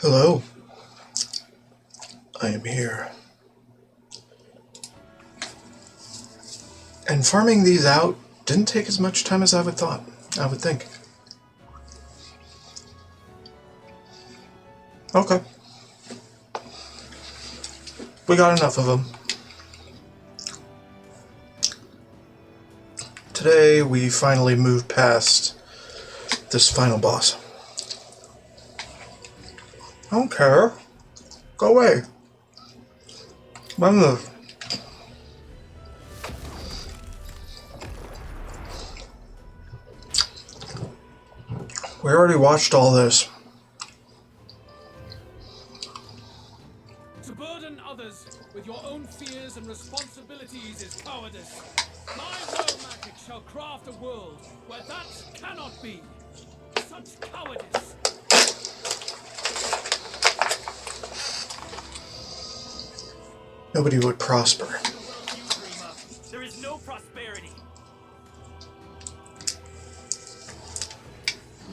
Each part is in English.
Hello, I am here. And farming these out didn't take as much time as I would think. Okay. We got enough of them. Today we finally moved past this final boss. I don't care. Go away. Move. We already watched all this. To burden others with your own fears and responsibilities is cowardice. My royal magic shall craft a world where that cannot be. Such cowardice. Nobody would prosper. There is no prosperity.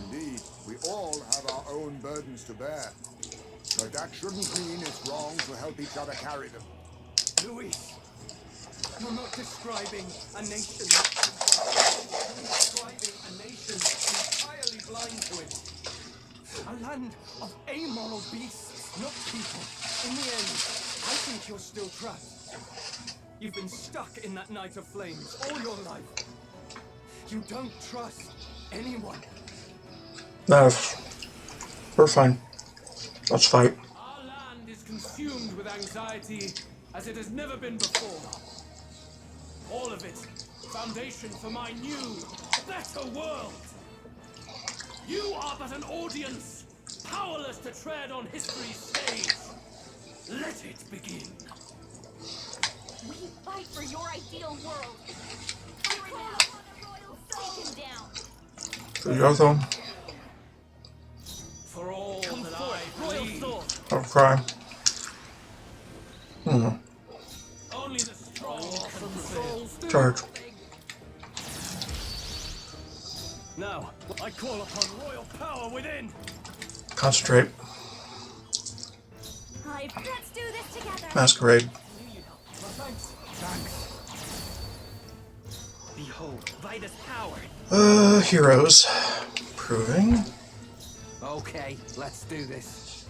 Indeed, we all have our own burdens to bear. But that shouldn't mean it's wrong to help each other carry them. Luis, you're not describing a nation. You're describing a nation entirely blind to it. A land of amoral beasts, not people. In the end, I think you're still trapped. You've been stuck in that night of flames all your life. You don't trust anyone. No, we're fine. Let's fight. Our land is consumed with anxiety as it has never been before. All of it, foundation for my new, better world. You are but an audience, powerless to tread on history's stage. Let it begin. We fight for your ideal world. Fire now. Take him down. Yotham. For all that I bleed. I'll cry. Only the strong can prevail. Charge. Now, I call upon royal power within. Concentrate. Let's do this together. Masquerade. Thanks. Behold, Vida's power. Heroes. Proving. Okay, let's do this.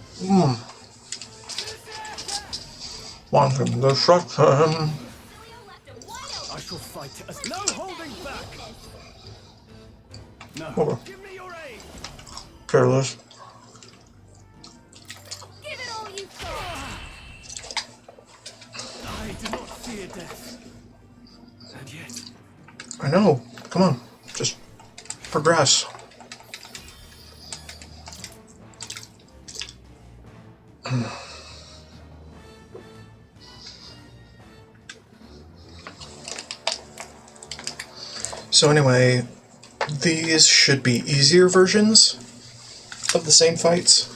Wanting destruction. Left him wide open. I shall fight as no holding back. No. Over. Give me your aid. Careless. Give it all you got. I do not fear death. And yet, I know. Come on. Just progress. So anyway, these should be easier versions of the same fights.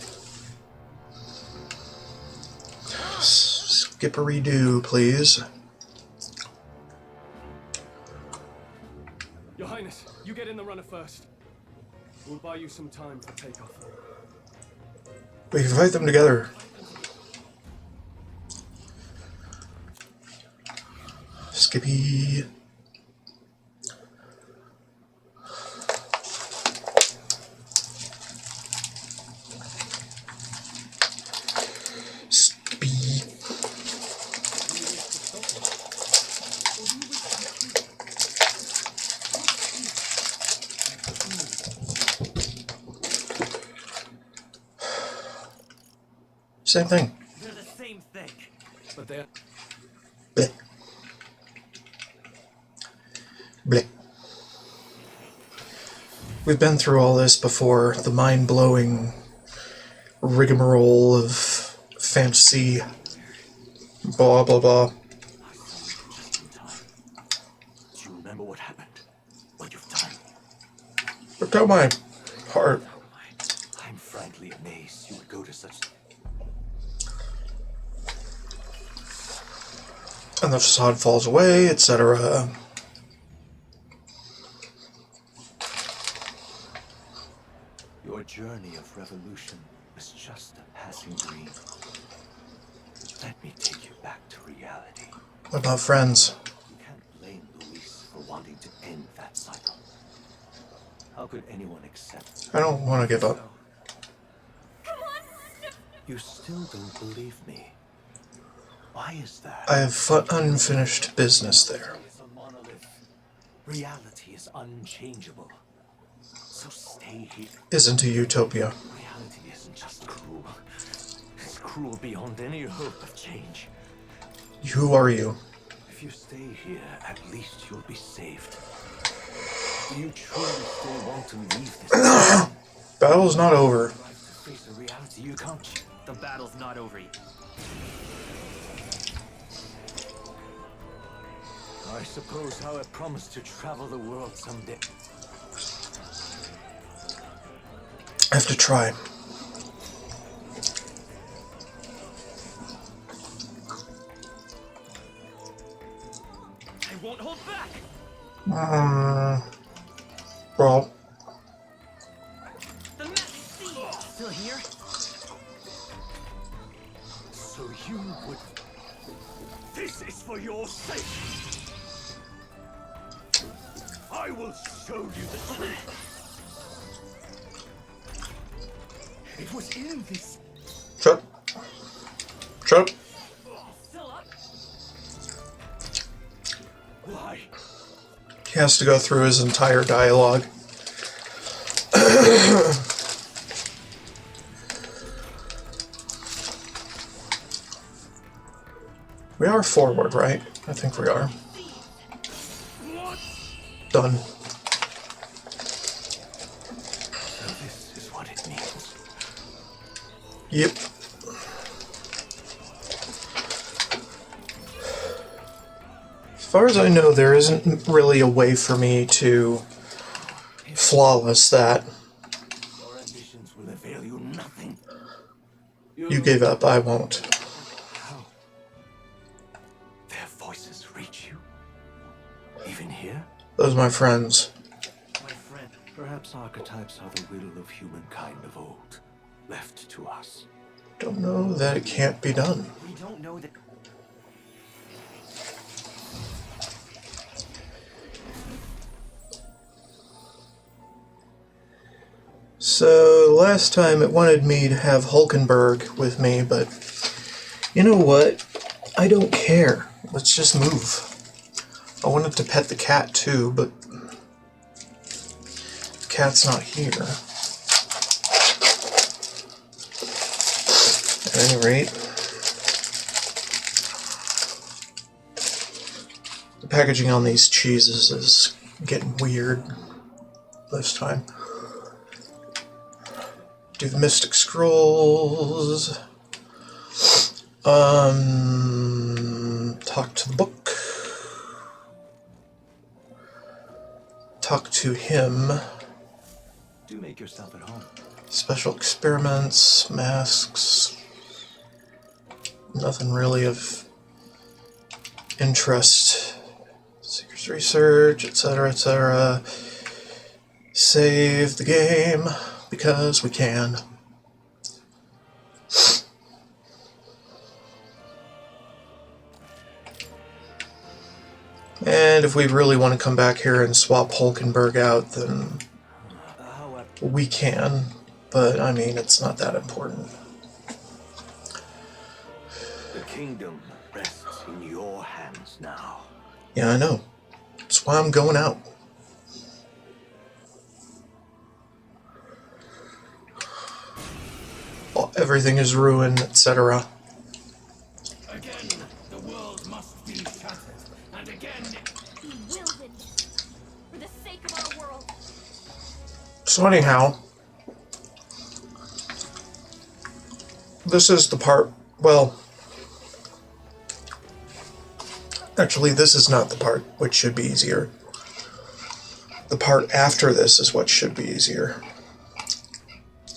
Skippery-doo, please. Your Highness, you get in the runner first. We'll buy you some time for takeoff. We can fight them together. Skippy. Skippy. Same thing. They're the same thing. But they're... Bleh. Bleh. We've been through all this before, the mind-blowing rigmarole of fantasy, blah blah blah. Do you remember what happened? What you've done? Look at my heart. I'm frankly amazed you would go to such... And the facade falls away, etc. Your journey of revolution was just a passing dream. Let me take you back to reality. What about friends? You can't blame Luis for wanting to end that cycle. How could anyone accept? I don't want to give up. Come on! You still don't believe me. Why is that? I have unfinished business there. Reality is a monolith. Reality is unchangeable. So stay here. Isn't a utopia. Reality isn't just cruel. It's cruel beyond any hope of change. Who are you? If you stay here, at least you'll be saved. Do you truly still want to leave this? Battle's not over. To face a reality you can't change. The battle's not over yet. I suppose how I promised to travel the world someday. I have to try. I won't hold back. Well, The Master still here? So you would... This is for your sake! I will show you the truth! It was in this... shut. Shut. Still up? Why? He has to go through his entire dialogue. We are forward, right? I think we are. What? Done. So this is what it means. Yep. As far as I know, there isn't really a way for me to flawless that. Your ambitions will avail you nothing. You gave up, I won't. How? Their voices reach you? Even here? Those are my friends. My friend. Perhaps archetypes are the will of humankind of old, left to us. Don't know that it can't be done. We don't know that. So, last time it wanted me to have Hulkenberg with me, but you know what? I don't care. Let's just move. I wanted to pet the cat too, but the cat's not here. At any rate, the packaging on these cheeses is getting weird this time. Do the Mystic Scrolls. Talk to the book. Talk to him. Do make yourself at home. Special experiments, masks. Nothing really of interest. Seekers research, etc., etc. Save the game because we can. And if we really want to come back here and swap Hulkenberg out, then However, we can. But, I mean, it's not that important. the kingdom rests in your hands now. Yeah, I know. That's why I'm going out. Everything is ruined, etc. Again, the world must be shattered. And again, Be wielded for the sake of our world. So anyhow, this is the part, well, actually this is not the part which should be easier. The part after this is what should be easier.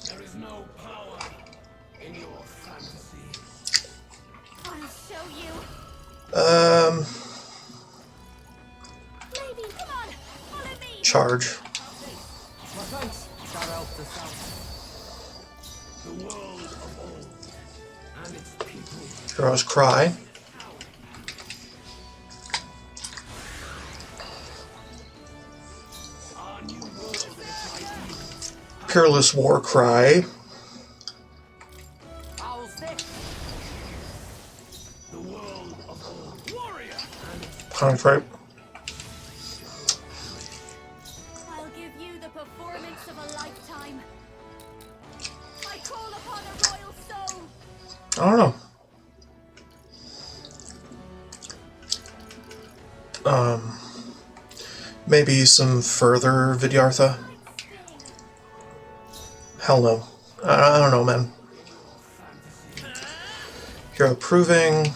there is no power in your fantasy. I'll show you. Maybe. Come on. Follow me. Charge. Shout out the south. The Heroes cry. Peerless war cry. Owl stick. Concentrate. I'll give you the performance of a lifetime. I call upon a royal soul. I don't know. Maybe some further Vidyartha? Hell no. I don't know, man. Hero proving.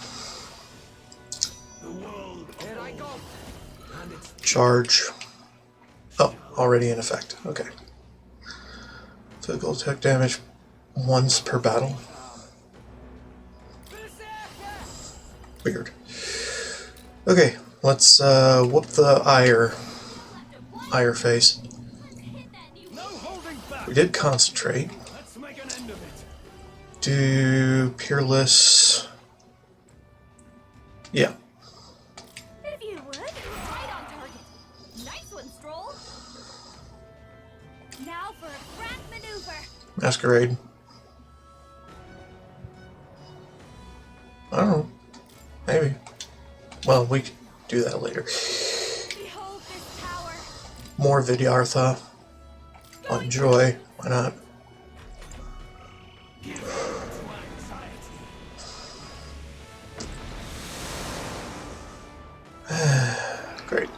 Here I go. Charge. Oh, already in effect. Okay. Physical attack damage once per battle. Weird. Okay, let's whoop the ire face. No holding back. We did concentrate. Let's make an end of it. Do peerless. Yeah. If you would, right on target. Nice one, Stroll. Now for a grand maneuver. Masquerade. I don't know. Maybe. Well, we can do that later. Behold this power. More Vidyartha. On Joy. Why not? Great.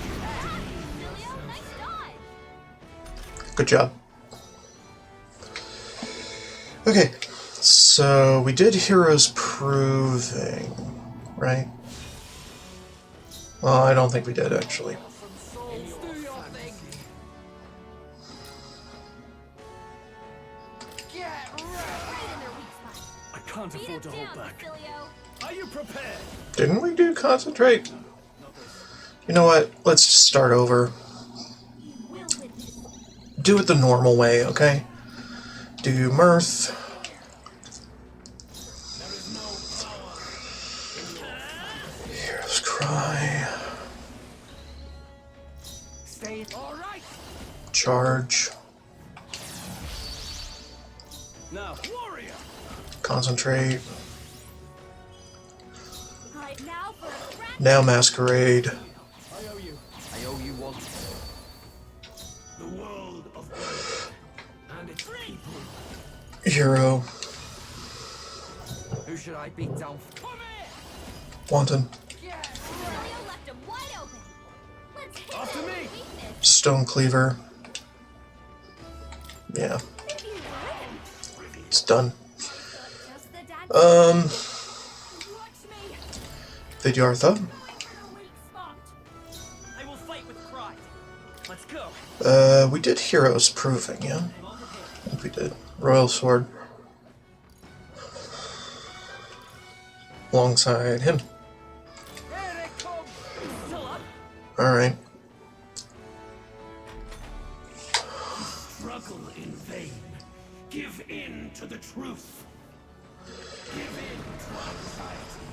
Emilio, nice dodge. Good job. Okay, so we did Heroes Proving, right? Well, I don't think we did, actually. Do your thing. Get ready. Right in their weak spot. I can't Beat afford to him hold down, back. Emilio. Are you prepared? Didn't we do Concentrate? You know what? Let's just start over. Will witness. Do it the normal way, okay? Do Mirth. Heroes Cry. Stay. All right. Charge. Now, warrior. Concentrate. Right now for a grand Now Masquerade. I owe you. I owe you one. The world of gold and its people. Hero. Who should I beat down? Come here. Wanton. Emilio left him wide open. Let's hit After that me. weakness. Stone Cleaver. Yeah, If you would. it's done. Just the dance. Watch me. Vidyartha. Weak spot. I will fight with pride. Let's go. We did Heroes Proving, yeah? I think we did. Royal Sword. Alongside him. Here they come. Still up. Alright. Struggle in vain. Give in to the truth. Give in to anxiety.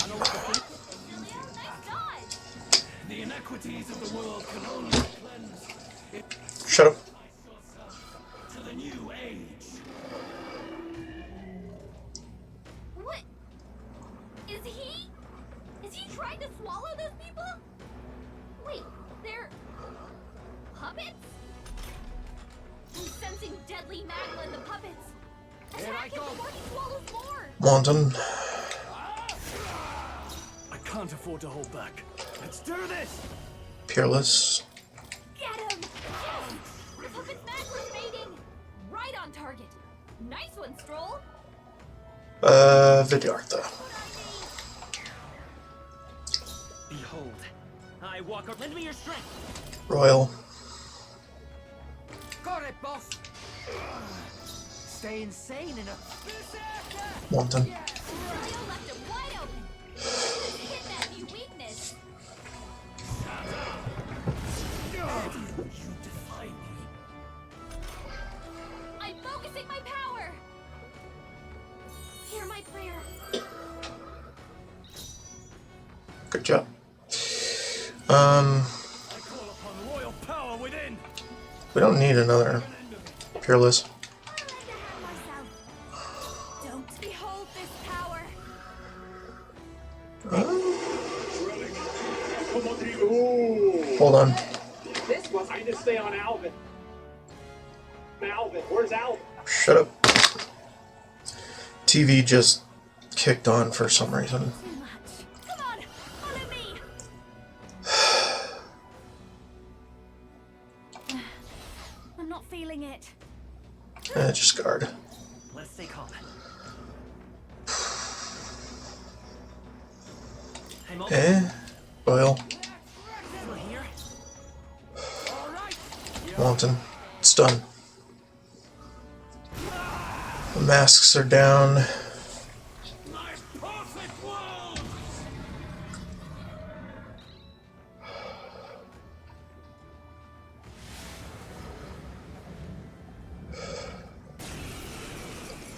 Emilio, nice dodge. The inequities of the world can only cleanse Shut up. to the new age. What? Is he trying to swallow those people? Wait, they're puppets? I'm sensing deadly magma in the puppets. Here I Attack him go. before he swallows more. Wanton. I can't afford to hold back. Let's do this. Peerless. Get him! Yes! The puppet's magma's fading. Right on target. Nice one, Stroll. Vidyartha. Behold. I walk up. Lend me your strength. Royal. Got it, boss. stay insane in a... Wanton. Leo left him wide open. Just hit that new weakness. You defy me. I'm focusing my power. Hear my prayer. Good job. I call upon royal power within. We don't need another Peerless. I lend a hand myself. Don't behold this power. Hold on. This was I just stay on Alvin. Alvin, where's Alvin? Shut up. TV just kicked on for some reason. Too much. Come on, follow me. I'm not feeling it. Just guard. Let's stay calm. I'm over. Boyle. Still here? Wanton. It's done. The masks are down. My perfect world!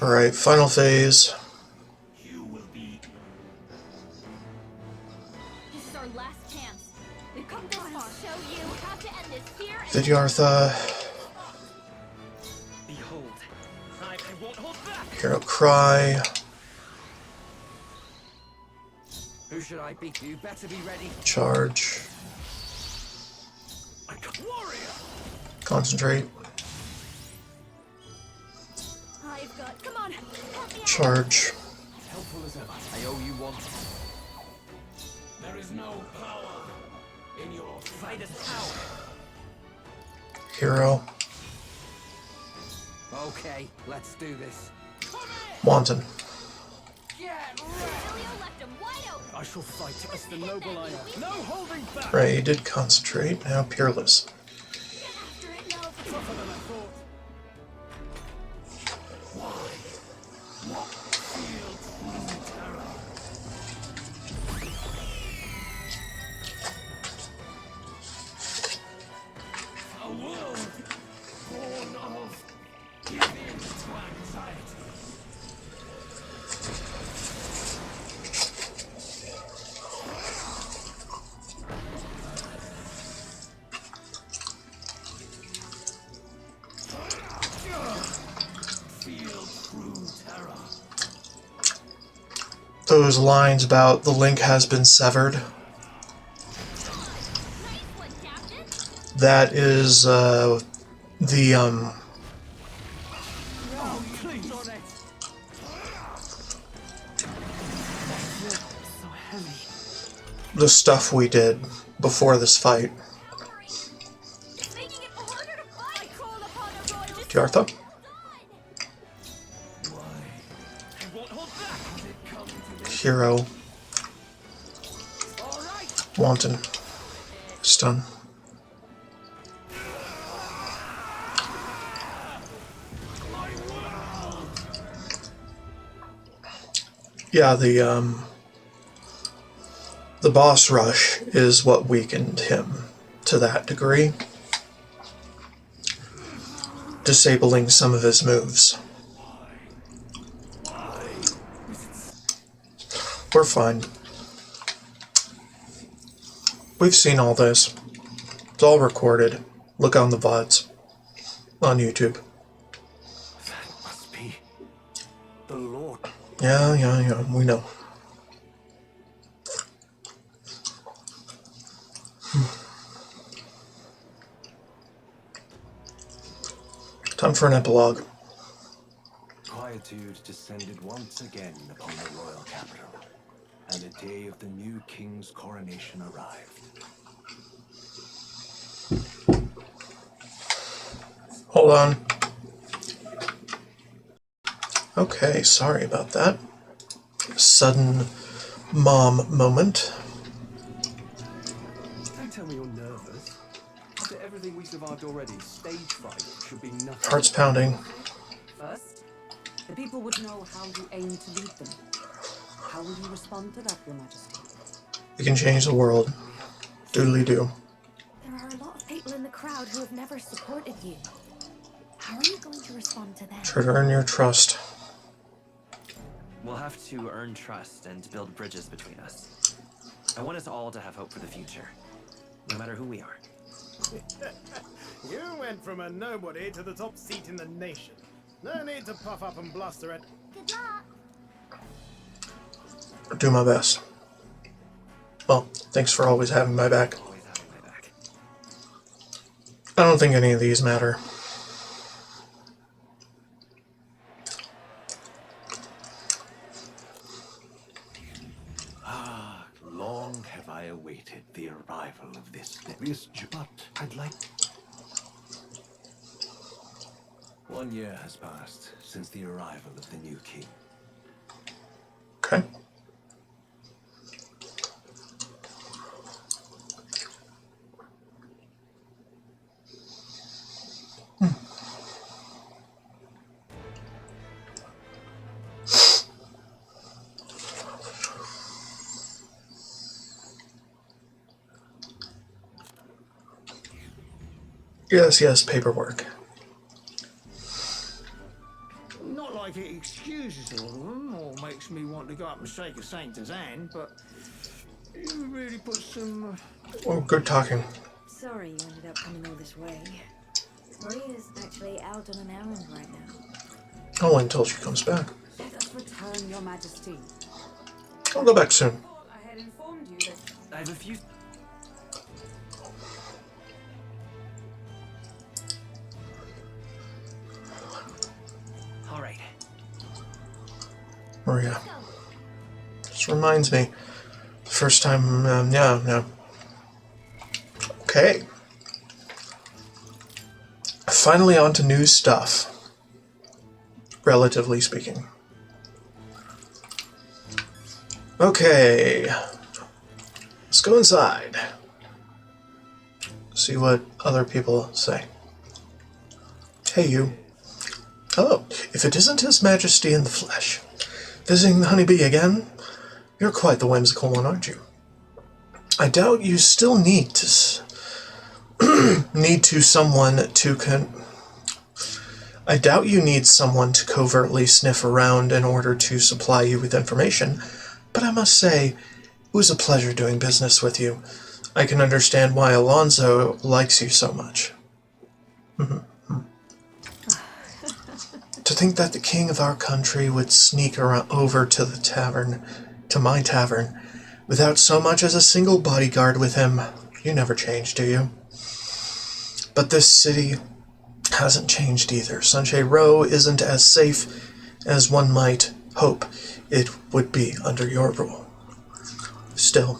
Alright, final phase. You will be... This is our last chance. We've come this far. Show you how to end this fear and Vidyartha. Behold, I won't hold back! Hero Cry. Who should I be? You better be ready. Charge. Warrior! Concentrate. I've got. Come on, help me out. Charge. Helpful as ever. I owe you one. There is no power in your Fight is power. Hero. Okay, let's do this. Wanton. Leo left him wide open. I shall fight as the noble I am. No holding back! Right, he did concentrate. Now Peerless. Get after it, Love. Tougher than I thought. a world born of giving to anxiety. Feel true terror. Those lines about the link has been severed. Nice one, Captain. That is the Oh, please on it. So heavy. the stuff we did before this fight. Hurry. It's making it harder to fight. I call upon a royal. Vidyartha. I won't hold back. Hero. All right. Wanton. Stun. Yeah, the boss rush is what weakened him to that degree, disabling some of his moves. We're fine. We've seen all this. It's all recorded. Look on the VODs on YouTube. That must be the Lord. Yeah, we know. Time for an epilogue. Quietude descended once again upon the royal capital, and the day of the new king's coronation arrived. Hold on. Okay, sorry about that. Sudden mom moment. Don't tell me you're nervous. After everything we survived already, stage fright should be nothing. Heart's pounding. First, The people would know how you aim to lead them. How will you respond to that, Your Majesty? You can change the world. Doodly-doo. There are a lot of people in the crowd who have never supported you. How are you going to respond to them? Try to earn your trust. We'll have to earn trust and build bridges between us. I want us all to have hope for the future, no matter who we are. You went from a nobody to the top seat in the nation. No need to puff up and bluster at. Good luck. Do my best. Well, thanks for always having my back. Always having my back. I don't think any of these matter. Long have I awaited the arrival of this but I'd like... 1 year has passed since the arrival of the new king. Okay. Yes, paperwork. Not like it excuses all of them or makes me want to go up and shake a saint's hand, but you really put some... Oh, good talking. Sorry you ended up coming all this way. Maria's actually out on an errand right now. Oh, until she comes back. Let us return, Your Majesty. I'll go back soon. I had informed you that... I have a few... All right. Maria. This reminds me. The first time, no. Okay. Finally on to new stuff. Relatively speaking. Okay. Let's go inside. See what other people say. Hey, you. Hello. If it isn't His Majesty in the flesh, visiting the honeybee again? You're quite the whimsical one, aren't you? I doubt you still need to I doubt you need someone to covertly sniff around in order to supply you with information, but I must say, it was a pleasure doing business with you. I can understand why Alonso likes you so much. To think that the king of our country would sneak over to the tavern, to my tavern, without so much as a single bodyguard with him. You never change, do you? But this city hasn't changed either. Sunshade Row isn't as safe as one might hope it would be under your rule. Still,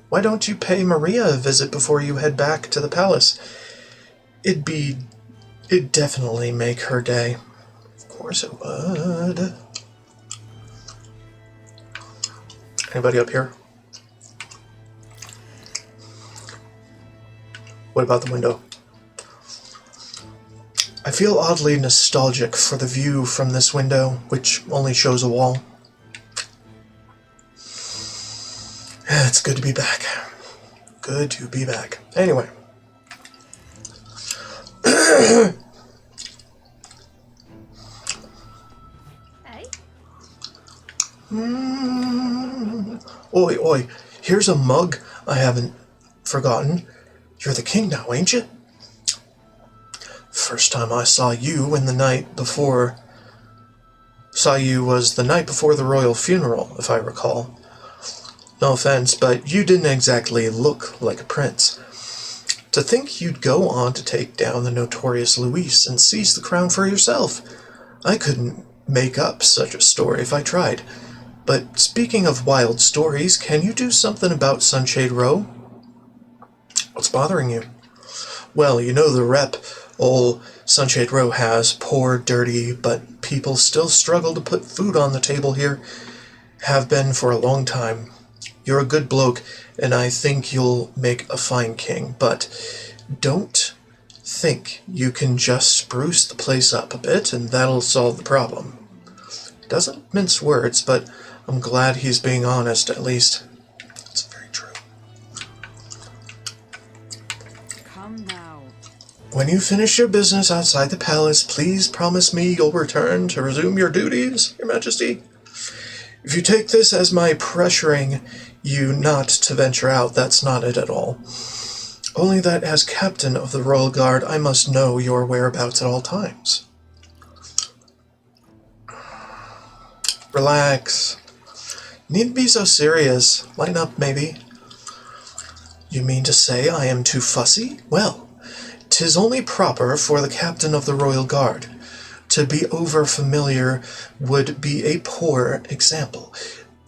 why don't you pay Maria a visit before you head back to the palace? It'd definitely make her day. Of course it would. Anybody up here? What about the window? I feel oddly nostalgic for the view from this window, which only shows a wall. It's good to be back. Good to be back. Anyway. Hey? Oi, oi. Here's a mug I haven't forgotten. You're the king now, ain't you? First time I saw you was the night before the royal funeral, if I recall. No offense, but you didn't exactly look like a prince. To think you'd go on to take down the notorious Luis and seize the crown for yourself. I couldn't make up such a story if I tried. But speaking of wild stories, can you do something about Sunshade Row? What's bothering you? Well, you know the rep old Sunshade Row has, poor, dirty, but people still struggle to put food on the table here. Have been for a long time. You're a good bloke, and I think you'll make a fine king, but don't think you can just spruce the place up a bit, and that'll solve the problem. Doesn't mince words, but I'm glad he's being honest, at least. It's very true. Come now. When you finish your business outside the palace, please promise me you'll return to resume your duties, Your Majesty. If you take this as my pressuring you not to venture out, that's not it at all. Only that as captain of the Royal Guard, I must know your whereabouts at all times. Relax. Needn't be so serious. Lighten up, maybe. You mean to say I am too fussy? Well, 'tis only proper for the captain of the Royal Guard. To be over-familiar would be a poor example.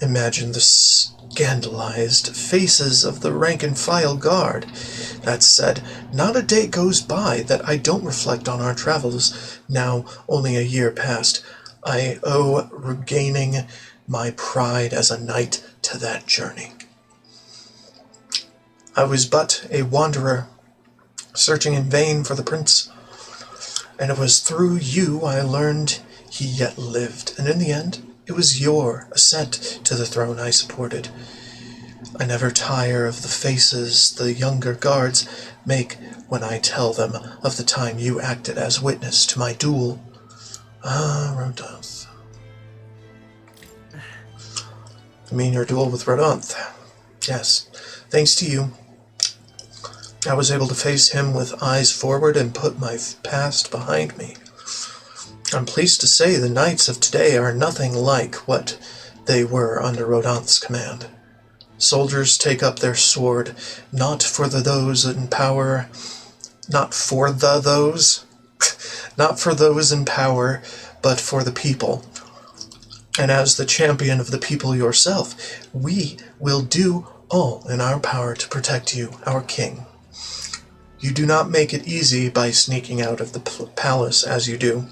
Imagine the scandalized faces of the rank-and-file guard. That said, not a day goes by that I don't reflect on our travels, now only a year past. I owe regaining my pride as a knight to that journey. I was but a wanderer, searching in vain for the prince, and it was through you I learned he yet lived, and in the end, it was your ascent to the throne I supported. I never tire of the faces the younger guards make when I tell them of the time you acted as witness to my duel. Ah, Rodonth. I mean your duel with Rodonth. Yes, thanks to you, I was able to face him with eyes forward and put my past behind me. I'm pleased to say the knights of today are nothing like what they were under Rodonth's command. Soldiers take up their sword, not for those in power, not for those in power, but for the people. And as the champion of the people yourself, we will do all in our power to protect you, our king. You do not make it easy by sneaking out of the palace as you do,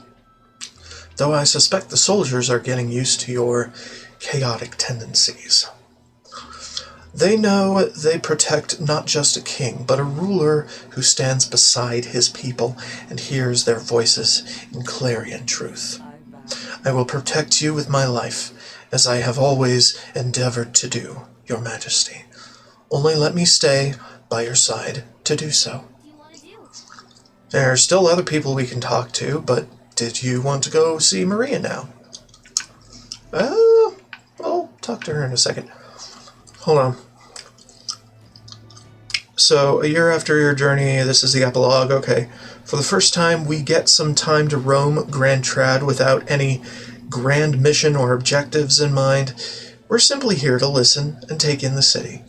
though I suspect the soldiers are getting used to your chaotic tendencies. They know they protect not just a king, but a ruler who stands beside his people and hears their voices in clarion truth. I will protect you with my life, as I have always endeavored to do, Your Majesty. Only let me stay by your side to do so. What do you want to do? There are still other people we can talk to, but did you want to go see Maria now? I'll talk to her in a second. Hold on. So, a year after your journey, this is the epilogue, okay. For the first time, we get some time to roam Grand Trad without any grand mission or objectives in mind. We're simply here to listen and take in the city.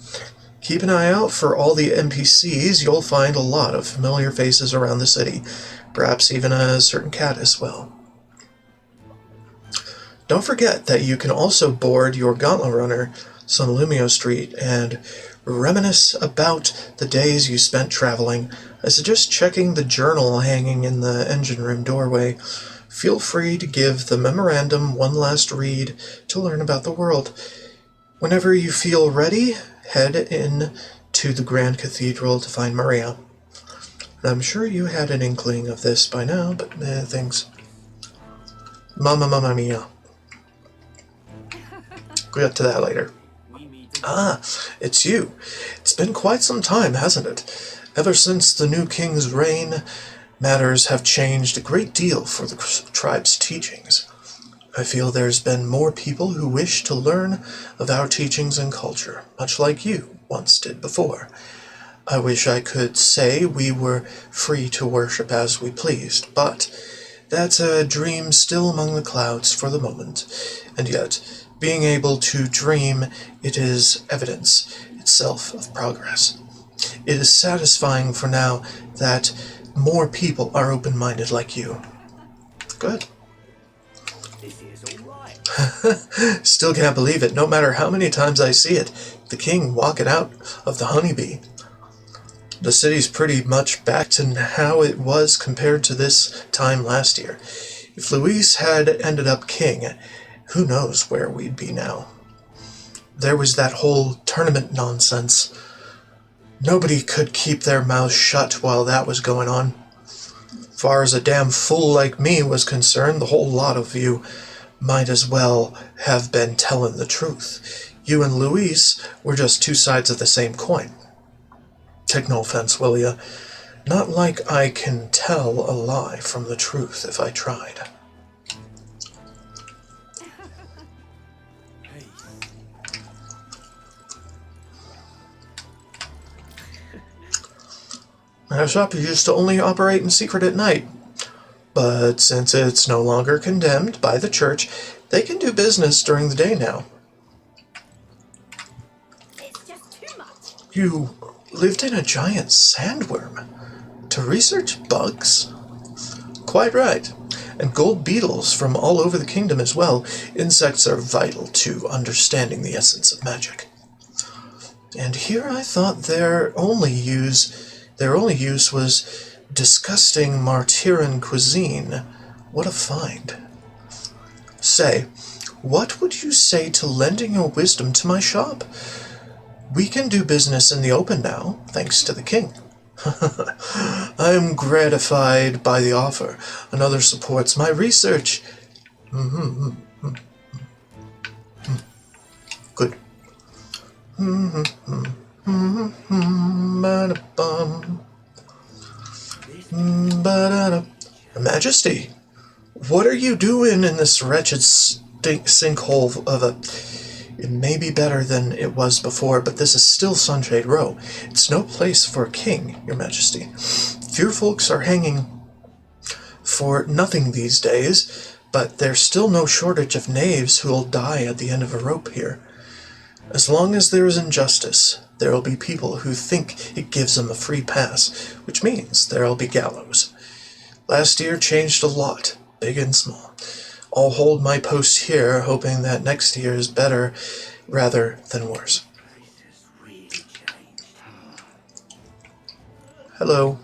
Keep an eye out for all the NPCs. You'll find a lot of familiar faces around the city, perhaps even a certain cat as well. Don't forget that you can also board your Gauntlet Runner, Sunlumio Street, and reminisce about the days you spent traveling. I suggest checking the journal hanging in the engine room doorway. Feel free to give the memorandum one last read to learn about the world. Whenever you feel ready, head in to the Grand Cathedral to find Maria. And I'm sure you had an inkling of this by now, but things... Mamma mia. We'll get to that later. Ah, it's you. It's been quite some time, hasn't it? Ever since the new king's reign, matters have changed a great deal for the tribe's teachings. I feel there's been more people who wish to learn of our teachings and culture, much like you once did before. I wish I could say we were free to worship as we pleased, but that's a dream still among the clouds for the moment. And yet, being able to dream, it is evidence itself of progress. It is satisfying for now that more people are open-minded like you. Good. This is all right. Still can't believe it, no matter how many times I see it. The king walking out of the honeybee. The city's pretty much back to how it was compared to this time last year. If Luis had ended up king, who knows where we'd be now. There was that whole tournament nonsense. Nobody could keep their mouths shut while that was going on. Far as a damn fool like me was concerned, the whole lot of you might as well have been telling the truth. You and Luis were just two sides of the same coin. Take no offense, will ya? Not like I can tell a lie from the truth if I tried. Our shop used to only operate in secret at night, but since it's no longer condemned by the church, they can do business during the day now. It's just too much. You lived in a giant sandworm to research bugs? Quite right. And gold beetles from all over the kingdom as well. Insects are vital to understanding the essence of magic. And here I thought their only use was disgusting Martyran cuisine. What a find. Say, what would you say to lending your wisdom to my shop? We can do business in the open now, thanks to the king. I am gratified by the offer. Another supports my research. Good. Majesty, what are you doing in this wretched sinkhole of a... It may be better than it was before, but this is still Sunshade Row. It's no place for a king, your majesty. Few folks are hanging for nothing these days, but there's still no shortage of knaves who'll die at the end of a rope here. As long as there is injustice, there will be people who think it gives them a free pass, which means there'll be gallows. Last year changed a lot, big and small. I'll hold my post here, hoping that next year is better rather than worse. Hello.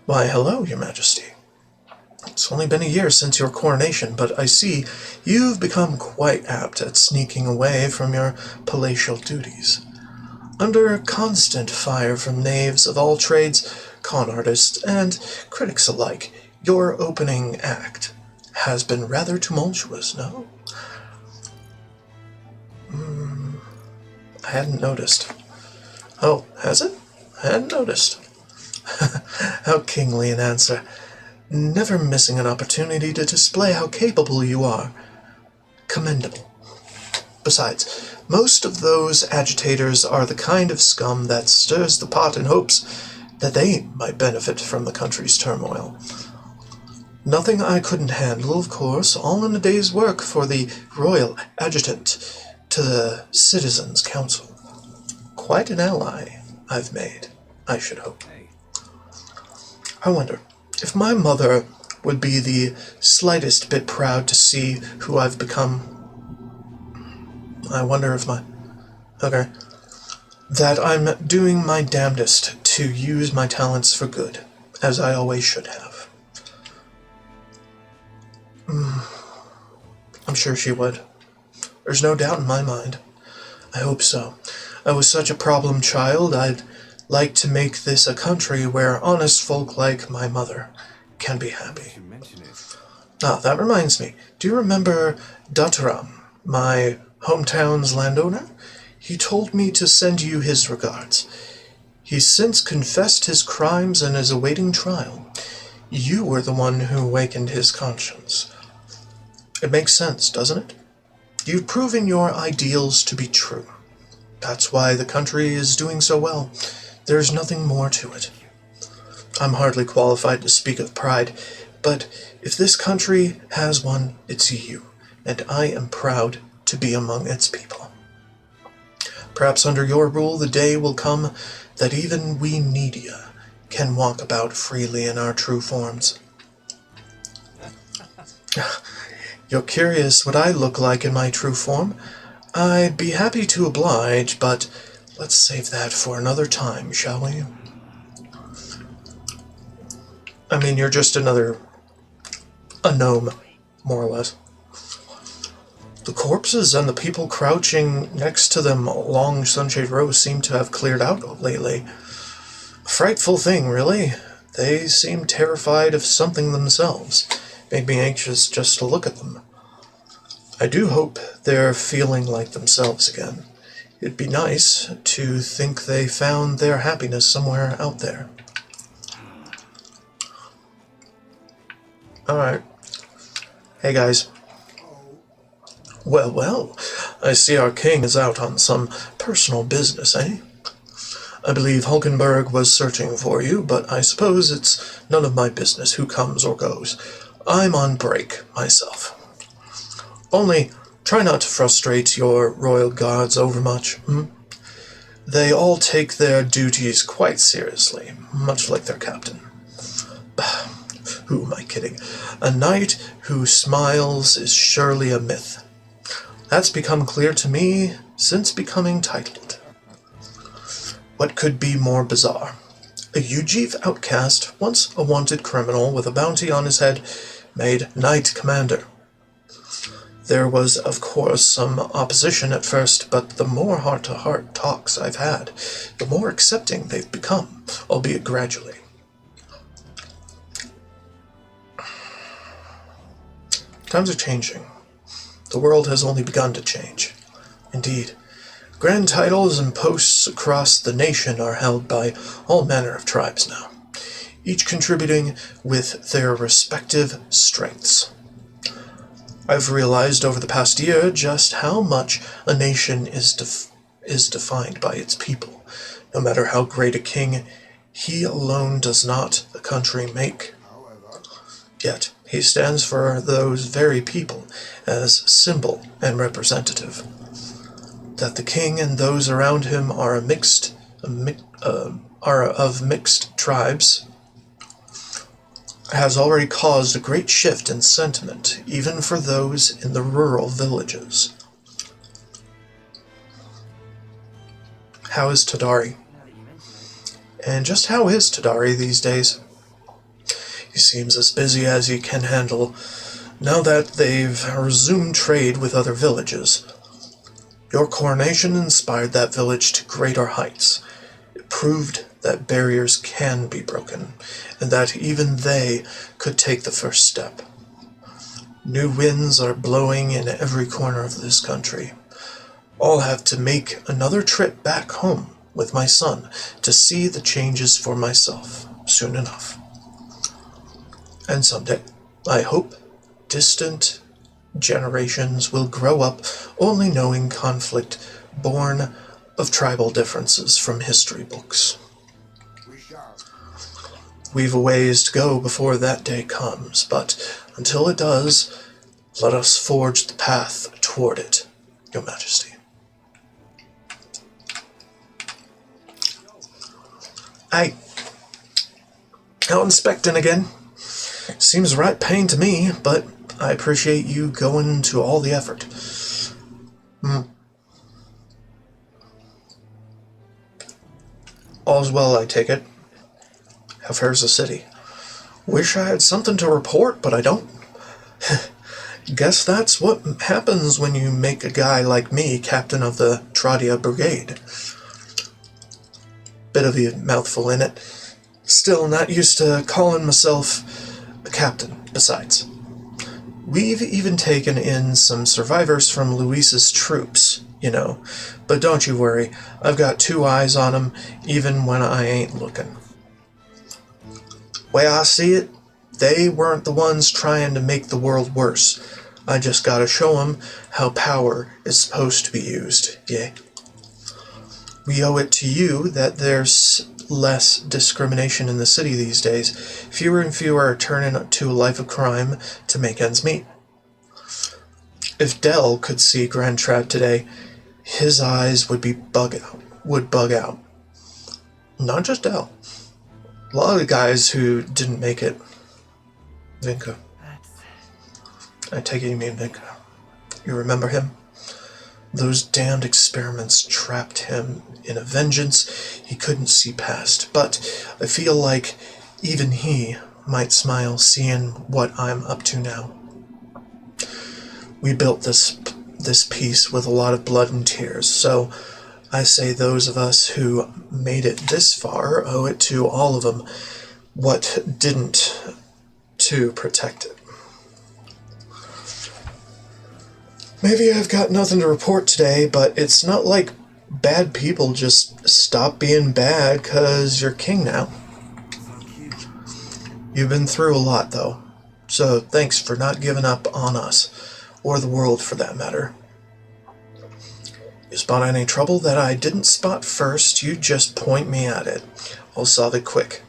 Why, hello, your majesty. It's only been a year since your coronation, but I see you've become quite apt at sneaking away from your palatial duties. Under constant fire from knaves of all trades, con artists, and critics alike, your opening act has been rather tumultuous, no? I hadn't noticed. Oh, has it? I hadn't noticed. How kingly an answer. Never missing an opportunity to display how capable you are. Commendable. Besides, most of those agitators are the kind of scum that stirs the pot in hopes that they might benefit from the country's turmoil. Nothing I couldn't handle, of course, all in a day's work for the royal adjutant to the Citizens' Council. Quite an ally I've made, I should hope. I wonder if my mother would be the slightest bit proud to see who I've become. I wonder if that I'm doing my damnedest to use my talents for good, as I always should have. I'm sure she would. There's no doubt in my mind. I hope so. I was such a problem child, I'd like to make this a country where honest folk like my mother can be happy. Ah, that reminds me. Do you remember Dataram, my hometown's landowner? He told me to send you his regards. He's since confessed his crimes and is awaiting trial. You were the one who awakened his conscience. It makes sense, doesn't it? You've proven your ideals to be true. That's why the country is doing so well. There's nothing more to it. I'm hardly qualified to speak of pride, but if this country has one, it's you, and I am proud to be among its people. Perhaps under your rule the day will come that even we needia can walk about freely in our true forms. You're curious what I look like in my true form? I'd be happy to oblige, but let's save that for another time, shall we? I mean, you're just a gnome, more or less. The corpses and the people crouching next to them along Sunshade Row seem to have cleared out lately. A frightful thing, really. They seem terrified of something themselves. made me anxious just to look at them. I do hope they're feeling like themselves again. It'd be nice to think they found their happiness somewhere out there. Alright. Hey guys. Well, well, I see our king is out on some personal business, eh? I believe Hulkenberg was searching for you, but I suppose it's none of my business who comes or goes. I'm on break, myself. Only, try not to frustrate your royal guards overmuch, They all take their duties quite seriously, much like their captain. Who am I kidding? A knight who smiles is surely a myth. That's become clear to me since becoming titled. What could be more bizarre? A Ujiv outcast, once a wanted criminal with a bounty on his head, made knight commander. There was, of course, some opposition at first, but the more heart-to-heart talks I've had, the more accepting they've become, albeit gradually. Times are changing. The world has only begun to change. Indeed, grand titles and posts across the nation are held by all manner of tribes now, each contributing with their respective strengths. I've realized over the past year just how much a nation is defined by its people. No matter how great a king, he alone does not the country make. Yet, he stands for those very people as symbol and representative. That the king and those around him are of mixed tribes has already caused a great shift in sentiment, even for those in the rural villages. How is Tadari? And just how is Tadari these days? He seems as busy as he can handle, now that they've resumed trade with other villages. Your coronation inspired that village to greater heights. It proved that barriers can be broken, and that even they could take the first step. New winds are blowing in every corner of this country. I'll have to make another trip back home with my son to see the changes for myself soon enough. And someday, I hope, distant generations will grow up only knowing conflict born of tribal differences from history books. We've a ways to go before that day comes, but until it does, let us forge the path toward it, Your Majesty. Aye. Out inspecting again. Seems a right pain to me, but I appreciate you going to all the effort. All's well, I take it. How fares the city? Wish I had something to report, but I don't. Guess that's what happens when you make a guy like me captain of the Tradia Brigade. Bit of a mouthful in it. Still not used to calling myself a captain, besides. We've even taken in some survivors from Luis's troops, but don't you worry, I've got 2 eyes on 'em, even when I ain't looking. Way I see it, they weren't the ones trying to make the world worse. I just gotta show 'em how power is supposed to be used, yeah? We owe it to you that there's less discrimination in the city these days. Fewer and fewer are turning to a life of crime to make ends meet. If Dell could see Grand Trad today, his eyes would bug out. Not just Dell. A lot of the guys who didn't make it. Vinka. I take it you mean Vinka. You remember him? Those damned experiments trapped him in a vengeance he couldn't see past, but I feel like even he might smile seeing what I'm up to now. We built this piece with a lot of blood and tears, so I say those of us who made it this far owe it to all of them what didn't to protect it. Maybe I've got nothing to report today, but it's not like bad people just stop being bad 'cause you're king now. You've been through a lot, though, so thanks for not giving up on us, or the world for that matter. You spot any trouble that I didn't spot first, you just point me at it. I'll solve it quick.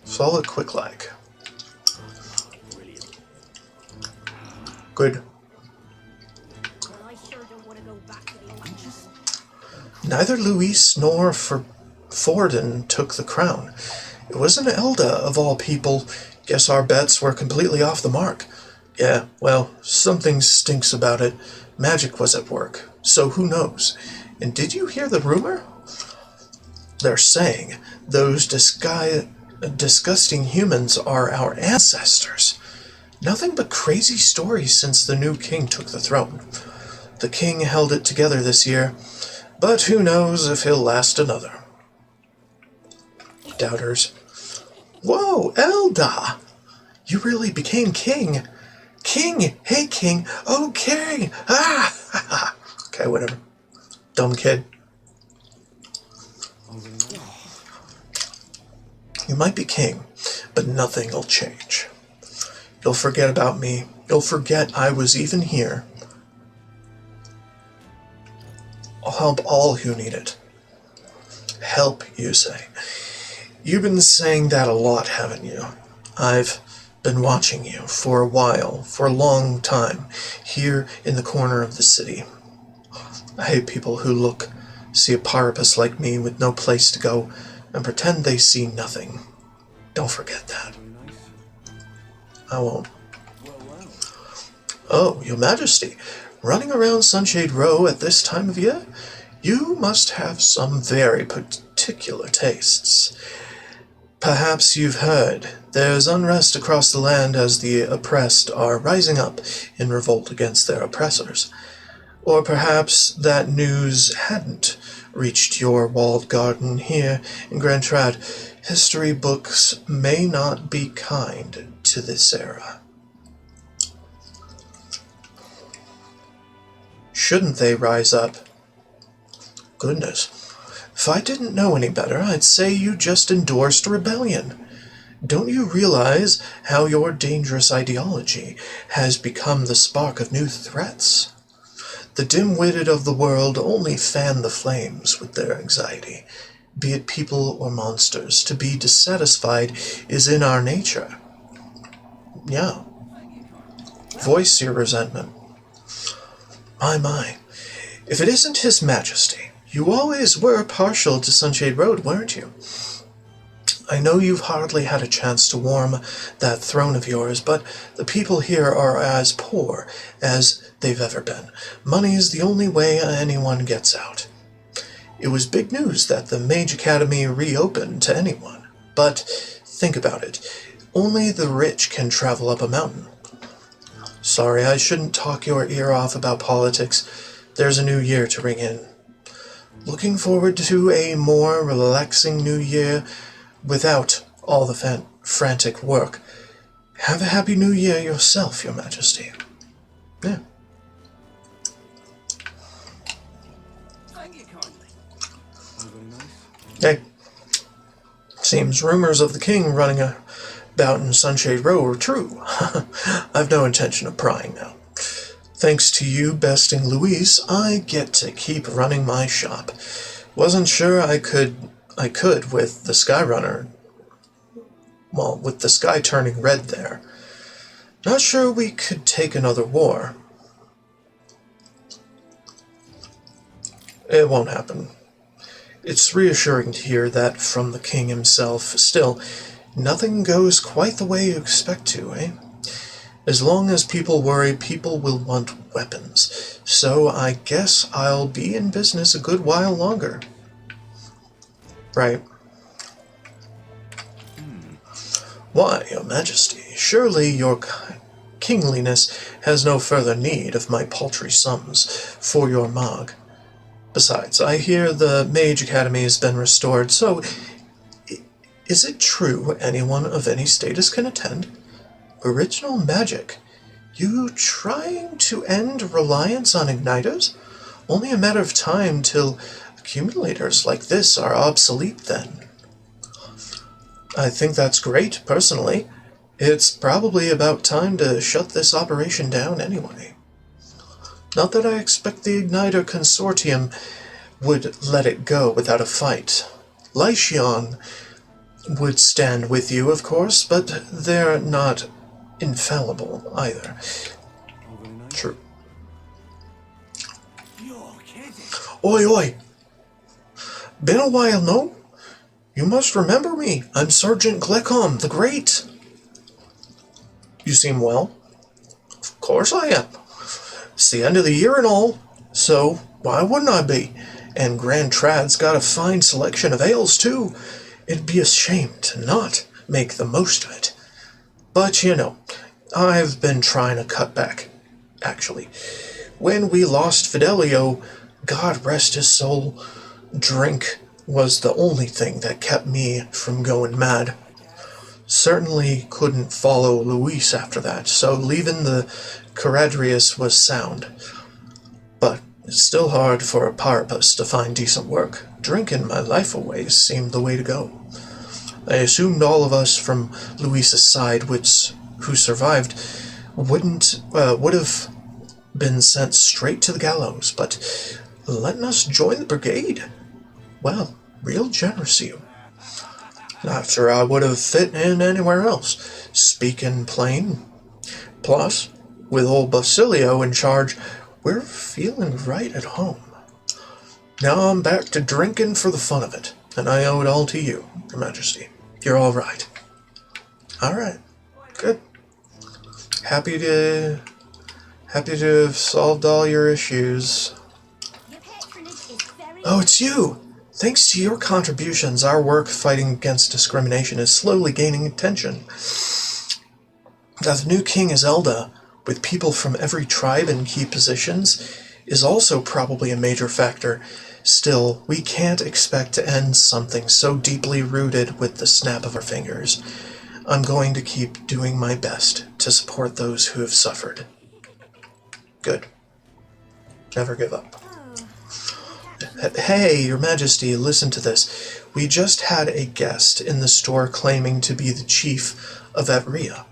Solve it quick like. Good. Well, I sure don't want to go back to the old season. Neither Luis nor Forden took the crown. It was an Elda, of all people. Guess our bets were completely off the mark. Yeah, well, something stinks about it. Magic was at work, so who knows? And did you hear the rumor? They're saying those disgusting humans are our ancestors. Nothing but crazy stories since the new king took the throne. The king held it together this year, but who knows if he'll last another. Doubters. Whoa, Elda! You really became king. King! Hey, king! Okay! Ah! Okay, whatever. Dumb kid. You might be king, but nothing'll change. You'll forget about me. You'll forget I was even here. I'll help all who need it. Help, you say. You've been saying that a lot, haven't you? I've been watching you for a while, for a long time, here in the corner of the city. I hate people who see a parapus like me with no place to go, and pretend they see nothing. Don't forget that. I won't. Oh, Your Majesty, running around Sunshade Row at this time of year? You must have some very particular tastes. Perhaps you've heard there's unrest across the land as the oppressed are rising up in revolt against their oppressors. Or perhaps that news hadn't reached your walled garden here in Grand Trad. History books may not be kind to this era. Shouldn't they rise up? Goodness. If I didn't know any better, I'd say you just endorsed rebellion. Don't you realize how your dangerous ideology has become the spark of new threats? The dim-witted of the world only fan the flames with their anxiety, be it people or monsters. To be dissatisfied is in our nature. Yeah. Voice your resentment. My. If it isn't His Majesty, you always were partial to Sunshade Road, weren't you? I know you've hardly had a chance to warm that throne of yours, but the people here are as poor as they've ever been. Money's the only way anyone gets out. It was big news that the Mage Academy reopened to anyone. But think about it. Only the rich can travel up a mountain. Sorry, I shouldn't talk your ear off about politics. There's a new year to ring in. Looking forward to a more relaxing new year without all the frantic work. Have a happy new year yourself, Your Majesty. Yeah. Thank you kindly. Hey. Seems rumors of the king running about in Sunshade Row are true. I've no intention of prying now. Thanks to you besting Luis, I get to keep running my shop. Wasn't sure I could with the Skyrunner. Well, with the sky turning red there. Not sure we could take another war. It won't happen. It's reassuring to hear that from the king himself. Still, nothing goes quite the way you expect to, eh? As long as people worry, people will want weapons. So I guess I'll be in business a good while longer. Right. Why, Your Majesty, surely your kingliness has no further need of my paltry sums for your Mog. Besides, I hear the Mage Academy has been restored, so is it true anyone of any status can attend? Original magic. You trying to end reliance on igniters? Only a matter of time till accumulators like this are obsolete then. I think that's great, personally. It's probably about time to shut this operation down anyway. Not that I expect the Igniter Consortium would let it go without a fight. Lycion would stand with you, of course, but they're not infallible either. True. You're kidding. Oi, oi! Been a while, no? You must remember me. I'm Sergeant Glecom, the Great. You seem well. Of course I am. It's the end of the year and all, so why wouldn't I be? And Grand Trad's got a fine selection of ales, too. It'd be a shame to not make the most of it. But, you know, I've been trying to cut back, actually. When we lost Fidelio, God rest his soul, drink was the only thing that kept me from going mad. Certainly couldn't follow Luis after that, so leaving the Caradrius was sound. But it's still hard for a Parapus to find decent work. Drinking my life away seemed the way to go. I assumed all of us from Luis's side, who survived, would have been sent straight to the gallows, but letting us join the brigade? Well, real generous of you. Not sure I would have fit in anywhere else, speaking plain. Plus, with old Basilio in charge, we're feeling right at home. Now I'm back to drinking for the fun of it, and I owe it all to you, Your Majesty. You're all right. All right. Good. Happy to have solved all your issues. Your patronage is very... Oh, it's you! Thanks to your contributions, our work fighting against discrimination is slowly gaining attention. The new king is Zelda, with people from every tribe in key positions, is also probably a major factor. Still, we can't expect to end something so deeply rooted with the snap of our fingers. I'm going to keep doing my best to support those who have suffered. Good. Never give up. Hey, Your Majesty, listen to this. We just had a guest in the store claiming to be the chief of Atria.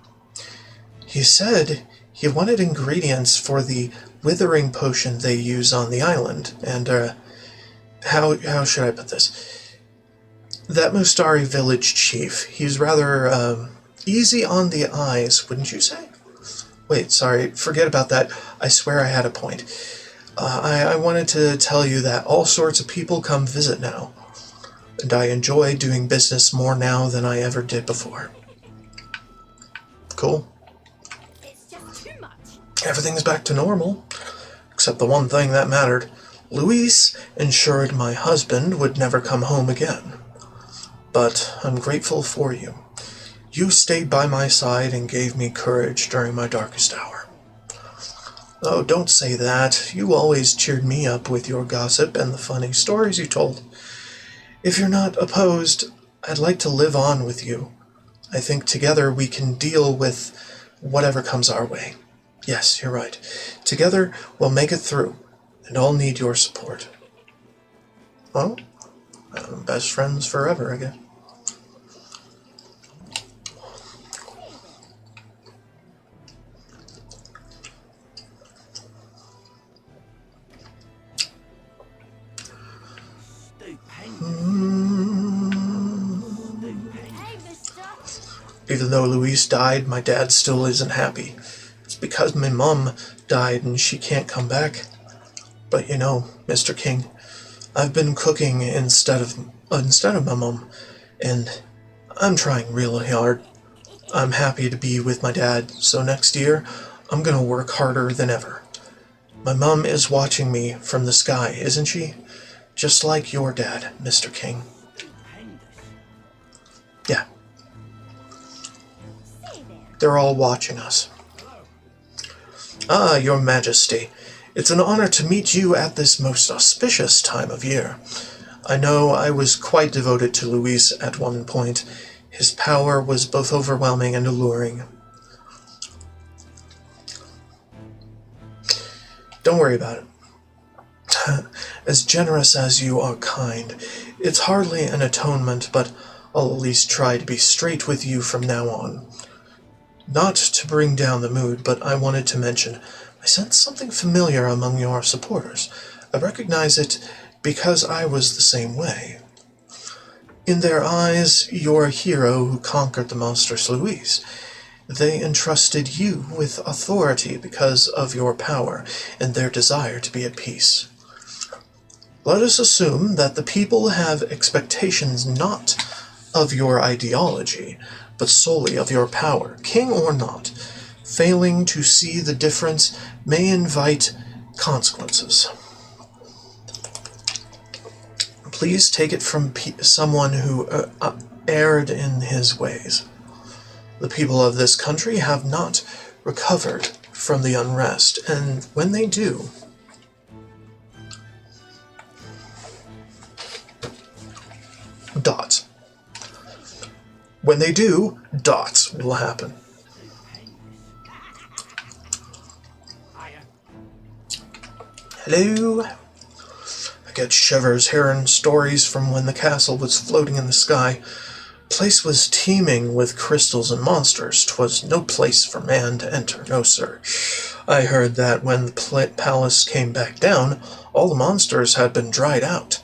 He said he wanted ingredients for the withering potion they use on the island, and, how should I put this? That Mustari village chief, he's rather, easy on the eyes, wouldn't you say? Wait, sorry, forget about that. I swear I had a point. I wanted to tell you that all sorts of people come visit now, and I enjoy doing business more now than I ever did before. Cool. It's just too much. Everything's back to normal, except the one thing that mattered. Luis ensured my husband would never come home again. But I'm grateful for you. You stayed by my side and gave me courage during my darkest hour. Oh, don't say that. You always cheered me up with your gossip and the funny stories you told. If you're not opposed, I'd like to live on with you. I think together we can deal with whatever comes our way. Yes, you're right. Together we'll make it through, and I'll need your support. Well, best friends forever, I guess. Hey, mister. Even though Luis died, my dad still isn't happy. It's because my mom died and she can't come back. But you know, Mr. King, I've been cooking instead of my mom, and I'm trying really hard. I'm happy to be with my dad, so next year I'm gonna work harder than ever. My mom is watching me from the sky, isn't she? Just like your dad, Mr. King. Yeah. They're all watching us. Ah, Your Majesty. It's an honor to meet you at this most auspicious time of year. I know I was quite devoted to Luis at one point. His power was both overwhelming and alluring. Don't worry about it. As generous as you are kind, it's hardly an atonement, but I'll at least try to be straight with you from now on. Not to bring down the mood, but I wanted to mention, I sense something familiar among your supporters. I recognize it because I was the same way. In their eyes, you're a hero who conquered the monstrous Louise. They entrusted you with authority because of your power and their desire to be at peace. Let us assume that the people have expectations not of your ideology, but solely of your power, king or not. Failing to see the difference may invite consequences. Please take it from someone who erred in his ways. The people of this country have not recovered from the unrest, and when they do, dots. When they do, dots will happen. Hello? I get shivers hearing stories from when the castle was floating in the sky. Place was teeming with crystals and monsters. 'Twas no place for man to enter, no sir. I heard that when the palace came back down, all the monsters had been dried out,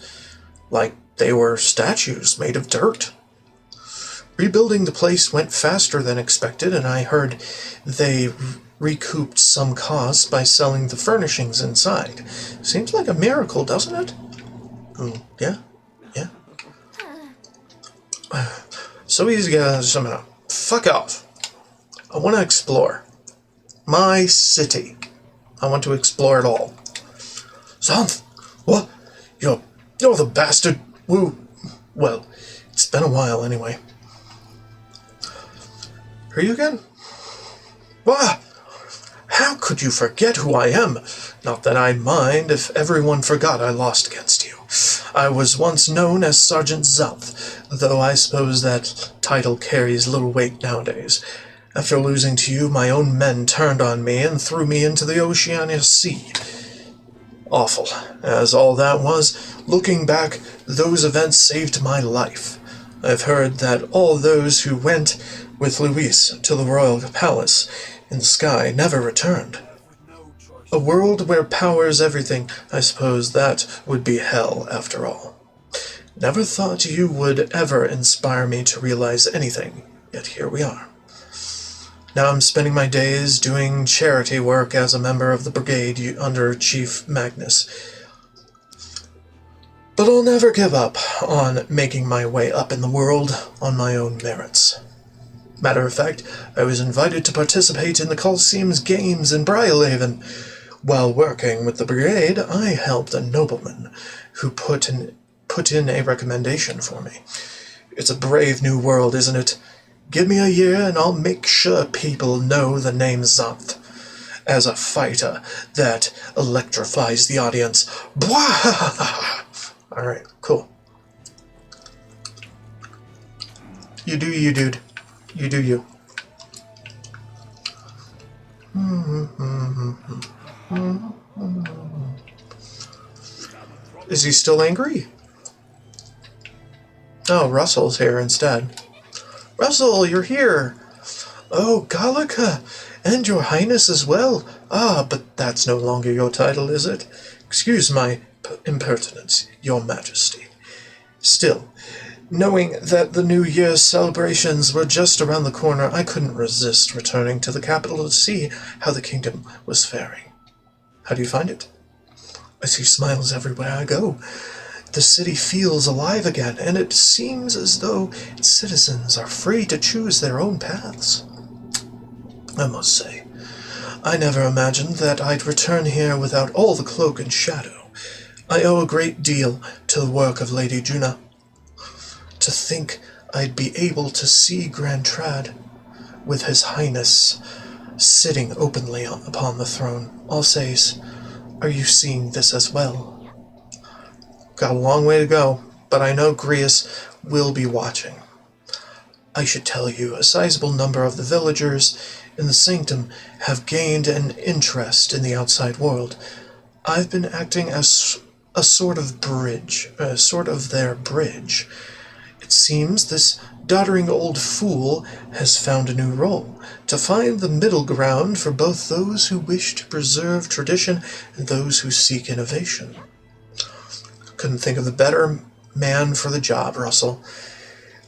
like they were statues made of dirt. Rebuilding the place went faster than expected, and I heard they recouped some costs by selling the furnishings inside. Seems like a miracle, doesn't it? Yeah. So easy to get somehow. Fuck off. I want to explore. My city. I want to explore it all. Xanth! What? You're the bastard. Woo. Well, it's been a while anyway. Are you again? What? How could you forget who I am? Not that I mind if everyone forgot I lost against you. I was once known as Sergeant Xanth, though I suppose that title carries little weight nowadays. After losing to you, my own men turned on me and threw me into the Oceania Sea. Awful as all that was, looking back, those events saved my life. I've heard that all those who went with Louise to the royal palace in the sky never returned. A world where power is everything, I suppose that would be hell after all. Never thought you would ever inspire me to realize anything, yet here we are. Now I'm spending my days doing charity work as a member of the brigade under Chief Magnus. But I'll never give up on making my way up in the world on my own merits. Matter of fact, I was invited to participate in the Colosseum's games in Briarhaven. While working with the brigade, I helped a nobleman who put in a recommendation for me. It's a brave new world, isn't it? Give me a year and I'll make sure people know the name Xanth as a fighter that electrifies the audience. Blah! Alright, cool. You do you, dude. You do you. Is he still angry? Oh, Russell's here instead. Russell, you're here! Oh, Gallica, and your highness as well. Ah, but that's no longer your title, is it? Excuse my impertinence, your majesty. Still, knowing that the New Year's celebrations were just around the corner, I couldn't resist returning to the capital to see how the kingdom was faring. How do you find it? I see smiles everywhere I go. The city feels alive again, and it seems as though its citizens are free to choose their own paths. I must say, I never imagined that I'd return here without all the cloak and shadow. I owe a great deal to the work of Lady Juna. To think I'd be able to see Grand Trad with His Highness sitting openly upon the throne. Alsace, are you seeing this as well? Got a long way to go, but I know Grius will be watching. I should tell you, a sizable number of the villagers in the sanctum have gained an interest in the outside world. I've been acting as a sort of bridge, sort of their bridge. It seems this doddering old fool has found a new role, to find the middle ground for both those who wish to preserve tradition and those who seek innovation. Couldn't think of a better man for the job, Russell.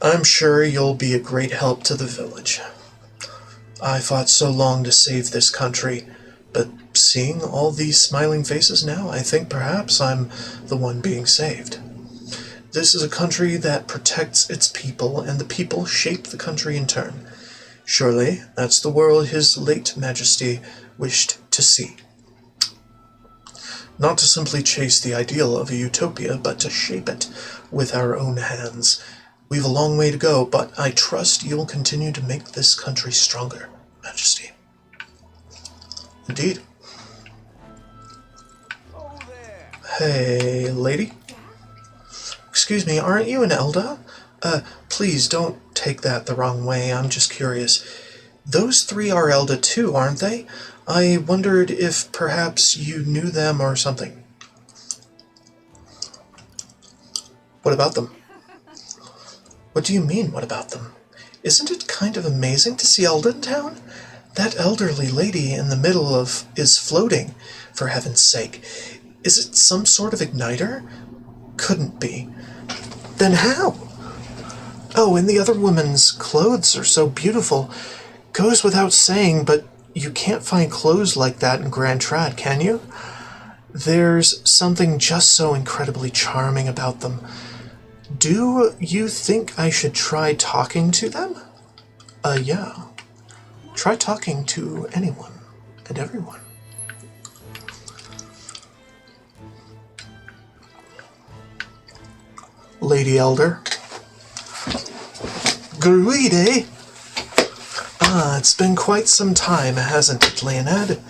I'm sure you'll be a great help to the village. I fought so long to save this country, but seeing all these smiling faces now, I think perhaps I'm the one being saved. This is a country that protects its people, and the people shape the country in turn. Surely that's the world His late Majesty wished to see. Not to simply chase the ideal of a utopia, but to shape it with our own hands. We've a long way to go, but I trust you'll continue to make this country stronger, Majesty. Indeed. Oh there. Hey, lady? Excuse me, aren't you an Elda? Please don't take that the wrong way, I'm just curious. Those three are Elda too, aren't they? I wondered if perhaps you knew them or something. What about them? What do you mean, what about them? Isn't it kind of amazing to see Elda in town? That elderly lady in the middle is floating, for heaven's sake. Is it some sort of igniter? Couldn't be. Then how? Oh, and the other woman's clothes are so beautiful. Goes without saying, but you can't find clothes like that in Grand Trad, can you? There's something just so incredibly charming about them. Do you think I should try talking to them? Yeah. Try talking to anyone and everyone. Lady Elder. Gruide? It's been quite some time, hasn't it, Leonad?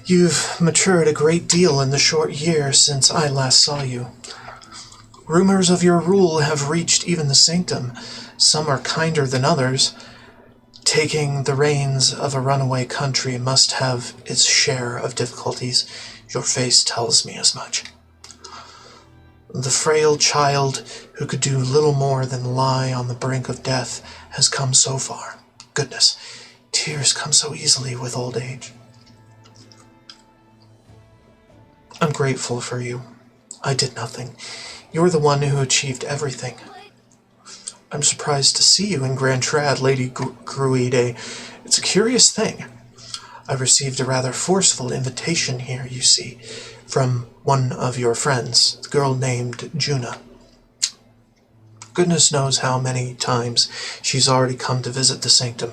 You've matured a great deal in the short year since I last saw you. Rumors of your rule have reached even the Sanctum. Some are kinder than others. Taking the reins of a runaway country must have its share of difficulties. Your face tells me as much. The frail child who could do little more than lie on the brink of death has come so far. Goodness, tears come so easily with old age. I'm grateful for you. I did nothing. You're the one who achieved everything. I'm surprised to see you in Grand Trad, Lady Gruide. It's a curious thing. I received a rather forceful invitation here, you see, from one of your friends, the girl named Juna. Goodness knows how many times she's already come to visit the Sanctum,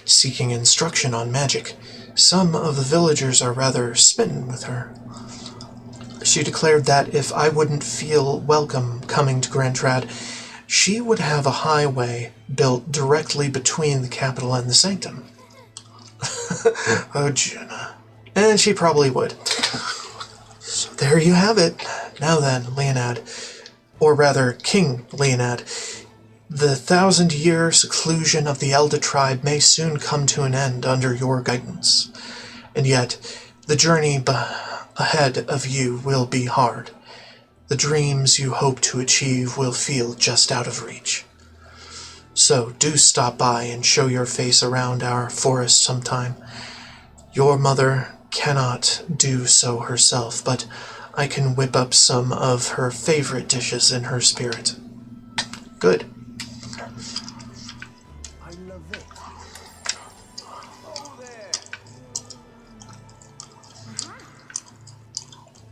seeking instruction on magic. Some of the villagers are rather smitten with her. She declared that if I wouldn't feel welcome coming to Grand Trad, she would have a highway built directly between the capital and the Sanctum. Oh, Juna. And she probably would. So there you have it. Now then, Leonad, or rather, King Leonad, the 1,000-year seclusion of the Elda tribe may soon come to an end under your guidance. And yet, the journey ahead of you will be hard. The dreams you hope to achieve will feel just out of reach. So do stop by and show your face around our forest sometime. Your mother cannot do so herself, but I can whip up some of her favorite dishes in her spirit. Good. I love it. Oh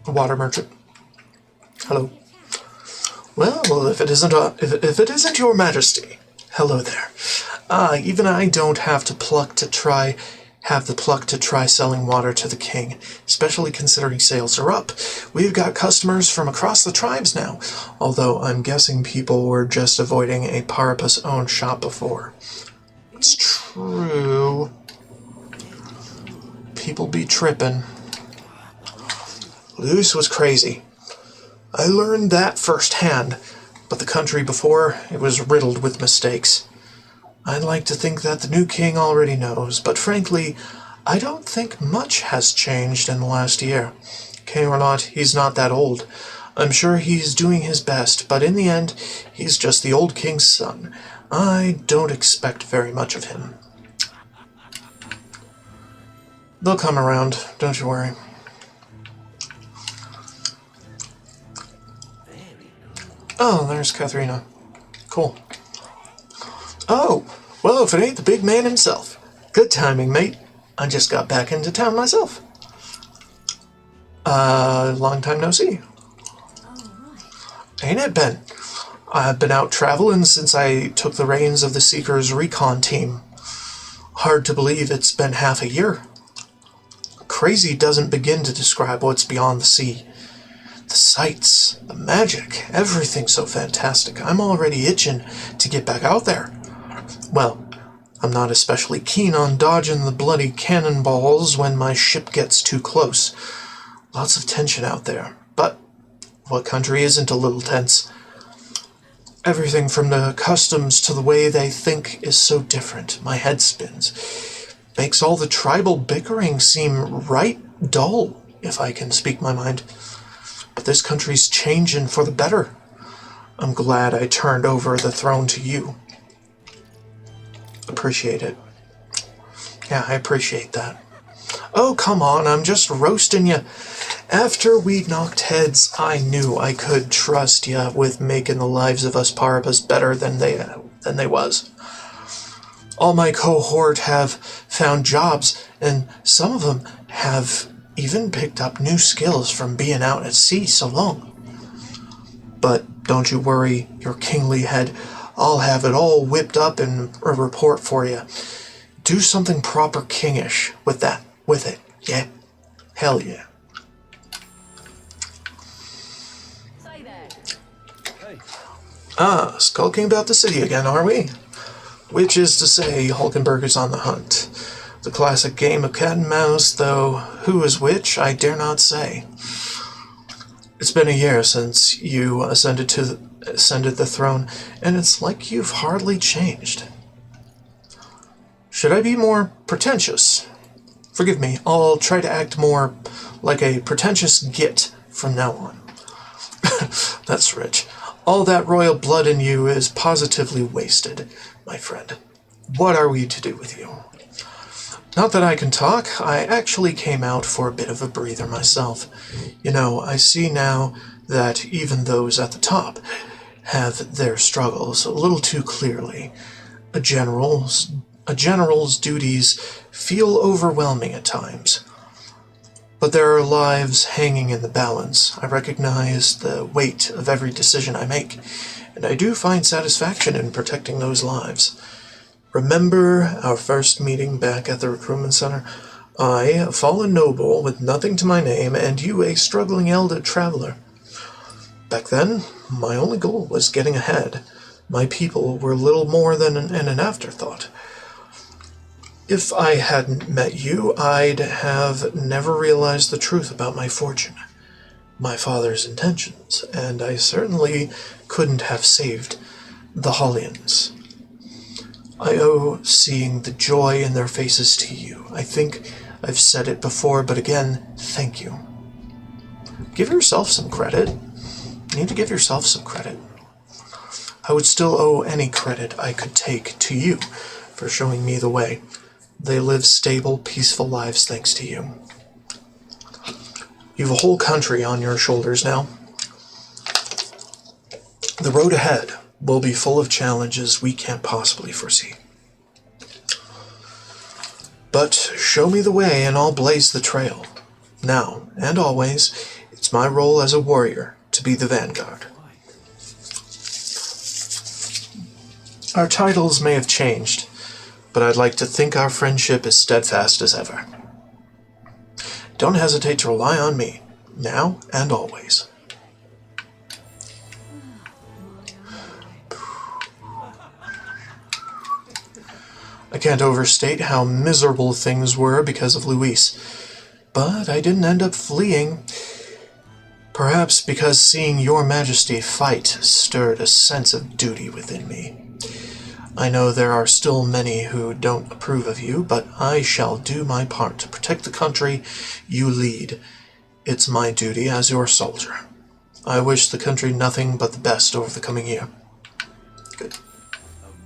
there. Water merchant. Hello. Well, if it isn't your Majesty. Hello there. Even I don't have the pluck to try selling water to the king, especially considering sales are up. We've got customers from across the tribes now, although I'm guessing people were just avoiding a Parapus-owned shop before. It's true. People be trippin'. Luce was crazy. I learned that firsthand, but the country before, it was riddled with mistakes. I'd like to think that the new king already knows, but frankly, I don't think much has changed in the last year. king or not, he's not that old. I'm sure he's doing his best, but in the end, he's just the old king's son. I don't expect very much of him. They'll come around, don't you worry. Oh, there's Katharina. Cool. Oh, well, if it ain't the big man himself. Good timing, mate. I just got back into town myself. Long time no see. Ain't it, Ben? I've been out traveling since I took the reins of the Seekers recon team. Hard to believe it's been half a year. Crazy doesn't begin to describe what's beyond the sea. The sights, the magic, everything's so fantastic. I'm already itching to get back out there. Well, I'm not especially keen on dodging the bloody cannonballs when my ship gets too close. Lots of tension out there, but what country isn't a little tense? Everything from the customs to the way they think is so different. My head spins. Makes all the tribal bickering seem right dull, if I can speak my mind. But this country's changing for the better. I'm glad I turned over the throne to you. Appreciate it. Yeah, I appreciate that. Oh, come on, I'm just roasting you. After we knocked heads, I knew I could trust you with making the lives of us Parabas better than they was. All my cohort have found jobs, and some of them have even picked up new skills from being out at sea so long. But don't you worry, your kingly head. I'll have it all whipped up in a report for you. Do something proper kingish with it, yeah? Hell yeah. Say there. Ah, skulking about the city again, are we? Which is to say, Hulkenberg is on the hunt. The classic game of cat and mouse, though who is which, I dare not say. It's been a year since you ascended the throne, and it's like you've hardly changed. Should I be more pretentious? Forgive me, I'll try to act more like a pretentious git from now on. That's rich. All that royal blood in you is positively wasted, my friend. What are we to do with you? Not that I can talk, I actually came out for a bit of a breather myself. You know, I see now that even those at the top have their struggles a little too clearly. A general's duties feel overwhelming at times. But there are lives hanging in the balance. I recognize the weight of every decision I make, and I do find satisfaction in protecting those lives. Remember our first meeting back at the recruitment center? I, a fallen noble with nothing to my name, and you, a struggling elder traveler. Back then, my only goal was getting ahead. My people were little more than an afterthought. If I hadn't met you, I'd have never realized the truth about my fortune, my father's intentions, and I certainly couldn't have saved the Hollians. I owe seeing the joy in their faces to you. I think I've said it before, but again, thank you. Give yourself some credit. You need to give yourself some credit. I would still owe any credit I could take to you for showing me the way. They live stable, peaceful lives thanks to you. You've a whole country on your shoulders now. The road ahead will be full of challenges we can't possibly foresee. But show me the way and I'll blaze the trail. Now, and always, it's my role as a warrior to be the vanguard. Our titles may have changed, but I'd like to think our friendship is steadfast as ever. Don't hesitate to rely on me, now and always. I can't overstate how miserable things were because of Luis, but I didn't end up fleeing. Perhaps because seeing your majesty fight stirred a sense of duty within me. I know there are still many who don't approve of you, but I shall do my part to protect the country you lead it's my duty as your soldier. I wish the country nothing but the best over the coming year. Good.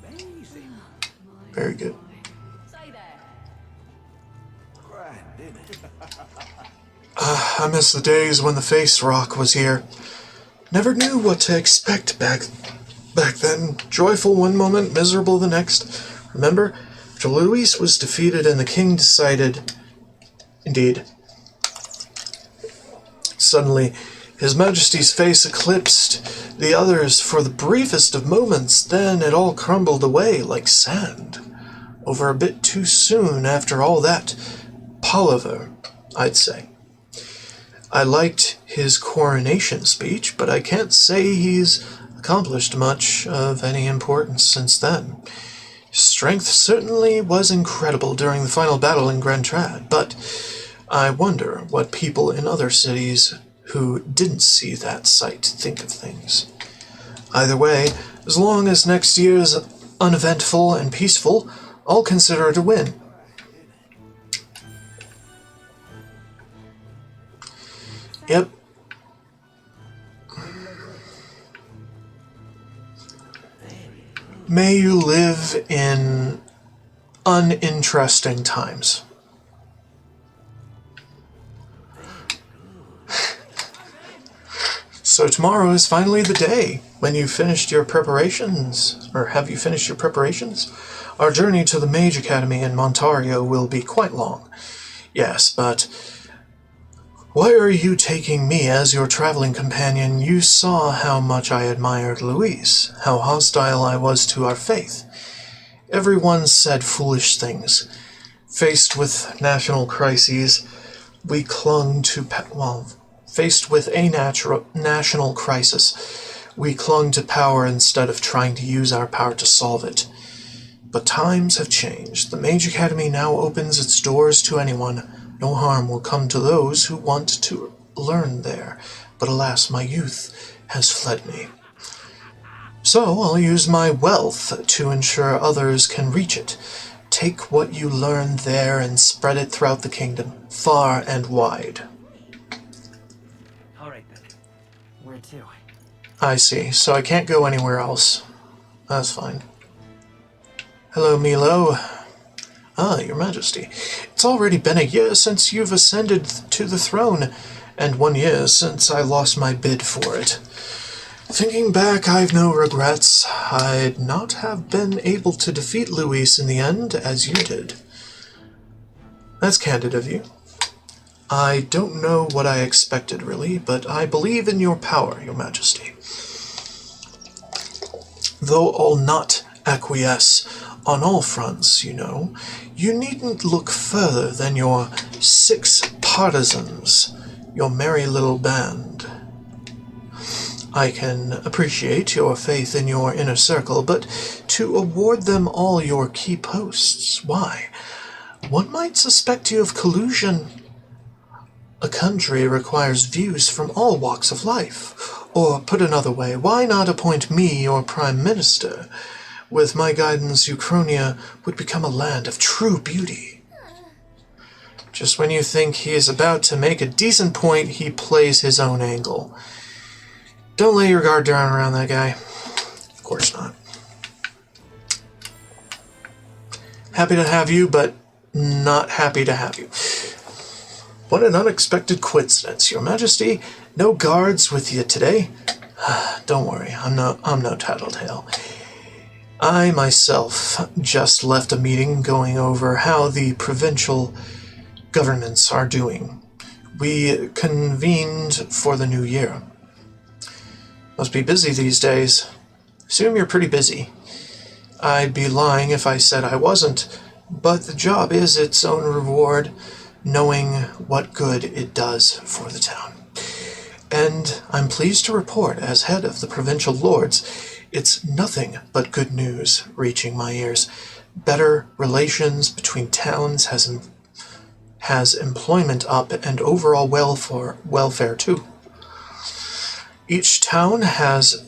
Amazing. Very good. Say there. I miss the days when the Face Rock was here. Never knew what to expect back then. Joyful one moment, miserable the next. Remember, after Luis was defeated and the king decided... Indeed. Suddenly, His Majesty's face eclipsed the others for the briefest of moments, then it all crumbled away like sand. Over a bit too soon after all that palaver, I'd say. I liked his coronation speech, but I can't say he's accomplished much of any importance since then. His strength certainly was incredible during the final battle in Grand Trad, but I wonder what people in other cities who didn't see that sight think of things. Either way, as long as next year's uneventful and peaceful, I'll consider it a win. Yep. May you live in uninteresting times. So tomorrow is finally the day when you've finished your preparations, or have you finished your preparations? Our journey to the Mage Academy in Montario will be quite long. Yes, but why are you taking me as your traveling companion? You saw how much I admired Luis, how hostile I was to our faith. Everyone said foolish things. Faced with national crises, we clung to... Faced with a national crisis, we clung to power instead of trying to use our power to solve it. But times have changed. The Mage Academy now opens its doors to anyone. No harm will come to those who want to learn there. But alas, my youth has fled me. So I'll use my wealth to ensure others can reach it. Take what you learn there and spread it throughout the kingdom, far and wide. All right then. Where to? I see, so I can't go anywhere else. That's fine. Hello, Milo. Ah, Your Majesty. It's already been a year since you've ascended to the throne, and 1 year since I lost my bid for it. Thinking back, I've no regrets. I'd not have been able to defeat Luis in the end, as you did. That's candid of you. I don't know what I expected, really, but I believe in your power, Your Majesty. Though I'll not acquiesce on all fronts, you know, you needn't look further than your 6 partisans, your merry little band. I can appreciate your faith in your inner circle, but to award them all your key posts, why? One might suspect you of collusion. A country requires views from all walks of life. Or, put another way, why not appoint me your prime minister? With my guidance, Uchronia would become a land of true beauty. Just when you think he is about to make a decent point, he plays his own angle. Don't lay your guard down around that guy. Of course not. Happy to have you, but not happy to have you. What an unexpected coincidence, Your Majesty. No guards with you today? Don't worry, I'm no tattletale. I myself just left a meeting going over how the provincial governments are doing. We convened for the new year. Must be busy these days. Assume you're pretty busy. I'd be lying if I said I wasn't, but the job is its own reward, knowing what good it does for the town. And I'm pleased to report, as head of the provincial lords, it's nothing but good news reaching my ears. Better relations between towns has employment up and overall welfare too. Each town has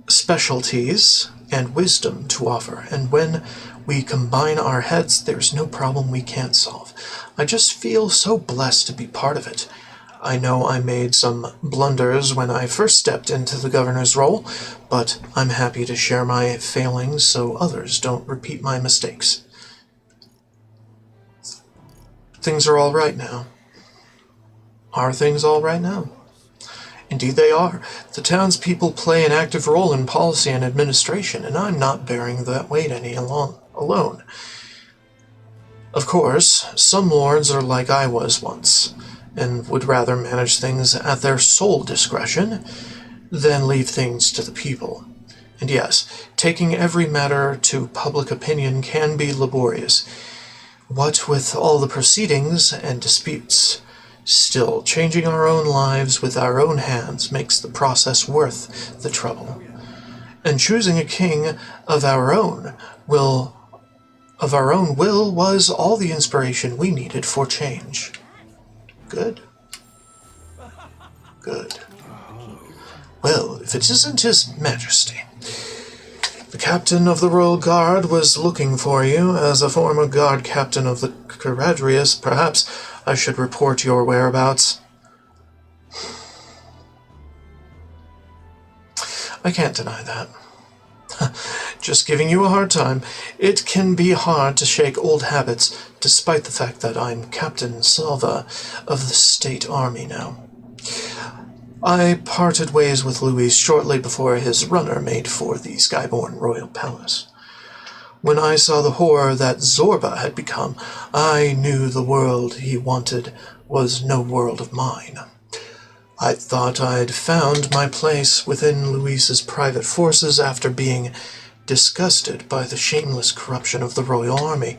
specialties and wisdom to offer, and when we combine our heads, there's no problem we can't solve. I just feel so blessed to be part of it. I know I made some blunders when I first stepped into the governor's role, but I'm happy to share my failings so others don't repeat my mistakes. Things are all right now. Are things all right now? Indeed they are. The townspeople play an active role in policy and administration, and I'm not bearing that weight any alone. Of course, some lords are like I was once, and would rather manage things at their sole discretion than leave things to the people. And yes, taking every matter to public opinion can be laborious. What with all the proceedings and disputes, still, changing our own lives with our own hands makes the process worth the trouble. And choosing a king of our own will was all the inspiration we needed for change. Good. Good. Well, if it isn't His Majesty. The captain of the Royal Guard was looking for you. As a former guard captain of the Caradrius, perhaps I should report your whereabouts. I can't deny that. Just giving you a hard time. It can be hard to shake old habits, despite the fact that I'm Captain Salva of the State Army now. I parted ways with Louis shortly before his runner made for the Skyborn Royal Palace. When I saw the horror that Zorba had become, I knew the world he wanted was no world of mine. I thought I'd found my place within Louis's private forces after being disgusted by the shameless corruption of the Royal Army.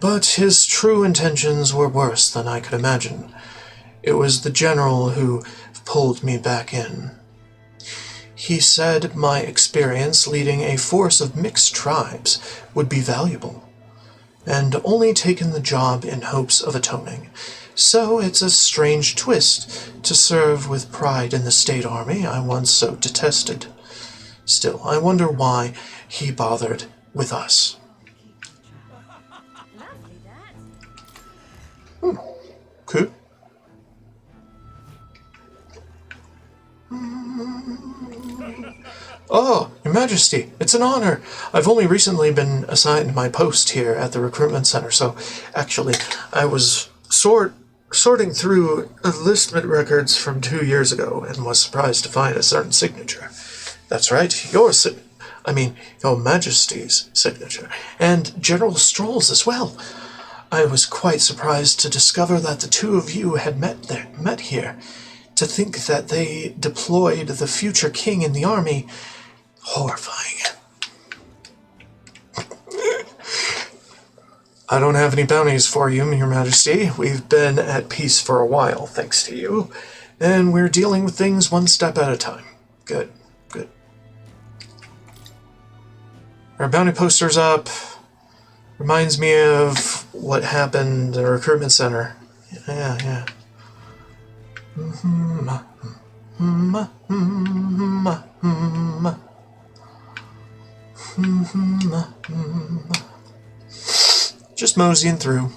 But his true intentions were worse than I could imagine. It was the general who pulled me back in. He said my experience leading a force of mixed tribes would be valuable, and only taken the job in hopes of atoning. So it's a strange twist to serve with pride in the State Army I once so detested. Still, I wonder why he bothered with us. Lovely, that. Cool. Oh, Your Majesty, it's an honor. I've only recently been assigned my post here at the recruitment center, so actually I was sorting through enlistment records from 2 years ago and was surprised to find a certain signature. That's right, Your Majesty's signature, and General Stroll's as well. I was quite surprised to discover that the two of you had met here. To think that they deployed the future king in the army, horrifying. I don't have any bounties for you, Your Majesty. We've been at peace for a while, thanks to you, and we're dealing with things one step at a time. Good, good. Our bounty poster's up. Reminds me of what happened at a recruitment center. Yeah. Just moseying through.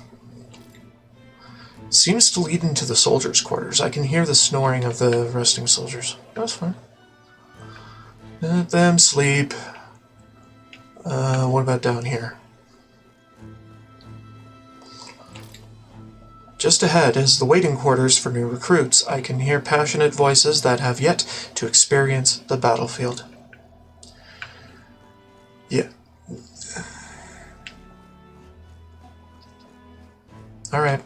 Seems to lead into the soldiers' quarters. I can hear the snoring of the resting soldiers. That's fine. Let them sleep. What about down here? Just ahead is the waiting quarters for new recruits. I can hear passionate voices that have yet to experience the battlefield. Yeah. Alright.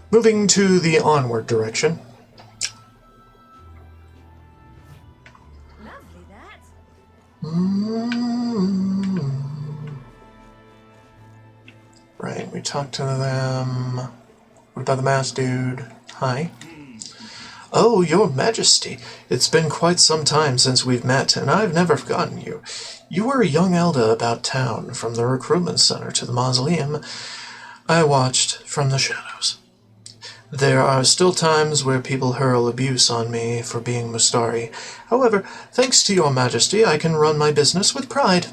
Moving to the onward direction. Lovely, that. Right, we talked to them. What about the masked dude? Hi. Oh, Your Majesty. It's been quite some time since we've met, and I've never forgotten you. You were a young Elda about town, from the recruitment center to the mausoleum. I watched from the shadows. There are still times where people hurl abuse on me for being Mustari. However, thanks to Your Majesty, I can run my business with pride.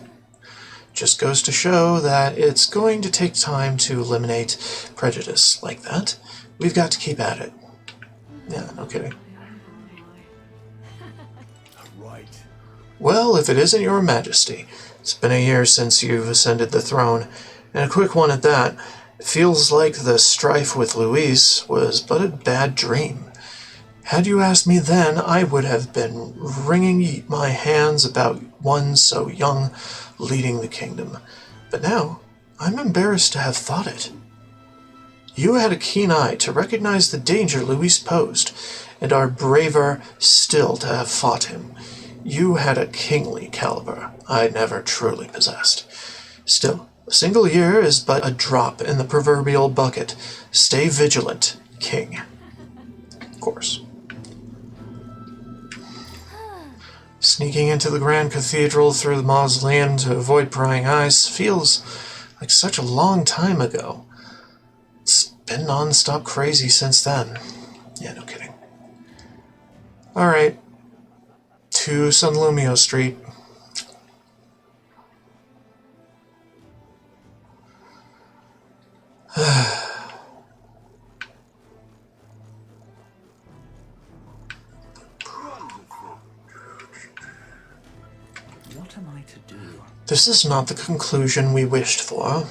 Just goes to show that it's going to take time to eliminate prejudice like that. We've got to keep at it. Yeah, no kidding. Right. Well, if it isn't your majesty, it's been a year since you've ascended the throne, and a quick one at that. It feels like the strife with Luis was but a bad dream. Had you asked me then, I would have been wringing my hands about one so young leading the kingdom. But now, I'm embarrassed to have thought it. You had a keen eye to recognize the danger Luis posed, and are braver still to have fought him. You had a kingly caliber I never truly possessed. Still, a single year is but a drop in the proverbial bucket. Stay vigilant, King. Of course. Sneaking into the Grand Cathedral through the mausoleum to avoid prying eyes feels like such a long time ago. It's been non-stop crazy since then. Yeah, no kidding. Alright. To San Lumio Street. What am I to do? This is not the conclusion we wished for.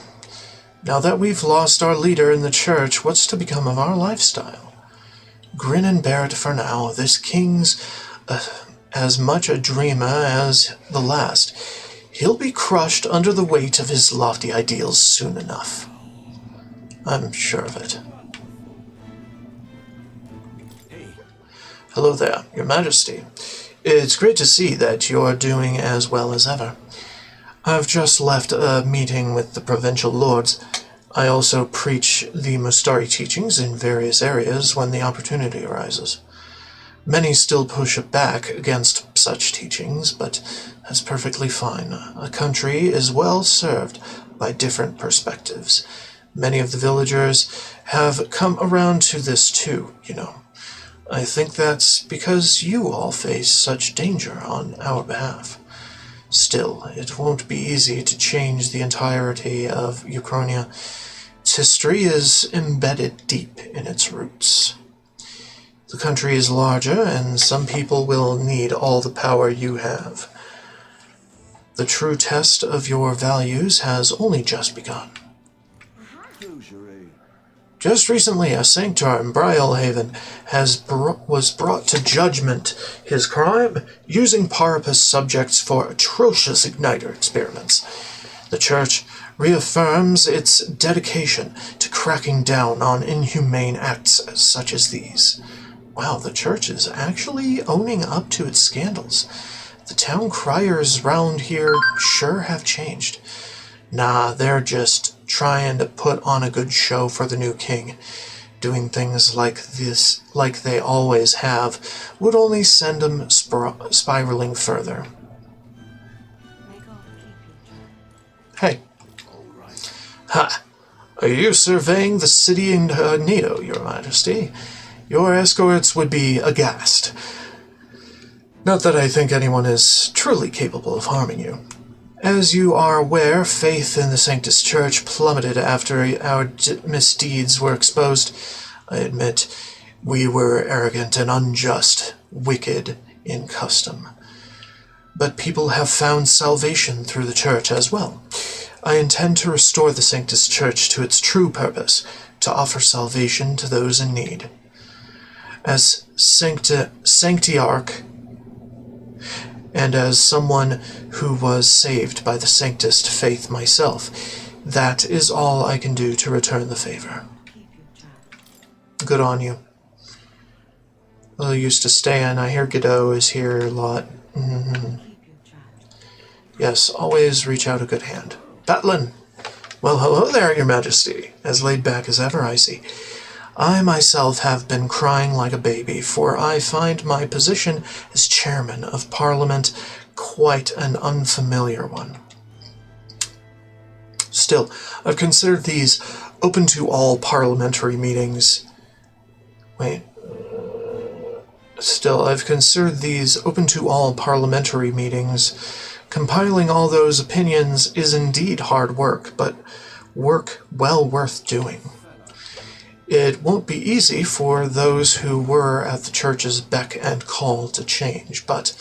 Now that we've lost our leader in the church, what's to become of our lifestyle? Grin and bear it for now. This king's as much a dreamer as the last. He'll be crushed under the weight of his lofty ideals soon enough. I'm sure of it. Hello there, Your Majesty. It's great to see that you're doing as well as ever. I've just left a meeting with the provincial lords. I also preach the Mustari teachings in various areas when the opportunity arises. Many still push back against such teachings, but that's perfectly fine. A country is well served by different perspectives. Many of the villagers have come around to this too, you know. I think that's because you all face such danger on our behalf. Still, it won't be easy to change the entirety of Uchronia. Its history is embedded deep in its roots. The country is larger, and some people will need all the power you have. The true test of your values has only just begun. Just recently, a sanctor in Brylehaven was brought to judgment. His crime? Using Parapus subjects for atrocious igniter experiments. The Church reaffirms its dedication to cracking down on inhumane acts such as these. Wow, the Church is actually owning up to its scandals. The town criers round here sure have changed. Nah, they're just trying to put on a good show for the new king. Doing things like this, like they always have, would only send them spiraling further. Hey. Ha! Are you surveying the city incognito, Your Majesty? Your escorts would be aghast. Not that I think anyone is truly capable of harming you. As you are aware, faith in the Sanctus Church plummeted after our misdeeds were exposed. I admit, we were arrogant and unjust, wicked in custom. But people have found salvation through the Church as well. I intend to restore the Sanctus Church to its true purpose, to offer salvation to those in need. As Sanctiarch, and as someone who was saved by the Sanctist faith myself, that is all I can do to return the favor. Good on you. Well, I used to stay in. I hear Godot is here a lot. Yes, always reach out a good hand. Batlin! Well, hello there, Your Majesty. As laid back as ever, I see. I myself have been crying like a baby, for I find my position as chairman of Parliament quite an unfamiliar one. Still, I've considered these open to all parliamentary meetings. I've considered these open to all parliamentary meetings. Compiling all those opinions is indeed hard work, but work well worth doing. It won't be easy for those who were at the church's beck and call to change, but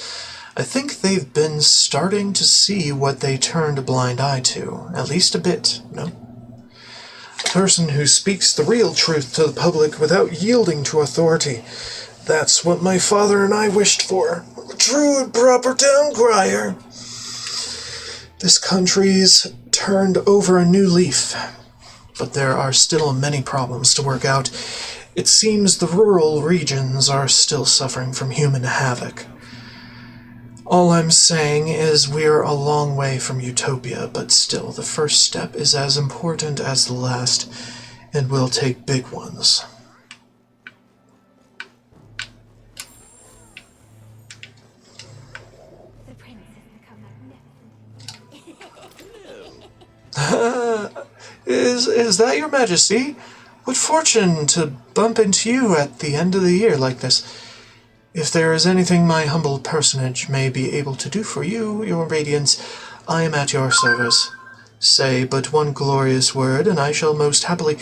I think they've been starting to see what they turned a blind eye to, at least a bit, no? A person who speaks the real truth to the public without yielding to authority. That's what my father and I wished for. A true and proper town crier. This country's turned over a new leaf, but there are still many problems to work out. It seems the rural regions are still suffering from human havoc. All I'm saying is we're a long way from utopia, but still the first step is as important as the last, and we'll take big ones. The prince has become magnificent. Is that your majesty? What fortune to bump into you at the end of the year like this. If there is anything my humble personage may be able to do for you, your radiance, I am at your service. Say but one glorious word, and I shall most happily...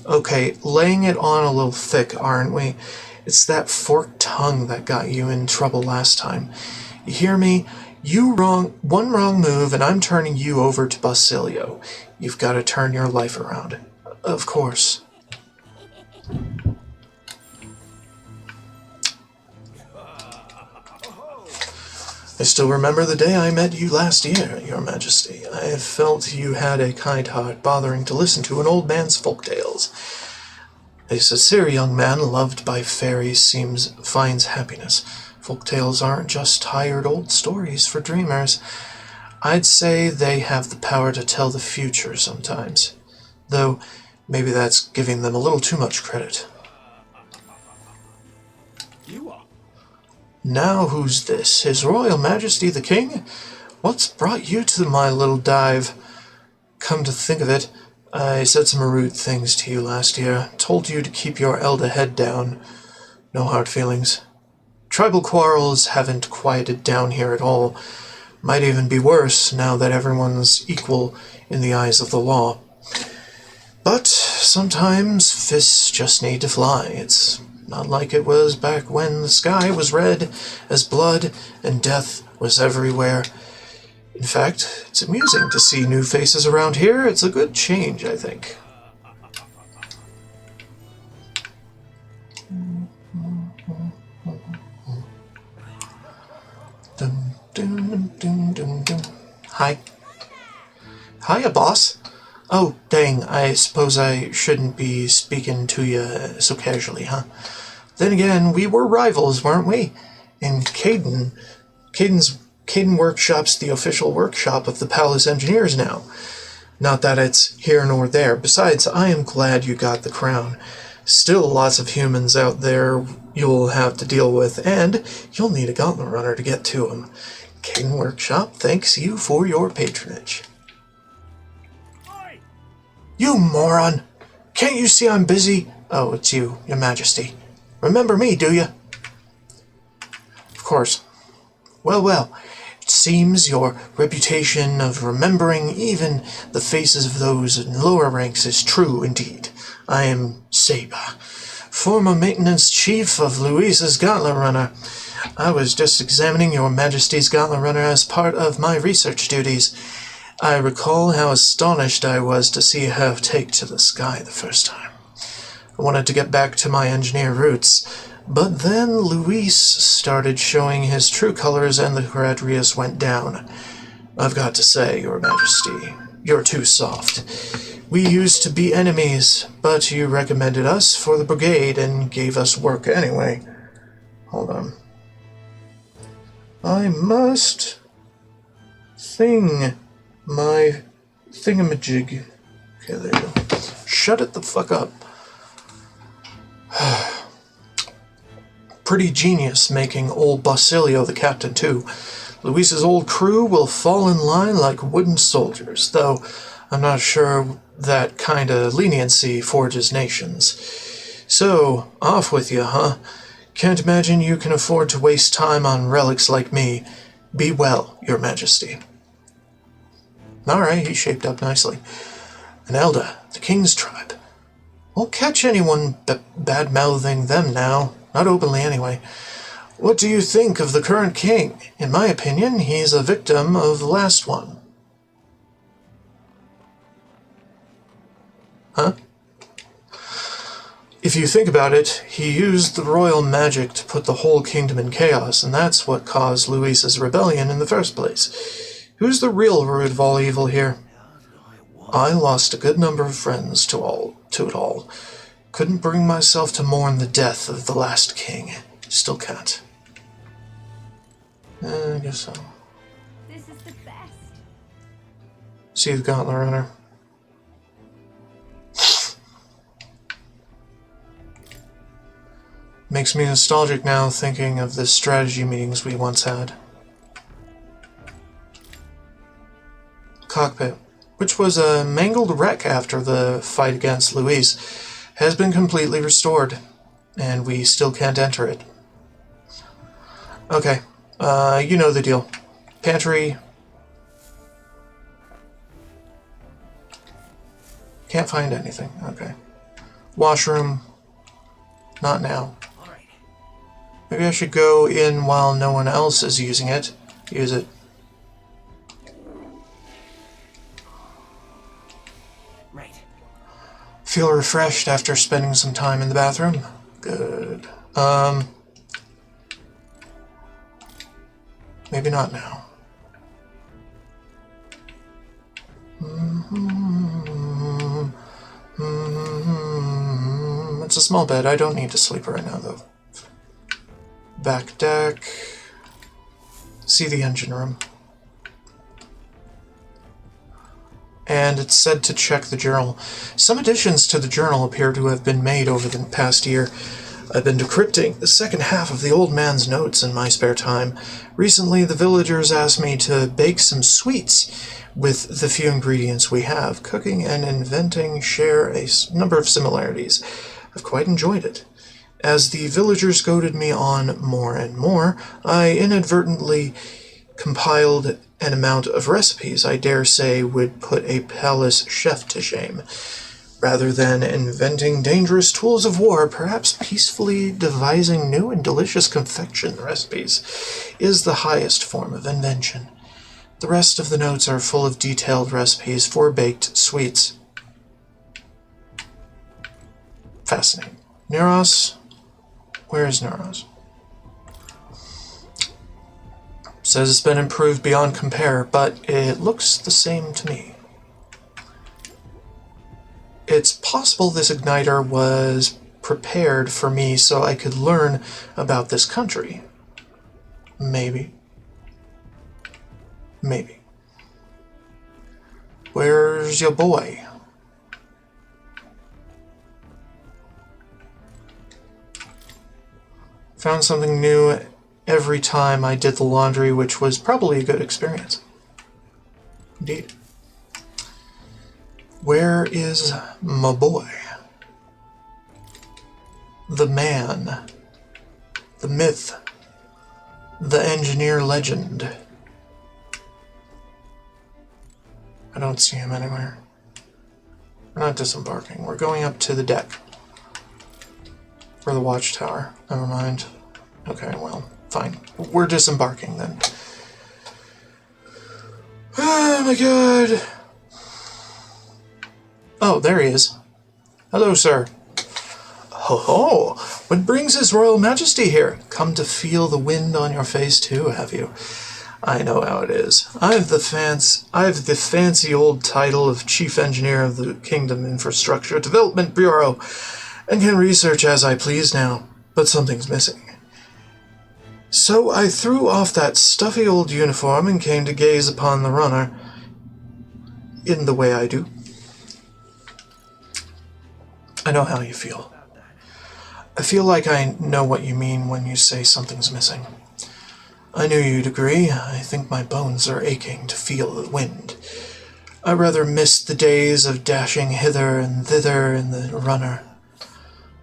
Okay, laying it on a little thick, aren't we? It's that forked tongue that got you in trouble last time. You hear me? One wrong move, and I'm turning you over to Basilio. You've got to turn your life around. Of course. I still remember the day I met you last year, your majesty. I felt you had a kind heart, bothering to listen to an old man's folk tales. A sincere young man loved by fairies finds happiness. Folk tales aren't just tired old stories for dreamers. I'd say they have the power to tell the future sometimes. Though, maybe that's giving them a little too much credit. You are. Now who's this? His Royal Majesty the King? What's brought you to my little dive? Come to think of it, I said some rude things to you last year. Told you to keep your elder head down. No hard feelings. Tribal quarrels haven't quieted down here at all. Might even be worse now that everyone's equal in the eyes of the law. But sometimes fists just need to fly. It's not like it was back when the sky was red as blood and death was everywhere. In fact, it's amusing to see new faces around here. It's a good change, I think. Dum, dum, dum, dum, dum. Hi. Hiya, boss. Oh, dang, I suppose I shouldn't be speaking to you so casually, huh? Then again, we were rivals, weren't we? And Caden Workshop's the official workshop of the Palace Engineers now. Not that it's here nor there. Besides, I am glad you got the crown. Still lots of humans out there you'll have to deal with, and you'll need a gauntlet runner to get to them. Caden Workshop thanks you for your patronage. You moron! Can't you see I'm busy? Oh, it's you, your majesty. Remember me, do you? Of course. Well, it seems your reputation of remembering even the faces of those in lower ranks is true indeed. I am Saba, former maintenance chief of Luisa's Gauntlet Runner. I was just examining your majesty's Gauntlet Runner as part of my research duties. I recall how astonished I was to see her take to the sky the first time. I wanted to get back to my engineer roots, but then Luis started showing his true colors and the Heradrius went down. I've got to say, your majesty, you're too soft. We used to be enemies, but you recommended us for the brigade and gave us work anyway. Hold on. I must sing my thingamajig. Okay, there you go. Shut it the fuck up. Pretty genius making old Basilio the captain, too. Luis's old crew will fall in line like wooden soldiers, though I'm not sure that kind of leniency forges nations. So, off with you, huh? Can't imagine you can afford to waste time on relics like me. Be well, your majesty. Alright, he shaped up nicely. An elder, the king's tribe. Won't catch anyone bad-mouthing them now. Not openly, anyway. What do you think of the current king? In my opinion, he's a victim of the last one. Huh? If you think about it, he used the royal magic to put the whole kingdom in chaos, and that's what caused Luis's rebellion in the first place. Who's the real root of all evil here? I lost a good number of friends to it all. Couldn't bring myself to mourn the death of the last king. Still can't. I guess so. This is the best. See the Gauntlet Runner. Makes me nostalgic now thinking of the strategy meetings we once had. Cockpit, which was a mangled wreck after the fight against Luis, has been completely restored, and we still can't enter it. Okay, you know the deal. Pantry. Can't find anything. Okay. Washroom. Not now. Maybe I should go in while no one else is using it. Use it. Right. Feel refreshed after spending some time in the bathroom? Good. Maybe not now. It's a small bed. I don't need to sleep right now, though. Back deck. See the engine room. And it's said to check the journal. Some additions to the journal appear to have been made over the past year. I've been decrypting the second half of the old man's notes in my spare time. Recently, the villagers asked me to bake some sweets with the few ingredients we have. Cooking and inventing share a number of similarities. I've quite enjoyed it. As the villagers goaded me on more and more, I inadvertently compiled an amount of recipes I dare say would put a palace chef to shame. Rather than inventing dangerous tools of war, perhaps peacefully devising new and delicious confection recipes is the highest form of invention. The rest of the notes are full of detailed recipes for baked sweets. Fascinating. Neuros? Where is Neuros? Says it's been improved beyond compare, but it looks the same to me. It's possible this igniter was prepared for me so I could learn about this country. Maybe. Maybe. Where's your boy? Found something new every time I did the laundry, which was probably a good experience. Indeed. Where is my boy? The man. The myth. The engineer legend. I don't see him anywhere. We're not disembarking. We're going up to the deck. Or the watchtower. Never mind. Okay, well, fine. We're disembarking then. Oh my god! Oh, there he is. Hello, sir. Ho ho! What brings His Royal Majesty here? Come to feel the wind on your face too, have you? I know how it is. I've the fancy old title of Chief Engineer of the Kingdom Infrastructure Development Bureau, and can research as I please now, but something's missing. So I threw off that stuffy old uniform and came to gaze upon the runner in the way I do. I know how you feel. I feel like I know what you mean when you say something's missing. I knew you'd agree. I think my bones are aching to feel the wind. I rather miss the days of dashing hither and thither in the runner.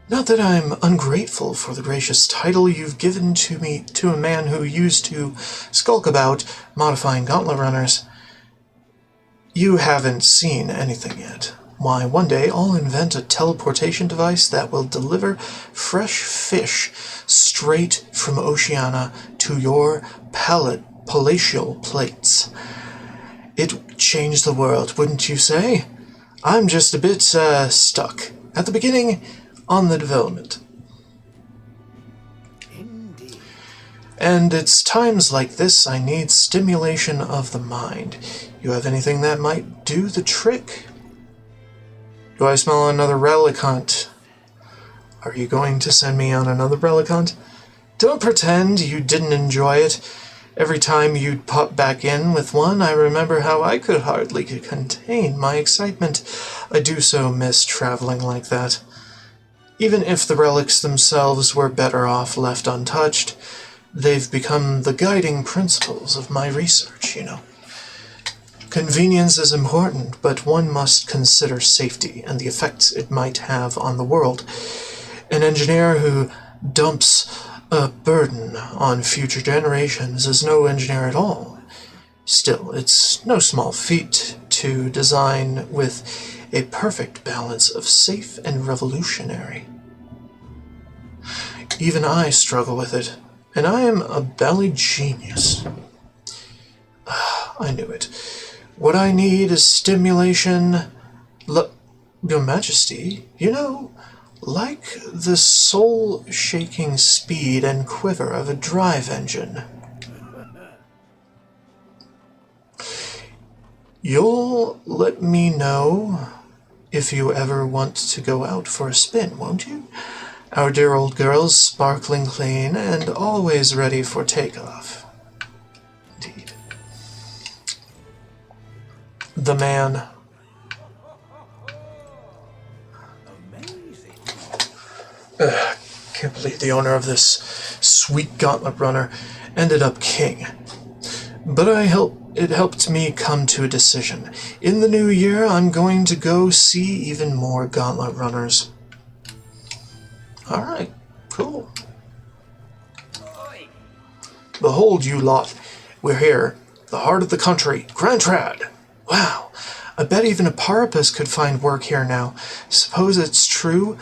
Not that I'm ungrateful for the gracious title you've given to me, to a man who used to skulk about modifying gauntlet runners. You haven't seen anything yet. Why, one day I'll invent a teleportation device that will deliver fresh fish straight from Oceania to your palatial plates. It would change the world, wouldn't you say? I'm just a bit, stuck at the beginning on the development. Indeed. And it's times like this I need stimulation of the mind. You have anything that might do the trick? Do I smell another relic hunt? Are you going to send me on another relic hunt? Don't pretend you didn't enjoy it. Every time you'd pop back in with one, I remember how I could hardly contain my excitement. I do so miss traveling like that. Even if the relics themselves were better off left untouched, they've become the guiding principles of my research, you know. Convenience is important, but one must consider safety and the effects it might have on the world. An engineer who dumps a burden on future generations is no engineer at all. Still, it's no small feat to design with a perfect balance of safe and revolutionary. Even I struggle with it, and I am a belly genius. I knew it. What I need is stimulation. Your Majesty, you know, like the soul-shaking speed and quiver of a drive engine. You'll let me know if you ever want to go out for a spin, won't you? Our dear old girl's sparkling clean and always ready for takeoff. Indeed. The man. Amazing. Can't believe the owner of this sweet gauntlet runner ended up king. But it helped me come to a decision. In the new year, I'm going to go see even more gauntlet runners. Alright, cool. Behold, you lot. We're here. The heart of the country. Grantrad. Wow. I bet even a Parapus could find work here now. Suppose it's true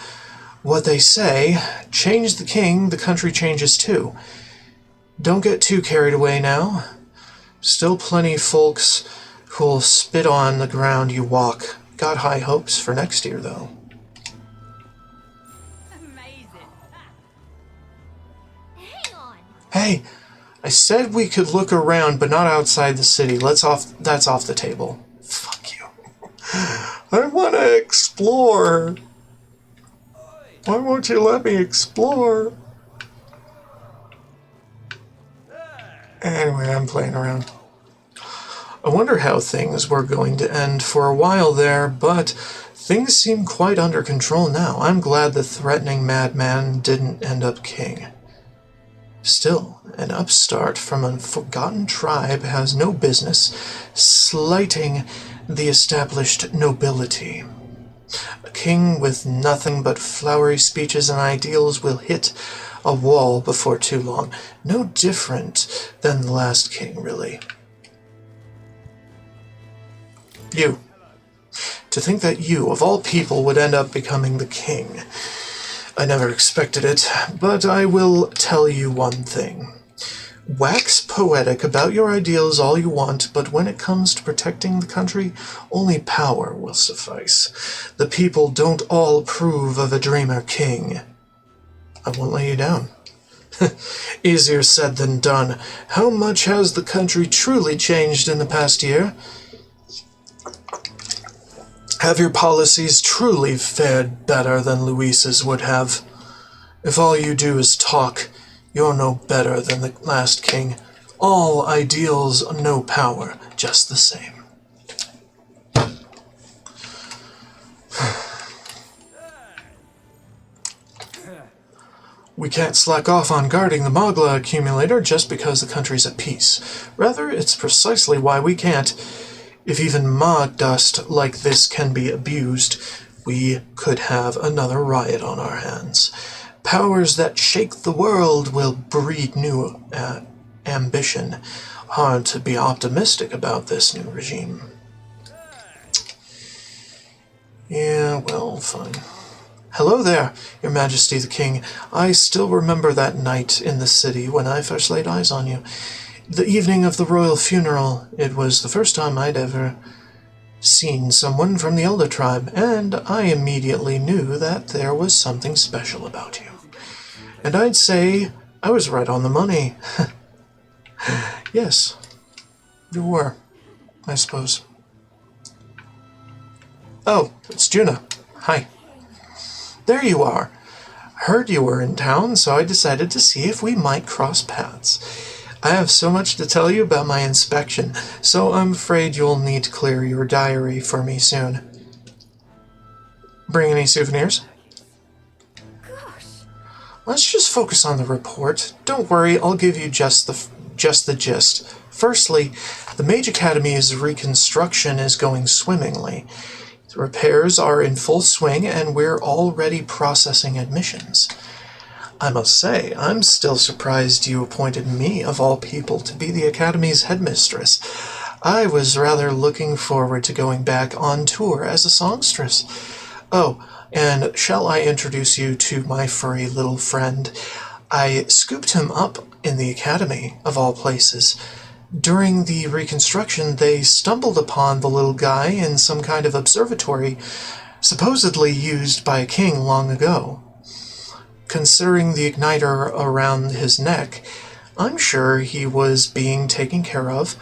what they say. Change the king, the country changes too. Don't get too carried away now. Still plenty folks who'll spit on the ground you walk. Got high hopes for next year, though. Amazing. Hang on. Hey, I said we could look around, but not outside the city. That's off the table. Fuck you. I want to explore. Why won't you let me explore? Anyway, I'm playing around. I wonder how things were going to end for a while there, but things seem quite under control now. I'm glad the threatening madman didn't end up king. Still, an upstart from a forgotten tribe has no business slighting the established nobility. A king with nothing but flowery speeches and ideals will hit a wall before too long. No different than the last king, really. You. To think that you, of all people, would end up becoming the king. I never expected it, but I will tell you one thing. Wax poetic about your ideals all you want, but when it comes to protecting the country, only power will suffice. The people don't all approve of a dreamer king. I won't lay you down. Easier said than done. How much has the country truly changed in the past year? Have your policies truly fared better than Luis's would have? If all you do is talk, you're no better than the last king. All ideals, no power, just the same. We can't slack off on guarding the Mogla accumulator just because the country's at peace. Rather, it's precisely why we can't. If even Mog dust like this can be abused, we could have another riot on our hands. Powers that shake the world will breed new ambition. Hard to be optimistic about this new regime. Yeah, well, fine. Hello there, Your Majesty the King. I still remember that night in the city when I first laid eyes on you. The evening of the royal funeral. It was the first time I'd ever seen someone from the Elder tribe, and I immediately knew that there was something special about you. And I'd say I was right on the money. Yes, you were, I suppose. Oh, it's Juna. Hi. There you are. Heard you were in town, so I decided to see if we might cross paths. I have so much to tell you about my inspection, so I'm afraid you'll need to clear your diary for me soon. Bring any souvenirs? Gosh. Let's just focus on the report. Don't worry, I'll give you just the gist. Firstly, the Mage Academy's reconstruction is going swimmingly. The repairs are in full swing, and we're already processing admissions. I must say, I'm still surprised you appointed me, of all people, to be the Academy's headmistress. I was rather looking forward to going back on tour as a songstress. Oh, and shall I introduce you to my furry little friend? I scooped him up in the Academy, of all places. During the reconstruction, they stumbled upon the little guy in some kind of observatory, supposedly used by a king long ago. Considering the igniter around his neck, I'm sure he was being taken care of.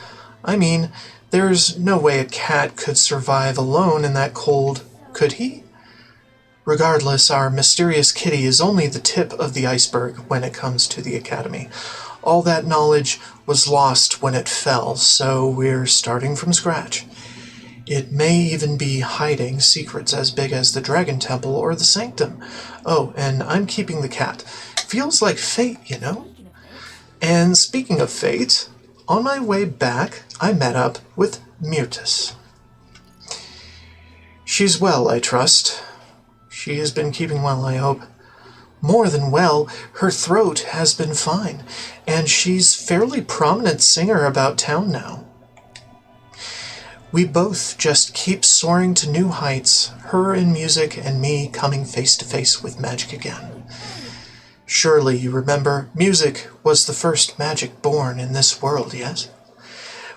I mean, there's no way a cat could survive alone in that cold, could he? Regardless, our mysterious kitty is only the tip of the iceberg when it comes to the Academy. All that knowledge was lost when it fell, so we're starting from scratch. It may even be hiding secrets as big as the Dragon Temple or the Sanctum. Oh, and I'm keeping the cat. Feels like fate, you know? And speaking of fate, on my way back, I met up with Myrtus. She's well, I trust. She has been keeping well, I hope. More than well, her throat has been fine, and she's fairly prominent singer about town now. We both just keep soaring to new heights, her in music and me coming face to face with magic again. Surely you remember, music was the first magic born in this world, yes?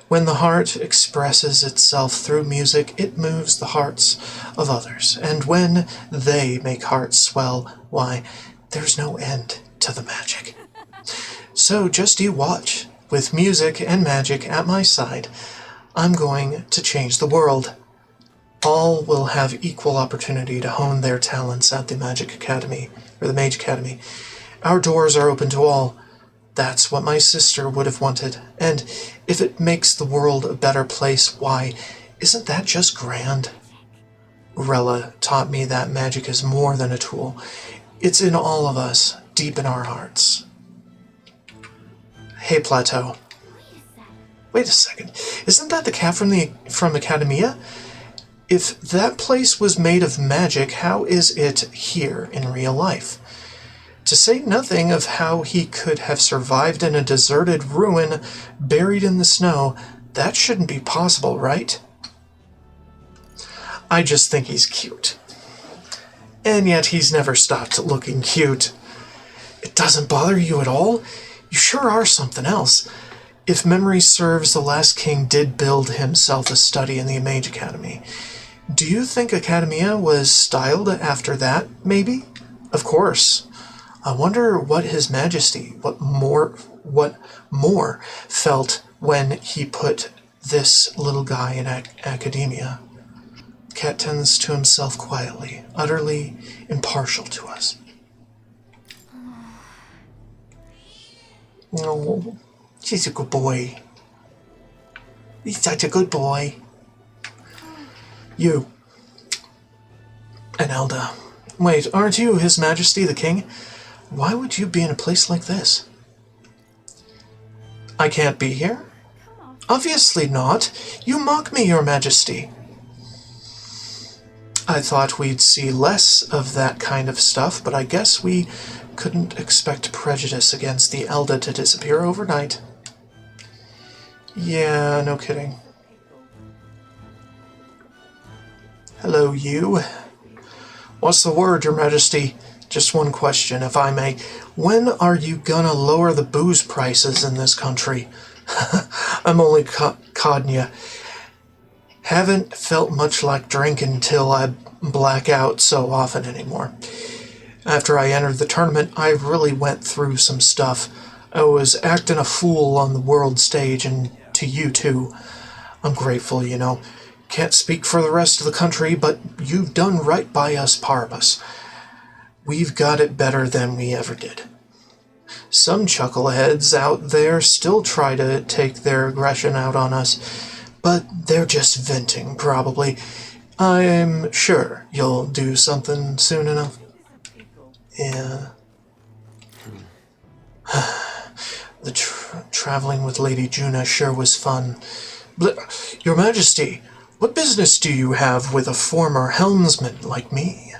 When the heart expresses itself through music, it moves the hearts of others, and when they make hearts swell, why, there's no end to the magic. So just you watch. With music and magic at my side, I'm going to change the world. All will have equal opportunity to hone their talents at the Magic Academy, or the Mage Academy. Our doors are open to all. That's what my sister would have wanted, and if it makes the world a better place, why, isn't that just grand? Rella taught me that magic is more than a tool. It's in all of us, deep in our hearts. Hey, Plateau. Wait a second. Isn't that the cat from Academia? If that place was made of magic, how is it here in real life? To say nothing of how he could have survived in a deserted ruin, buried in the snow, that shouldn't be possible, right? I just think he's cute. And yet he's never stopped looking cute. It doesn't bother you at all? You sure are something else. If memory serves, the last king did build himself a study in the Mage Academy. Do you think Academia was styled after that, maybe? Of course. I wonder what His Majesty, what more felt when he put this little guy in Academia. Cat tends to himself quietly, utterly impartial to us. Oh, he's a good boy. He's such a good boy. You. And Elda. Wait, aren't you His Majesty the King? Why would you be in a place like this? I can't be here? Obviously not. You mock me, Your Majesty. I thought we'd see less of that kind of stuff, but I guess we couldn't expect prejudice against the Elda to disappear overnight. Yeah, no kidding. Hello, you. What's the word, Your Majesty? Just one question, if I may. When are you gonna lower the booze prices in this country? I'm only codding ya. Haven't felt much like drinking till I black out so often anymore. After I entered the tournament, I really went through some stuff. I was acting a fool on the world stage, and to you too. I'm grateful, you know. Can't speak for the rest of the country, but you've done right by us, Paribus. We've got it better than we ever did. Some chuckleheads out there still try to take their aggression out on us, but they're just venting, probably. I'm sure you'll do something soon enough. Yeah. The traveling with Lady Juna sure was fun. Your Majesty, what business do you have with a former helmsman like me?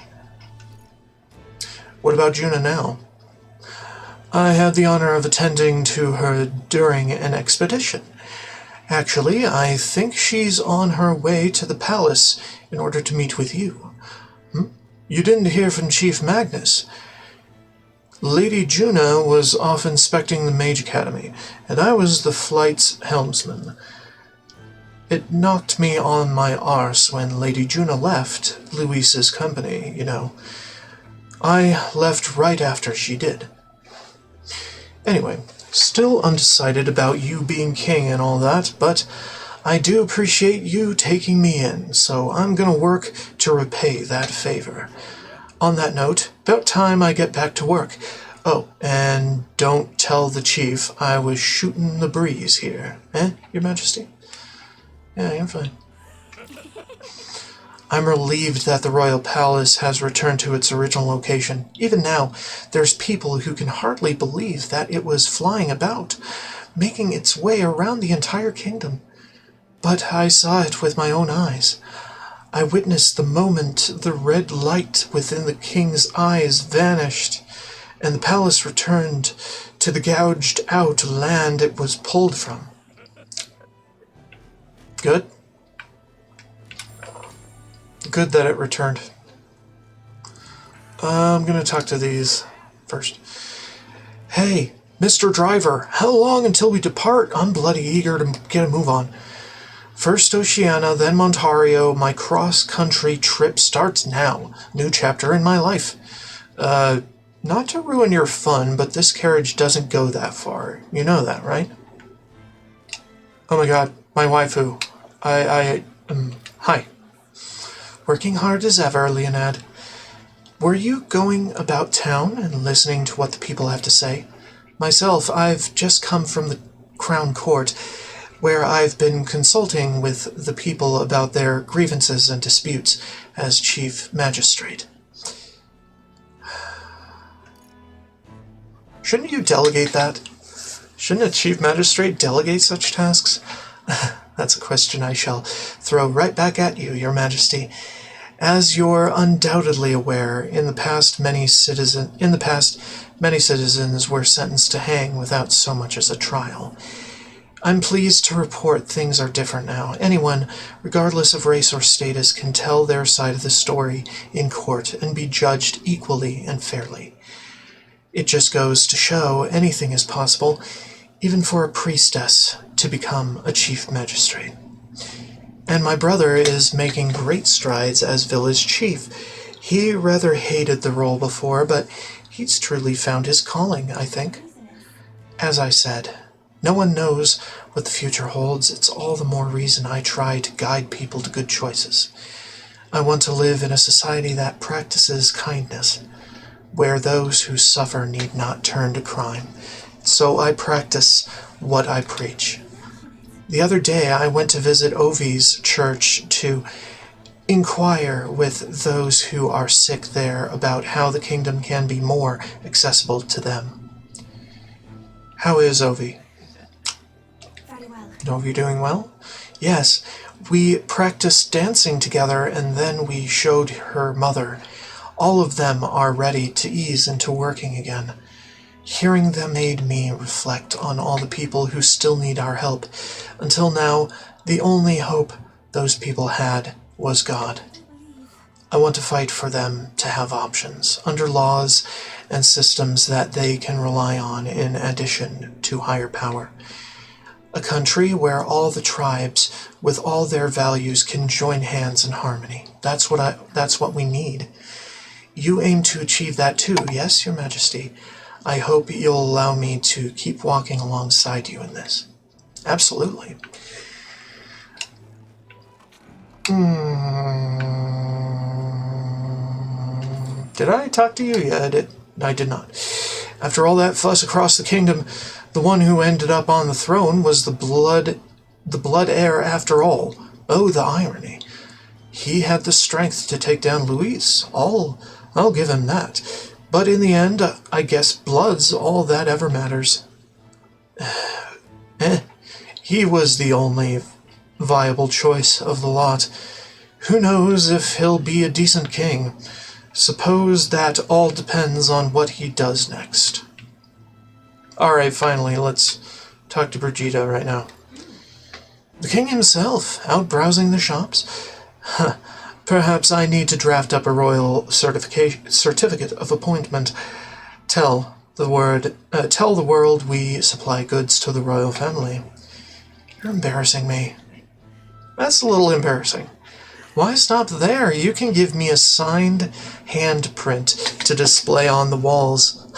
What about Juna now? I had the honor of attending to her during an expedition. Actually, I think she's on her way to the palace in order to meet with you. You didn't hear from Chief Magnus. Lady Juna was off inspecting the Mage Academy, and I was the flight's helmsman. It knocked me on my arse when Lady Juna left Luis's company, you know. I left right after she did. Anyway, still undecided about you being king and all that, but I do appreciate you taking me in, so I'm gonna work to repay that favor. On that note, about time I get back to work. Oh, and don't tell the chief I was shooting the breeze here. Your Majesty? Yeah, you're fine. I'm relieved that the royal palace has returned to its original location. Even now, there's people who can hardly believe that it was flying about, making its way around the entire kingdom. But I saw it with my own eyes. I witnessed the moment the red light within the king's eyes vanished, and the palace returned to the gouged-out land it was pulled from. Good? Good that it returned. I'm gonna talk to these first. Hey, Mr. Driver, how long until we depart? I'm bloody eager to get a move on. First Oceania, then Montario. My cross-country trip starts now. New chapter in my life. Not to ruin your fun, but this carriage doesn't go that far. You know that, right? Oh my god, my waifu. Hi. Working hard as ever, Leonad. Were you going about town and listening to what the people have to say? Myself, I've just come from the Crown Court, where I've been consulting with the people about their grievances and disputes as Chief Magistrate. Shouldn't you delegate that? Shouldn't a Chief Magistrate delegate such tasks? That's a question I shall throw right back at you, Your Majesty. As you're undoubtedly aware, in the past many citizens were sentenced to hang without so much as a trial. I'm pleased to report things are different now. Anyone, regardless of race or status, can tell their side of the story in court and be judged equally and fairly. It just goes to show anything is possible, even for a priestess to become a chief magistrate. And my brother is making great strides as village chief. He rather hated the role before, but he's truly found his calling, I think. As I said, no one knows what the future holds. It's all the more reason I try to guide people to good choices. I want to live in a society that practices kindness, where those who suffer need not turn to crime. So I practice what I preach. The other day I went to visit Ovi's church to inquire with those who are sick there about how the kingdom can be more accessible to them. How is Ovi? Very well. Ovi doing well? Yes, we practiced dancing together and then we showed her mother. All of them are ready to ease into working again. Hearing them made me reflect on all the people who still need our help. Until now, the only hope those people had was God. I want to fight for them to have options, under laws and systems that they can rely on in addition to higher power. A country where all the tribes, with all their values, can join hands in harmony. That's what we need. You aim to achieve that too, yes, Your Majesty? I hope you'll allow me to keep walking alongside you in this. Absolutely. Did I talk to you? Yeah, I did not. After all that fuss across the kingdom, the one who ended up on the throne was the blood heir after all. Oh, the irony. He had the strength to take down Luis. I'll give him that. But in the end, I guess blood's all that ever matters. He was the only viable choice of the lot. Who knows if he'll be a decent king? Suppose that all depends on what he does next. Alright, finally, let's talk to Brigida right now. The king himself, out browsing the shops? Perhaps I need to draft up a royal certificate of appointment. Tell the world we supply goods to the royal family. You're embarrassing me. That's a little embarrassing. Why stop there? You can give me a signed handprint to display on the walls.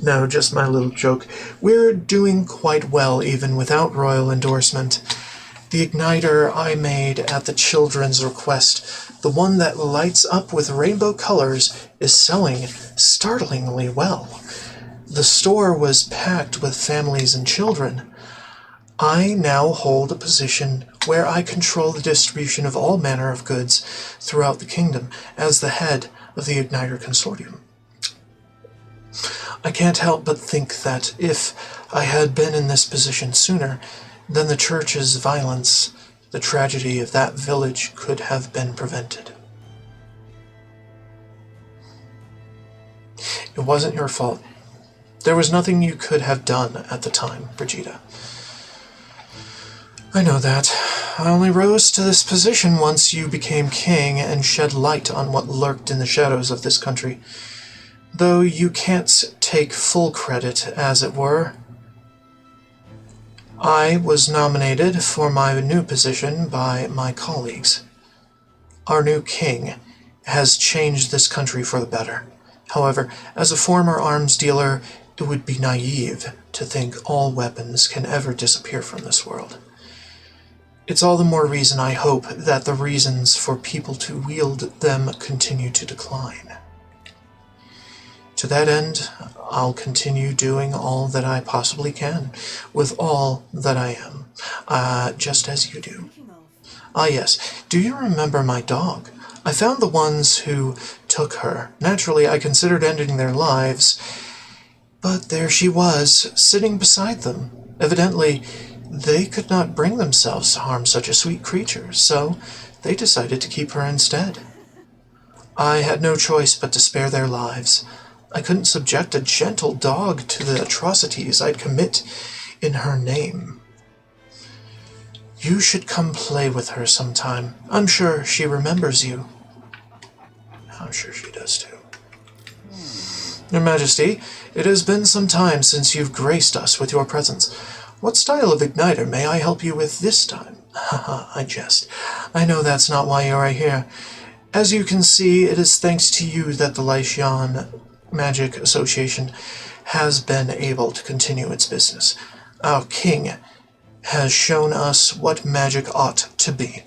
No, just my little joke. We're doing quite well even without royal endorsement. The igniter I made at the children's request, the one that lights up with rainbow colors, is selling startlingly well. The store was packed with families and children. I now hold a position where I control the distribution of all manner of goods throughout the kingdom as the head of the Igniter Consortium. I can't help but think that if I had been in this position sooner, then the church's violence, the tragedy of that village could have been prevented. It wasn't your fault. There was nothing you could have done at the time, Brigida. I know that. I only rose to this position once you became king and shed light on what lurked in the shadows of this country. Though you can't take full credit, as it were. I was nominated for my new position by my colleagues. Our new king has changed this country for the better. However, as a former arms dealer, it would be naive to think all weapons can ever disappear from this world. It's all the more reason I hope that the reasons for people to wield them continue to decline. To that end, I'll continue doing all that I possibly can, with all that I am, just as you do. Ah yes, do you remember my dog? I found the ones who took her. Naturally, I considered ending their lives, but there she was, sitting beside them. Evidently, they could not bring themselves to harm such a sweet creature, so they decided to keep her instead. I had no choice but to spare their lives. I couldn't subject a gentle dog to the atrocities I'd commit in her name. You should come play with her sometime. I'm sure she remembers you. I'm sure she does too. Your Majesty, it has been some time since you've graced us with your presence. What style of igniter may I help you with this time? Haha, I jest. I know that's not why you are here. As you can see, it is thanks to you that the Lycian Magic Association has been able to continue its business. Our king has shown us what magic ought to be.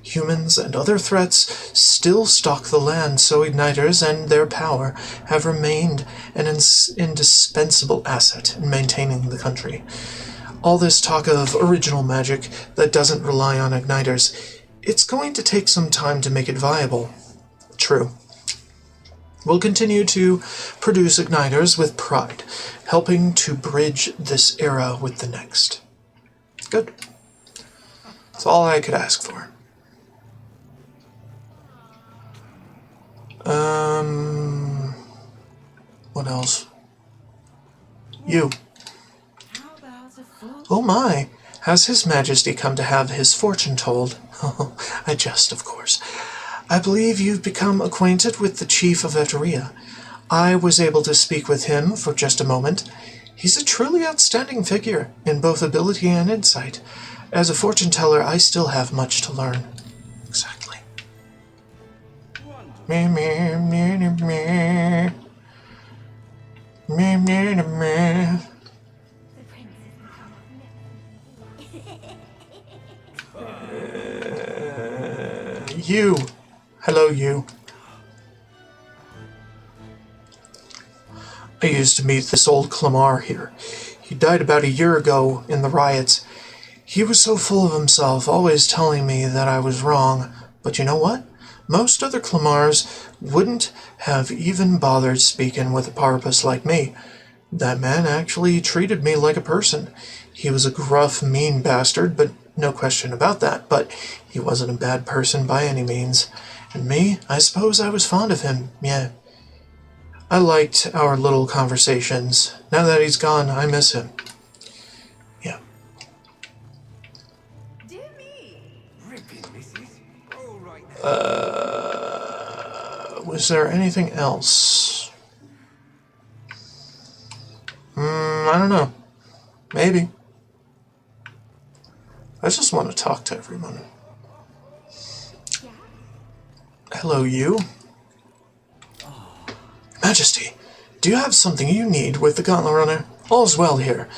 Humans and other threats still stalk the land, so igniters and their power have remained an indispensable asset in maintaining the country. All this talk of original magic that doesn't rely on igniters, it's going to take some time to make it viable. True. We'll continue to produce igniters with pride, helping to bridge this era with the next. Good. That's all I could ask for. What else? You. Oh my, has His Majesty come to have his fortune told? Oh, I jest, of course. I believe you've become acquainted with the chief of Eteria. I was able to speak with him for just a moment. He's a truly outstanding figure in both ability and insight. As a fortune teller, I still have much to learn. Exactly. Me, me, me, me, me. Me, me, me, me. The prince has become You. Hello, you. I used to meet this old Clamar here. He died about a year ago in the riots. He was so full of himself, always telling me that I was wrong. But you know what? Most other Clamars wouldn't have even bothered speaking with a Parpus like me. That man actually treated me like a person. He was a gruff, mean bastard, but no question about that. But he wasn't a bad person by any means. And me, I suppose I was fond of him, yeah. I liked our little conversations. Now that he's gone, I miss him. Yeah. Dear me. Ripping, missus. All right. Was there anything else? I don't know. Maybe. I just want to talk to everyone. Yeah? Hello, you. Majesty, do you have something you need with the Gauntlet Runner? All's well here.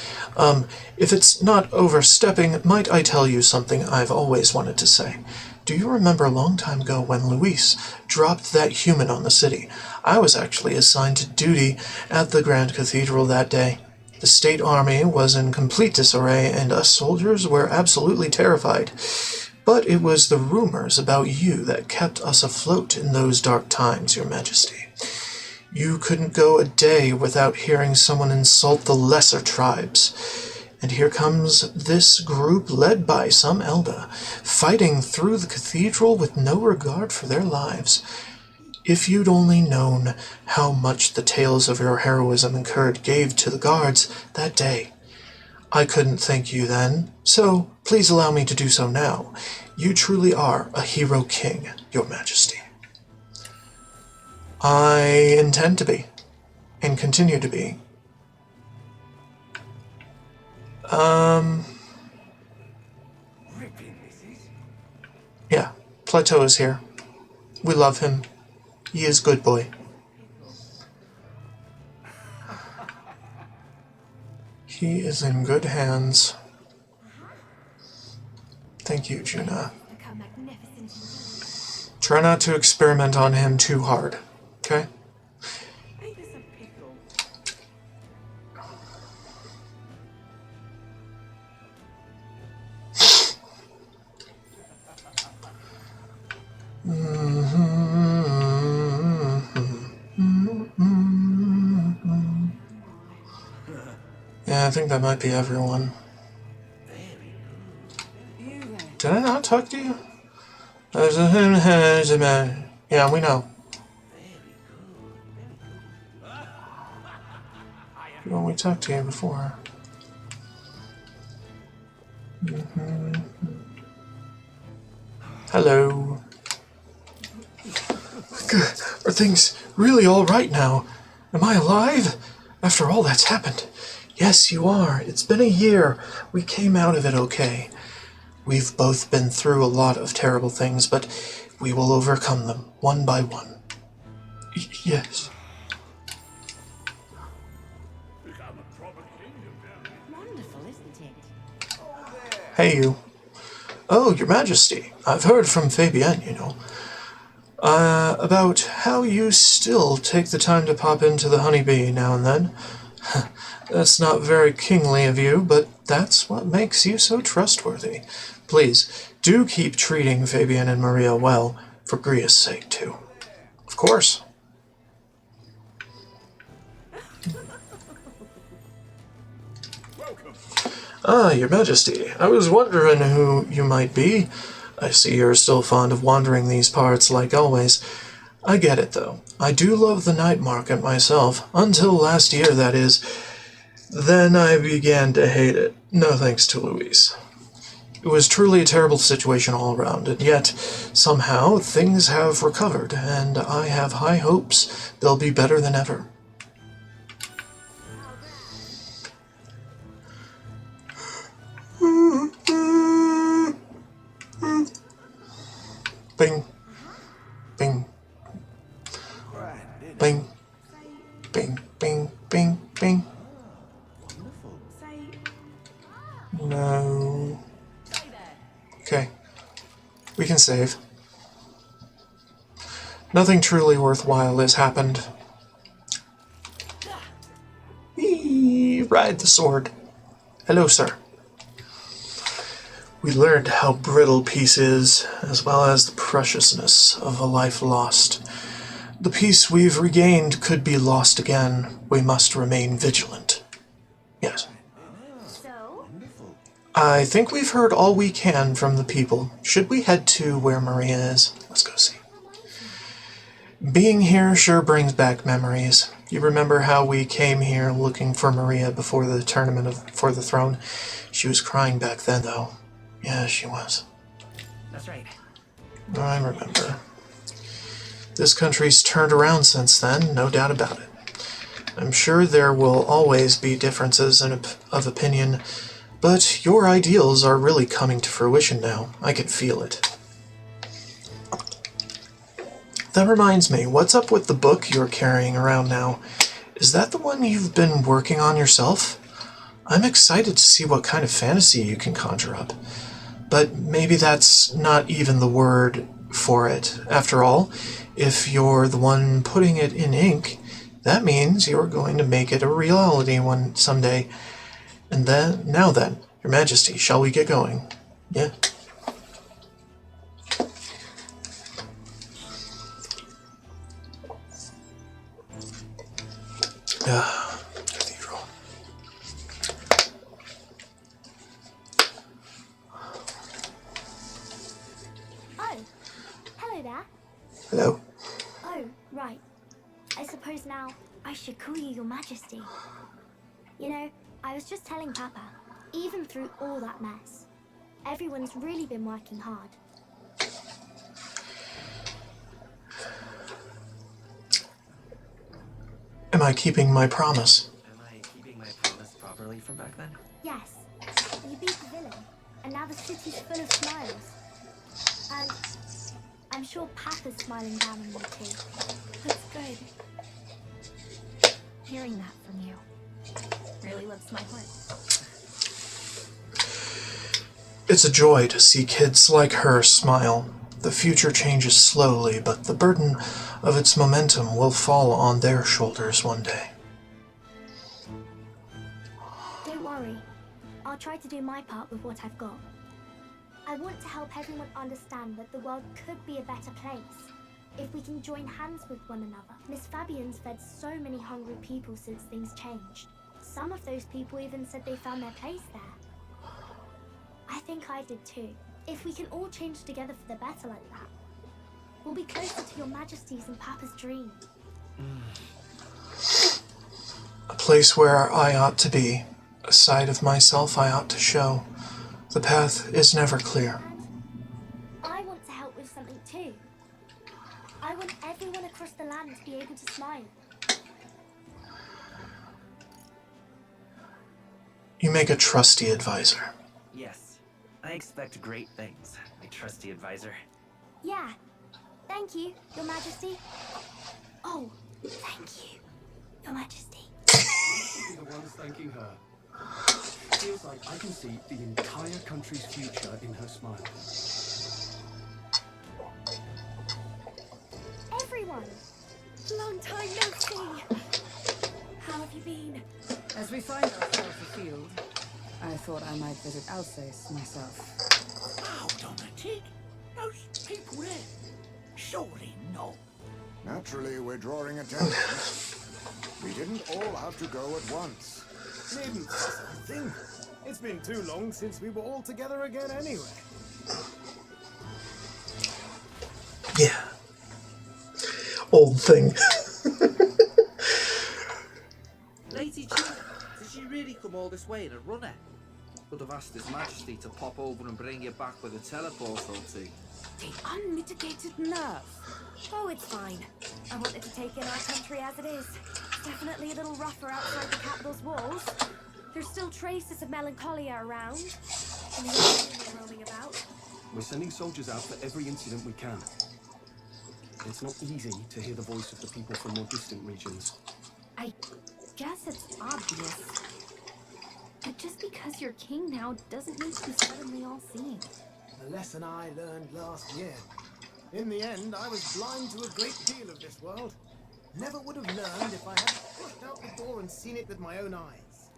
If it's not overstepping, might I tell you something I've always wanted to say? Do you remember a long time ago when Luis dropped that human on the city? I was actually assigned to duty at the Grand Cathedral that day. The state army was in complete disarray, and us soldiers were absolutely terrified. But it was the rumors about you that kept us afloat in those dark times, Your Majesty. You couldn't go a day without hearing someone insult the lesser tribes. And here comes this group led by some elder, fighting through the cathedral with no regard for their lives. If you'd only known how much the tales of your heroism incurred gave to the guards that day. I couldn't thank you then, so please allow me to do so now. You truly are a hero king, Your Majesty. I intend to be, and continue to be. Ripping, missus. Yeah, Plateau is here. We love him. He is good boy. He is in good hands. Thank you, Juna. become magnificent. Try not to experiment on him too hard, okay? Ain't this a pickle? Yeah, I think that might be everyone. You there? Did I not talk to you? Yeah, we know. Well, we talked to you before. Hello. Are things really all right now? Am I alive? After all that's happened. Yes, you are. It's been a year. We came out of it okay. We've both been through a lot of terrible things, but we will overcome them, one by one. Yes. Wonderful, isn't it? Hey, you. Oh, Your Majesty. I've heard from Fabienne, you know. About how you still take the time to pop into the Honeybee now and then. That's not very kingly of you, but that's what makes you so trustworthy. Please, do keep treating Fabienne and Maria well, for Gria's sake, too. Of course. Ah, Your Majesty, I was wondering who you might be. I see you're still fond of wandering these parts, like always. I get it, though. I do love the night market myself, until last year, that is. Then I began to hate it. No thanks to Louise. It was truly a terrible situation all around, and yet, somehow, things have recovered, and I have high hopes they'll be better than ever. Bing. Bing. Bing. Bing, bing, bing, bing. No. Okay. We can save. Nothing truly worthwhile has happened. Eee, ride the sword. Hello, sir. We learned how brittle peace is, as well as the preciousness of a life lost. The peace we've regained could be lost again. We must remain vigilant. Yes. So? I think we've heard all we can from the people. Should we head to where Maria is? Let's go see. Being here sure brings back memories. You remember how we came here looking for Maria before the tournament for the throne? She was crying back then, though. Yeah, she was. That's right. I remember. This country's turned around since then, no doubt about it. I'm sure there will always be differences of opinion, but your ideals are really coming to fruition now. I can feel it. That reminds me, what's up with the book you're carrying around now? Is that the one you've been working on yourself? I'm excited to see what kind of fantasy you can conjure up. But maybe that's not even the word for it. After all, if you're the one putting it in ink, that means you're going to make it a reality someday. And then, now then, Your Majesty, shall we get going? Yeah. Cathedral. Oh, hello there. Hello. Oh, right. I suppose now I should call you Your Majesty. You know, I was just telling Papa, even through all that mess, everyone's really been working hard. Am I keeping my promise? Am I keeping my promise properly from back then? Yes, you beat the villain, and now the city's full of smiles. And I'm sure Papa's smiling down on you too. That's good. Hearing that from you really lifts my heart. It's a joy to see kids like her smile. The future changes slowly, but the burden of its momentum will fall on their shoulders one day. Don't worry. I'll try to do my part with what I've got. I want to help everyone understand that the world could be a better place if we can join hands with one another. Miss Fabian's fed so many hungry people since things changed. Some of those people even said they found their place there. I think I did too. If we can all change together for the better like that, we'll be closer to Your Majesty's and Papa's dream. A place where I ought to be, a side of myself I ought to show. The path is never clear. And I want to help with something too. I want everyone across the land to be able to smile. You make a trusty advisor. Yes. I expect great things, my trusty advisor. Yeah. Thank you, Your Majesty. Oh, thank you, Your Majesty. Be the ones thanking her. Feels like I can see the entire country's future in her smile. Everyone! Long time no see! How have you been? As we find ourselves afield, I thought I might visit Alsace myself. Wow, Dominic, those people there. Surely not. Naturally, we're drawing attention. We didn't all have to go at once. Needn't say something. It's been too long since we were all together again anyway. Yeah. Old thing. Lady Chief, did she really come all this way in a runner? Could have asked His Majesty to pop over and bring you back with a teleport or two. The unmitigated nerve. Oh, it's fine. I wanted to take in our country as it is. It's definitely a little rougher outside the capital's walls. There's still traces of melancholia around, and the old roaming about. We're sending soldiers out for every incident we can. It's not easy to hear the voice of the people from more distant regions. I guess it's obvious. But just because you're king now doesn't mean to be suddenly all-seeing. A lesson I learned last year. In the end, I was blind to a great deal of this world. Never would have learned if I hadn't pushed out the door and seen it with my own eyes.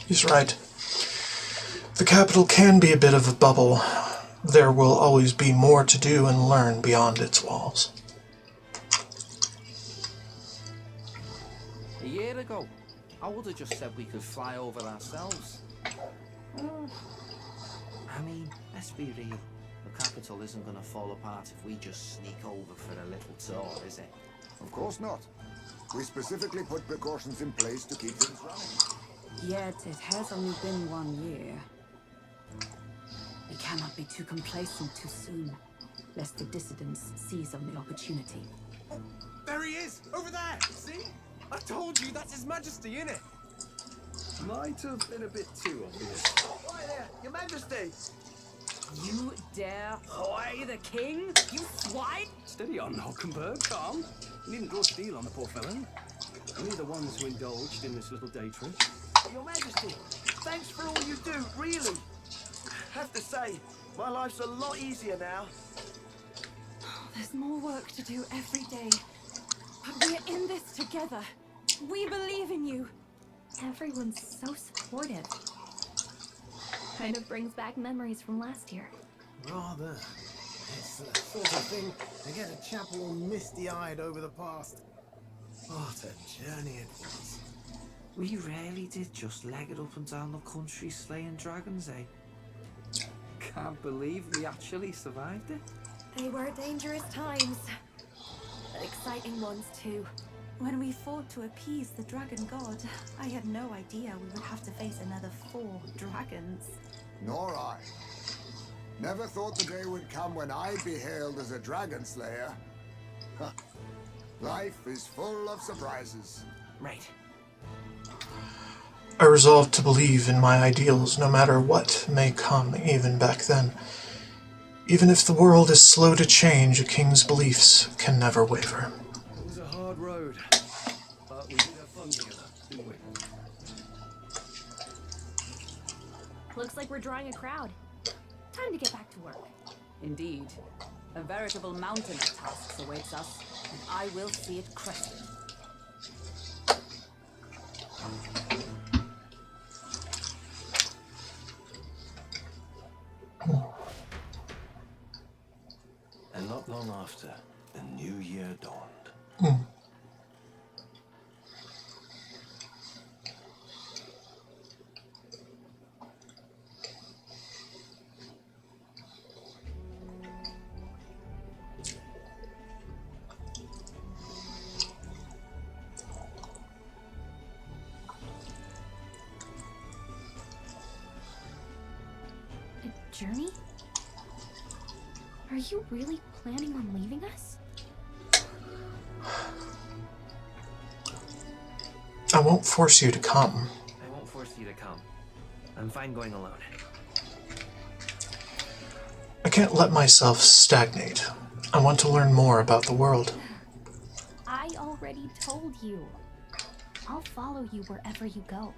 He's right. The capital can be a bit of a bubble. There will always be more to do and learn beyond its walls. A year ago, I would have just said we could fly over ourselves. I mean, let's be real. The capital isn't going to fall apart if we just sneak over for a little tour, is it? Of course not. We specifically put precautions in place to keep things running. Yet it has only been 1 year. We cannot be too complacent too soon, lest the dissidents seize on the opportunity. Oh, there he is! Over there! See? I told you that's His Majesty, innit? Might have been a bit too obvious. Right there, Your Majesty! You dare hoy the king, you swine? Steady on, Hulkenberg, calm. You needn't draw steel on the poor fellow. Only the ones who indulged in this little day trip. Your Majesty, thanks for all you do, really. Have to say, my life's a lot easier now. There's more work to do every day. But we're in this together. We believe in you. Everyone's so supportive. Kind of brings back memories from last year. Rather. It's the sort of thing to get a chap all misty-eyed over the past. What a journey it was. We really did just leg it up and down the country slaying dragons, eh? Can't believe we actually survived it. They were dangerous times. But exciting ones, too. When we fought to appease the dragon god, I had no idea we would have to face another 4 dragons. Nor I. Never thought the day would come when I'd be hailed as a dragon slayer. Huh. Life is full of surprises. Right. I resolved to believe in my ideals no matter what may come even back then. Even if the world is slow to change, a king's beliefs can never waver. It was a hard road, but we did have fun together, didn't we? Looks like we're drawing a crowd. Time to get back to work. Indeed. A veritable mountain of tasks awaits us, and I will see it crested. And not long after, the new year dawned. A journey? Are you really planning on leaving us? I won't force you to come. I won't force you to come. I'm fine going alone. I can't let myself stagnate. I want to learn more about the world. I already told you. I'll follow you wherever you go.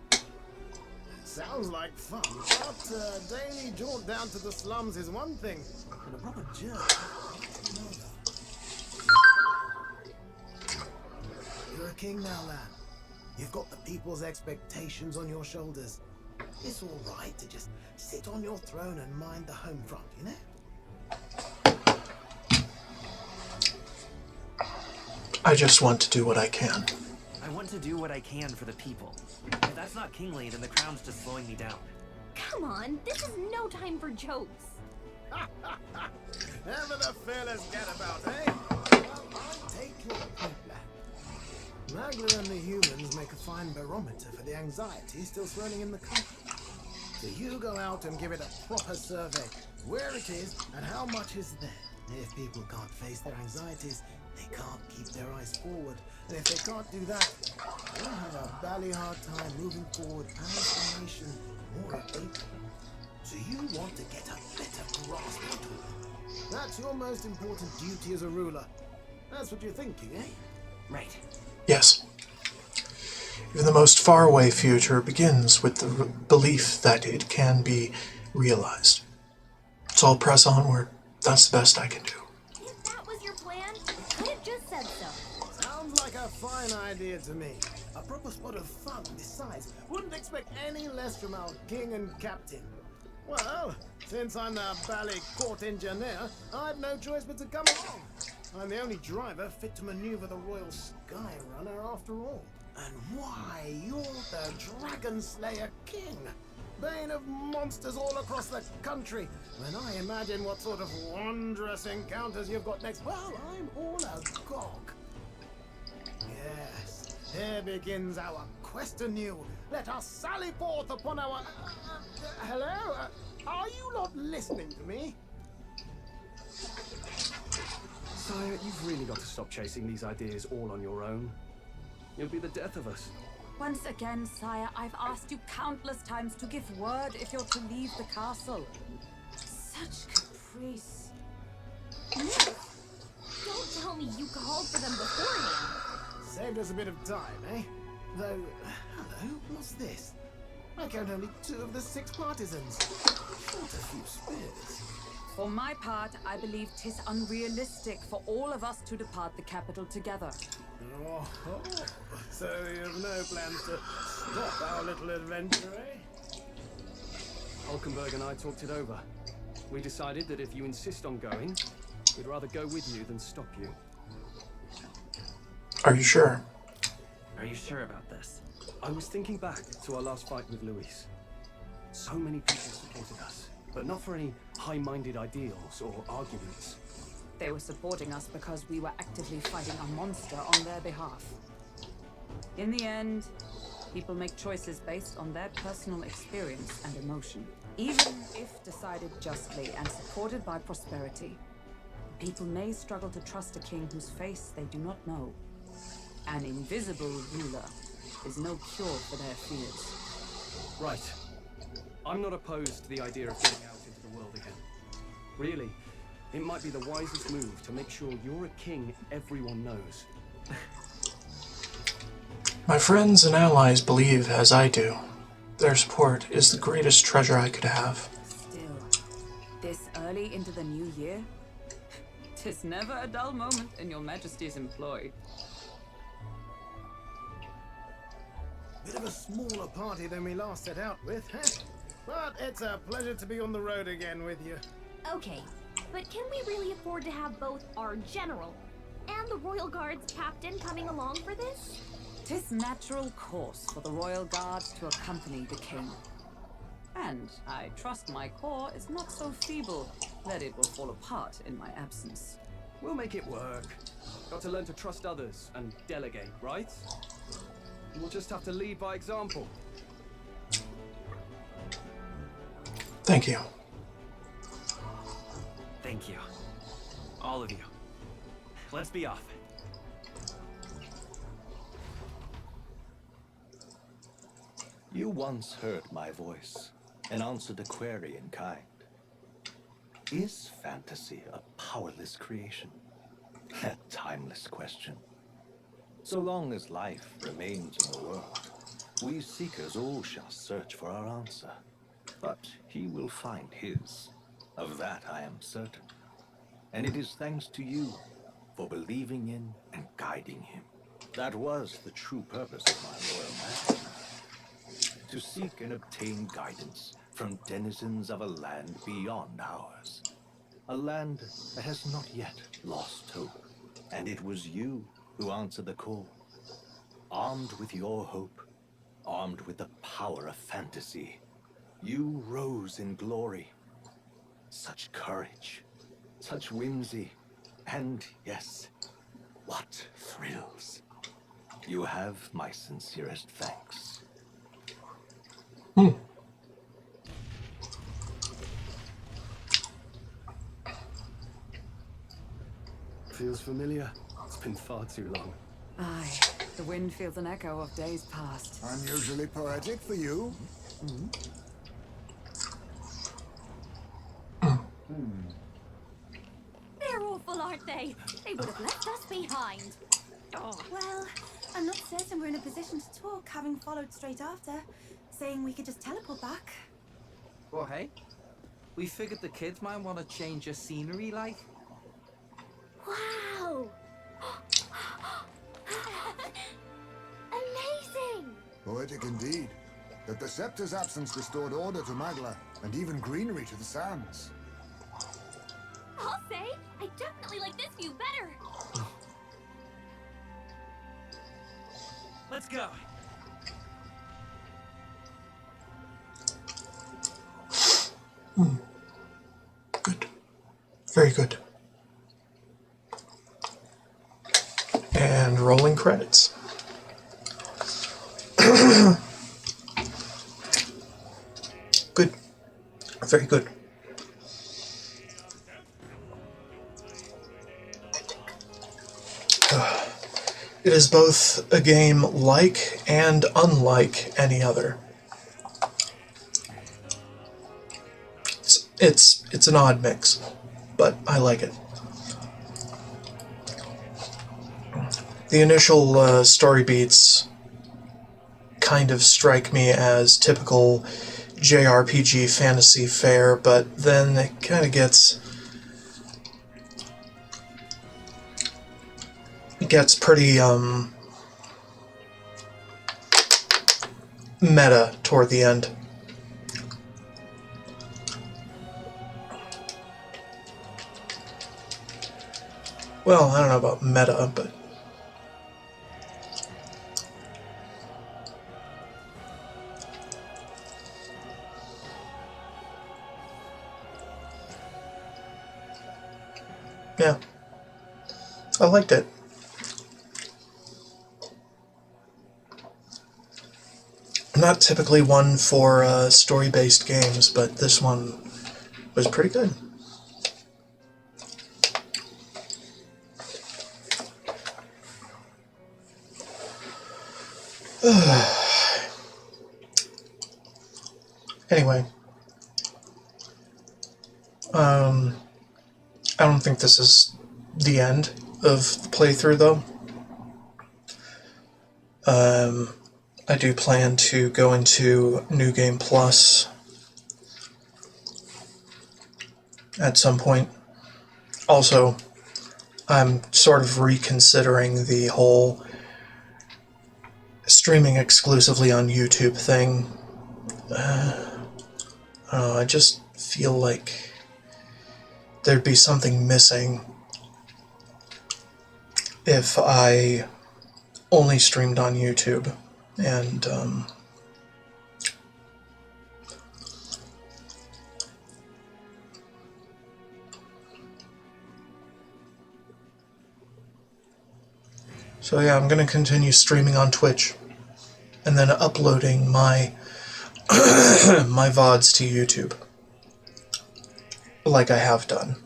Sounds like fun, but a daily jaunt down to the slums is one thing, and a proper journey is another. You're a king now, lad. You've got the people's expectations on your shoulders. It's all right to just sit on your throne and mind the home front, you know? I just want to do what I can. I want to do what I can for the people. If that's not kingly, then the crown's just slowing me down. Come on, this is no time for jokes. Never the fearless get about, eh? Well, I'll take your point, lad. Magla and the humans make a fine barometer for the anxiety still swirling in the country. So you go out and give it a proper survey. Where it is and how much is there. If people can't face their anxieties, they can't keep their eyes forward. And if they can't do that, they'll have a bally hard time moving forward as a nation or a people. So you want to get a better grasp of it all. That's your most important duty as a ruler. That's what you're thinking, eh? Right. Yes. Even the most faraway future begins with the belief that it can be realized. So I'll press onward. That's the best I can do. If that was your plan, you could have just said so. Sounds like a fine idea to me. A proper spot of fun this size. Wouldn't expect any less from our king and captain. Well, since I'm the bally court engineer, I've no choice but to come along. I'm the only driver fit to maneuver the Royal Skyrunner after all. And why, you're the Dragon Slayer King, bane of monsters all across the country. When I imagine what sort of wondrous encounters you've got next, well, I'm all agog. Yes, here begins our quest anew. Let us sally forth upon our... hello? Are you not listening to me? Sire, you've really got to stop chasing these ideas all on your own. You'll be the death of us. Once again, sire, I've asked you countless times to give word if you're to leave the castle. Such caprice. Don't tell me you called for them beforehand. Saved us a bit of time, eh? Though, hello, what's this? I count only 2 of the 6 partisans. Short a few spears. For my part, I believe 'tis unrealistic for all of us to depart the capital together. Oh, so you have no plans to stop our little adventure, eh? Hulkenberg and I talked it over. We decided that if you insist on going, we'd rather go with you than stop you. Are you sure? Are you sure about this? I was thinking back to our last fight with Luis. So many people supported us, but not for any high-minded ideals or arguments. They were supporting us because we were actively fighting a monster on their behalf. In the end, people make choices based on their personal experience and emotion. Even if decided justly and supported by prosperity, people may struggle to trust a king whose face they do not know. An invisible ruler is no cure for their fears. Right. I'm not opposed to the idea of getting out into the world again. Really, it might be the wisest move to make sure you're a king everyone knows. My friends and allies believe as I do. Their support is the greatest treasure I could have. Still, this early into the new year, 'tis never a dull moment in your Majesty's employ. Bit of a smaller party than we last set out with, huh? But it's a pleasure to be on the road again with you. Okay, but can we really afford to have both our general and the Royal Guard's captain coming along for this? 'Tis natural course for the royal guards to accompany the king. And I trust my corps is not so feeble that it will fall apart in my absence. We'll make it work. Got to learn to trust others and delegate, right? We'll just have to lead by example. Thank you. Thank you. All of you. Let's be off. You once heard my voice and answered a query in kind. Is fantasy a powerless creation? A timeless question. So long as life remains in the world, we seekers all shall search for our answer. But he will find his. Of that I am certain. And it is thanks to you for believing in and guiding him. That was the true purpose of my royal majesty. To seek and obtain guidance from denizens of a land beyond ours. A land that has not yet lost hope. And it was you who answered the call. Armed with your hope, armed with the power of fantasy, you rose in glory. Such courage, such whimsy, and yes, what thrills. You have my sincerest thanks. Feels familiar. It's been far too long. Aye, the wind feels an echo of days past. Unusually poetic for you. They're awful, aren't they? They would have left us behind. Oh. Well, I'm not certain we're in a position to talk, having followed straight after, saying we could just teleport back. Well, hey, we figured the kids might want to change your scenery, like. Wow! Amazing! Poetic indeed. That the scepter's absence restored order to Magla, and even greenery to the sands. I'll say, I definitely like this view better. Let's go. Good. Very good. And rolling credits. Good. Very good. It is both a game like and unlike any other. It's an odd mix, but I like it. The initial story beats kind of strike me as typical JRPG fantasy fare, but then it kind of gets pretty meta toward the end. Well, I don't know about meta, but yeah, I liked it. I'm not typically one for story-based games, but this one was pretty good. Anyway, I don't think this is the end of the playthrough, though. I do plan to go into New Game Plus at some point. Also, I'm sort of reconsidering the whole streaming exclusively on YouTube thing. I just feel like there'd be something missing if I only streamed on YouTube. And so yeah, I'm going to continue streaming on Twitch and then uploading my my VODs to YouTube, like I have done.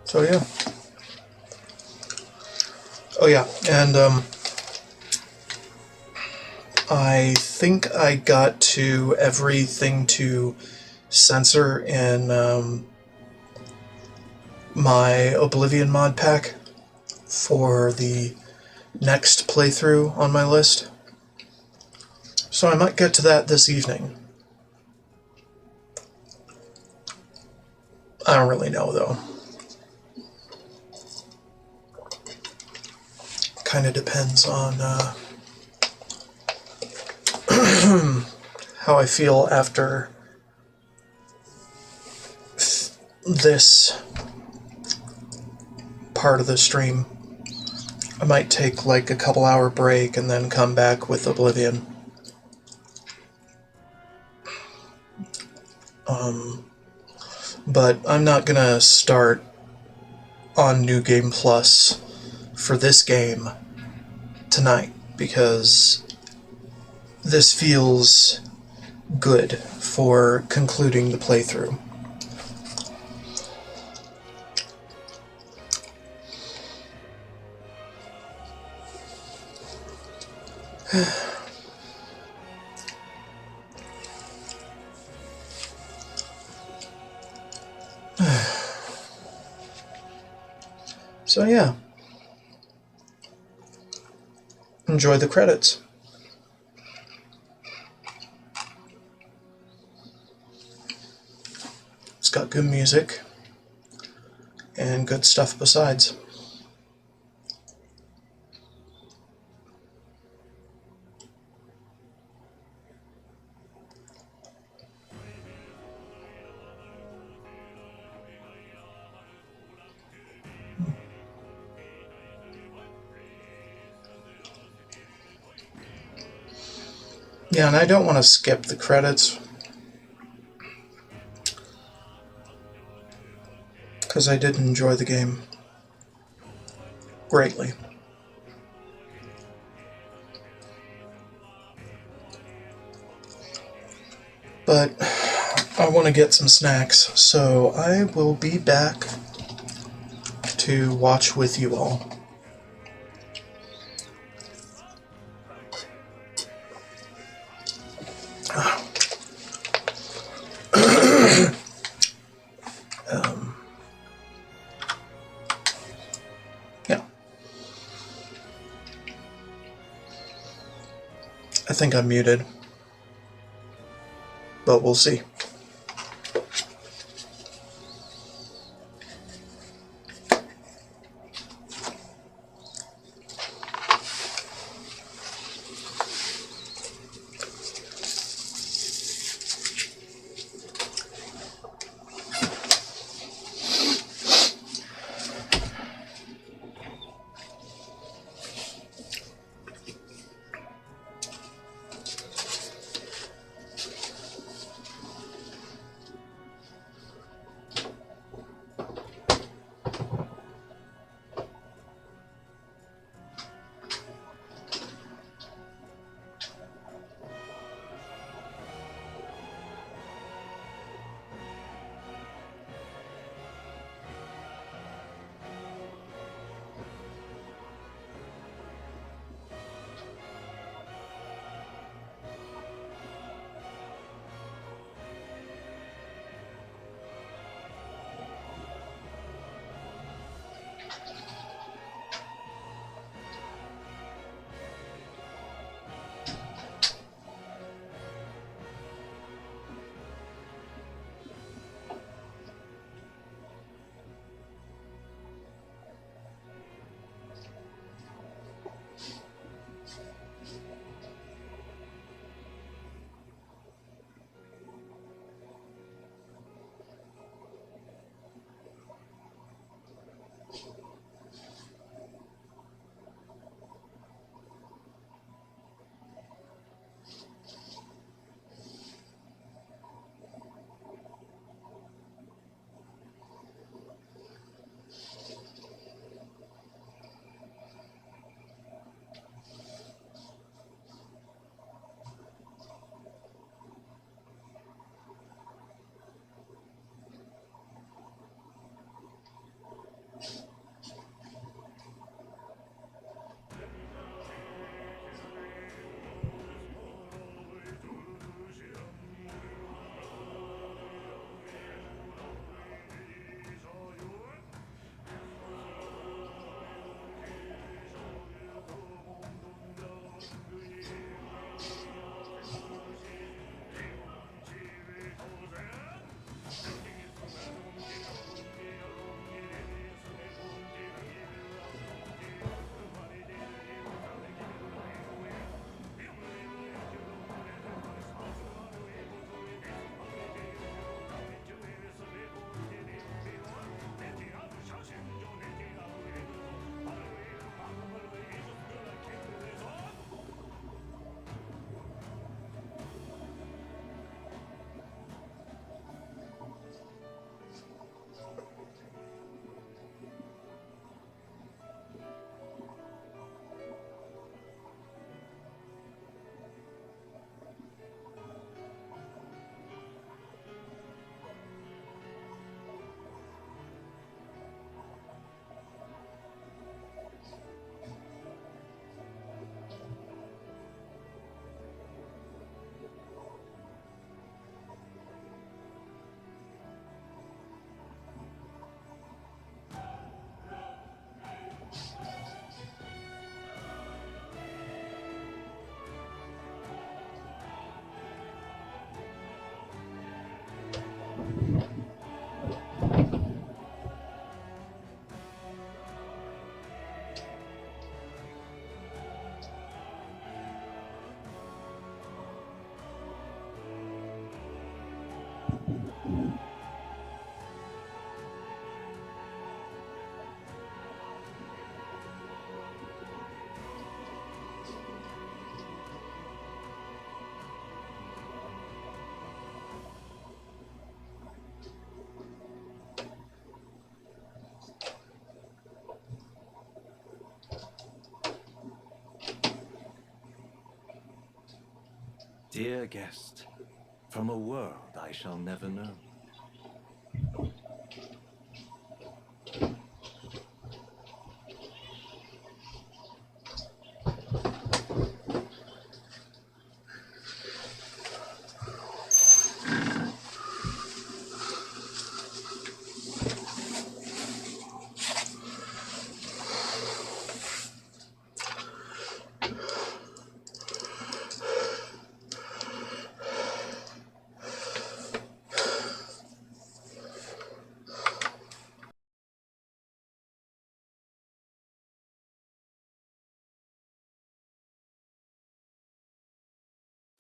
So yeah. Oh yeah, and I think I got to everything to censor in my Oblivion mod pack for the next playthrough on my list. So I might get to that this evening. I don't really know, though. Kind of depends on how I feel after this part of the stream. I might take like a couple hour break and then come back with Oblivion. But I'm not gonna start on New Game Plus for this game tonight, because this feels good for concluding the playthrough. So yeah, enjoy the credits. It's got good music and good stuff besides. Yeah, and I don't want to skip the credits, because I did enjoy the game greatly. But I want to get some snacks, so I will be back to watch with you all. Yeah. I think I'm muted, but we'll see. Dear guest, from a world I shall never know.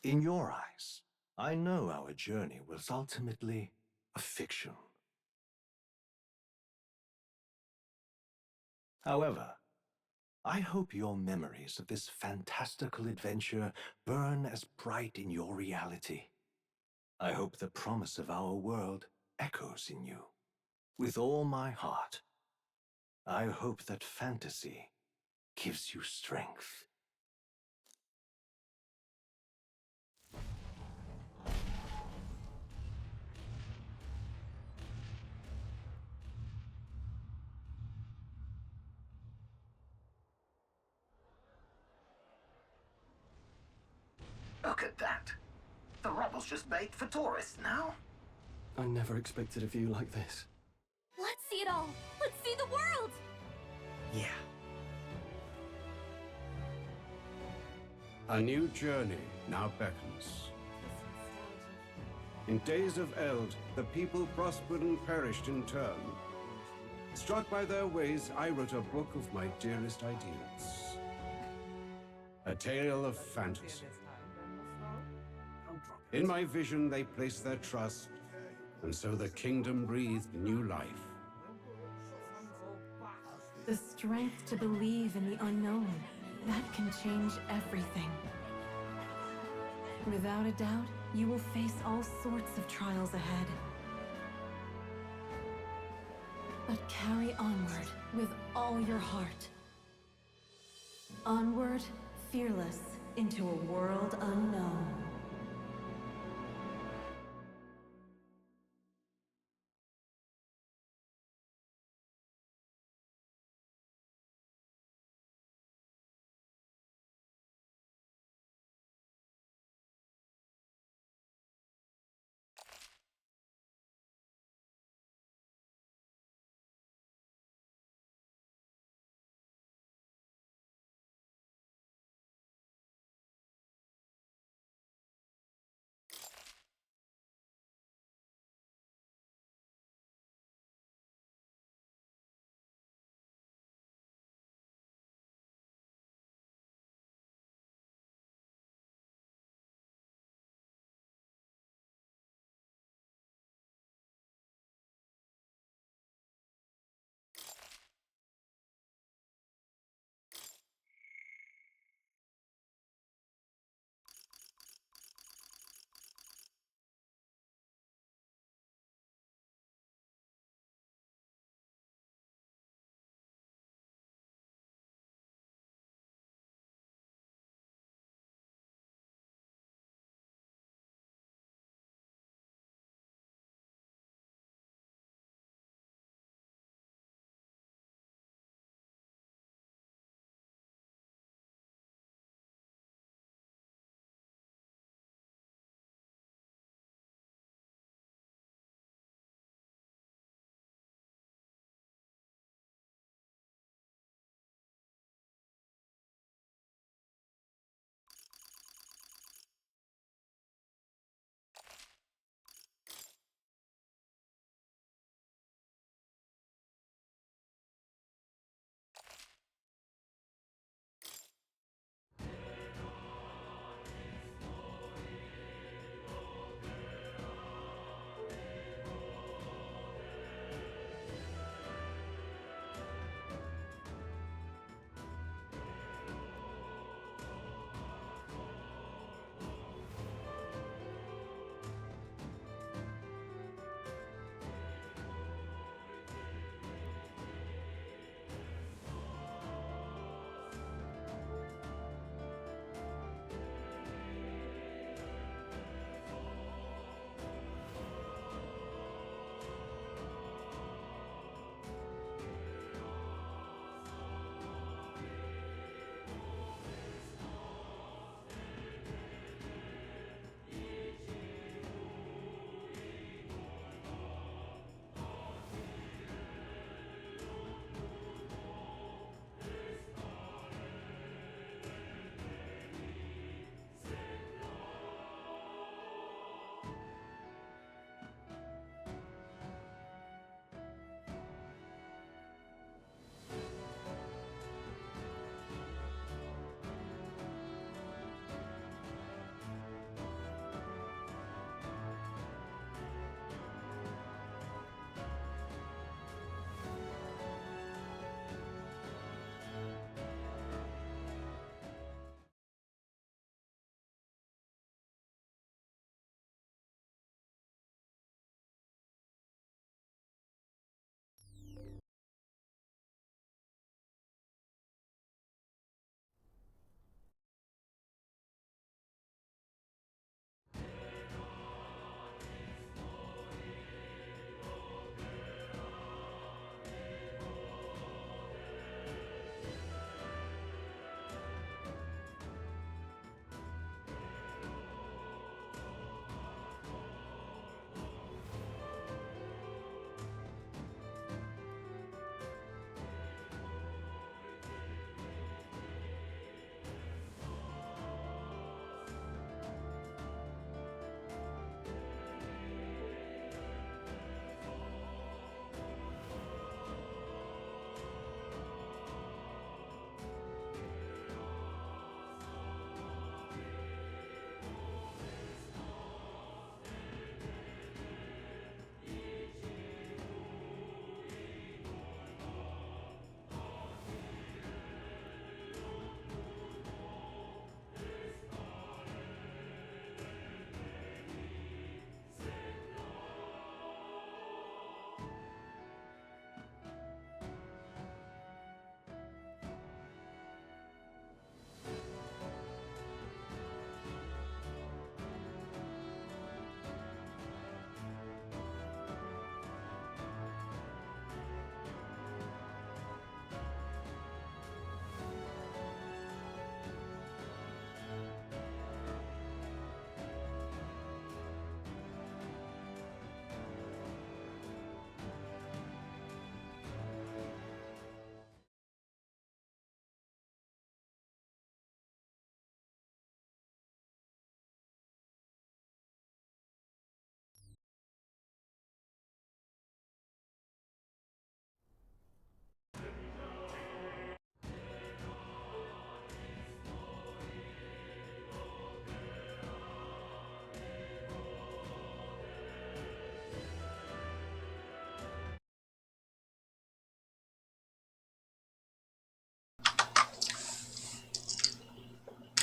In your eyes, I know our journey was ultimately a fiction. However, I hope your memories of this fantastical adventure burn as bright in your reality. I hope the promise of our world echoes in you. With all my heart, I hope that fantasy gives you strength. Look at that. The rubble's just made for tourists now. I never expected a view like this. Let's see it all. Let's see the world. Yeah. A new journey now beckons. In days of eld, the people prospered and perished in turn. Struck by their ways, I wrote a book of my dearest ideals. A tale of fantasy. In my vision, they placed their trust, and so the kingdom breathed new life. The strength to believe in the unknown, that can change everything. Without a doubt, you will face all sorts of trials ahead. But carry onward with all your heart. Onward, fearless, into a world unknown.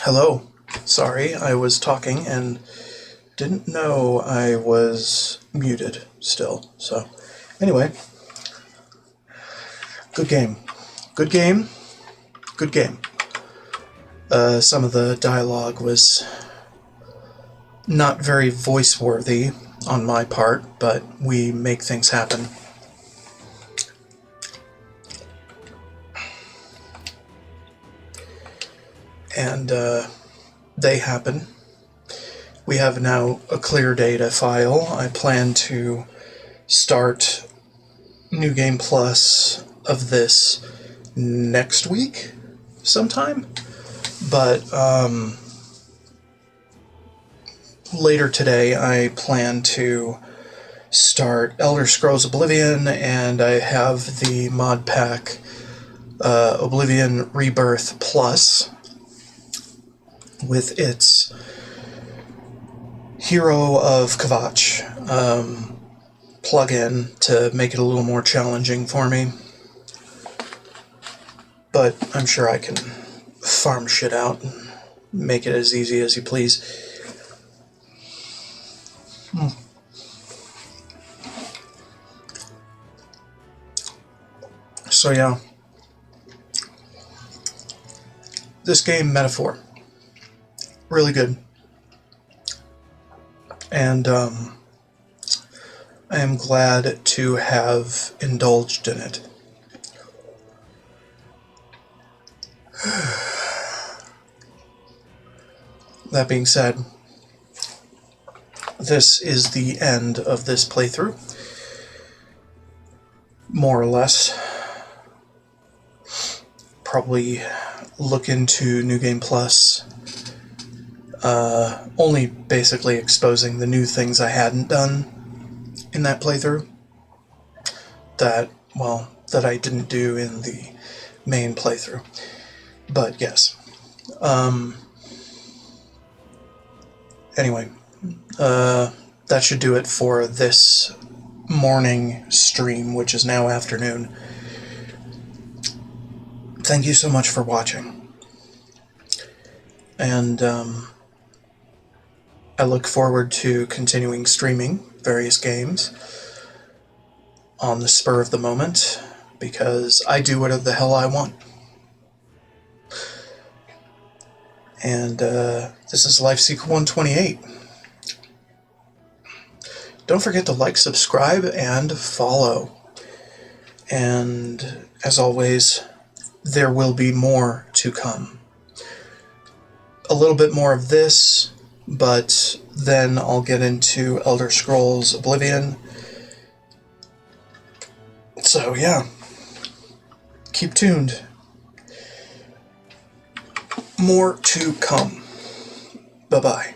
Hello. Sorry, I was talking and didn't know I was muted still. So, anyway. Good game. Good game. Good game. Some of the dialogue was not very voice-worthy on my part, but we make things happen. And they happen. We have now a clear data file. I plan to start New Game Plus of this next week sometime, but later today I plan to start Elder Scrolls Oblivion, and I have the mod pack Oblivion Rebirth Plus with its Hero of Kvatch plug-in to make it a little more challenging for me. But I'm sure I can farm shit out and make it as easy as you please. So yeah. This game, Metaphor. Really good. And I am glad to have indulged in it. That being said, this is the end of this playthrough. More or less. Probably look into New Game Plus. Only basically exposing the new things I hadn't done in that playthrough. That I didn't do in the main playthrough. But yes. Anyway, that should do it for this morning stream, which is now afternoon. Thank you so much for watching. And I look forward to continuing streaming various games on the spur of the moment, because I do whatever the hell I want. And this is LifeSeeker 128. Don't forget to like, subscribe, and follow. And as always, there will be more to come. A little bit more of this, but then I'll get into Elder Scrolls Oblivion. So yeah, keep tuned. More to come. Bye-bye.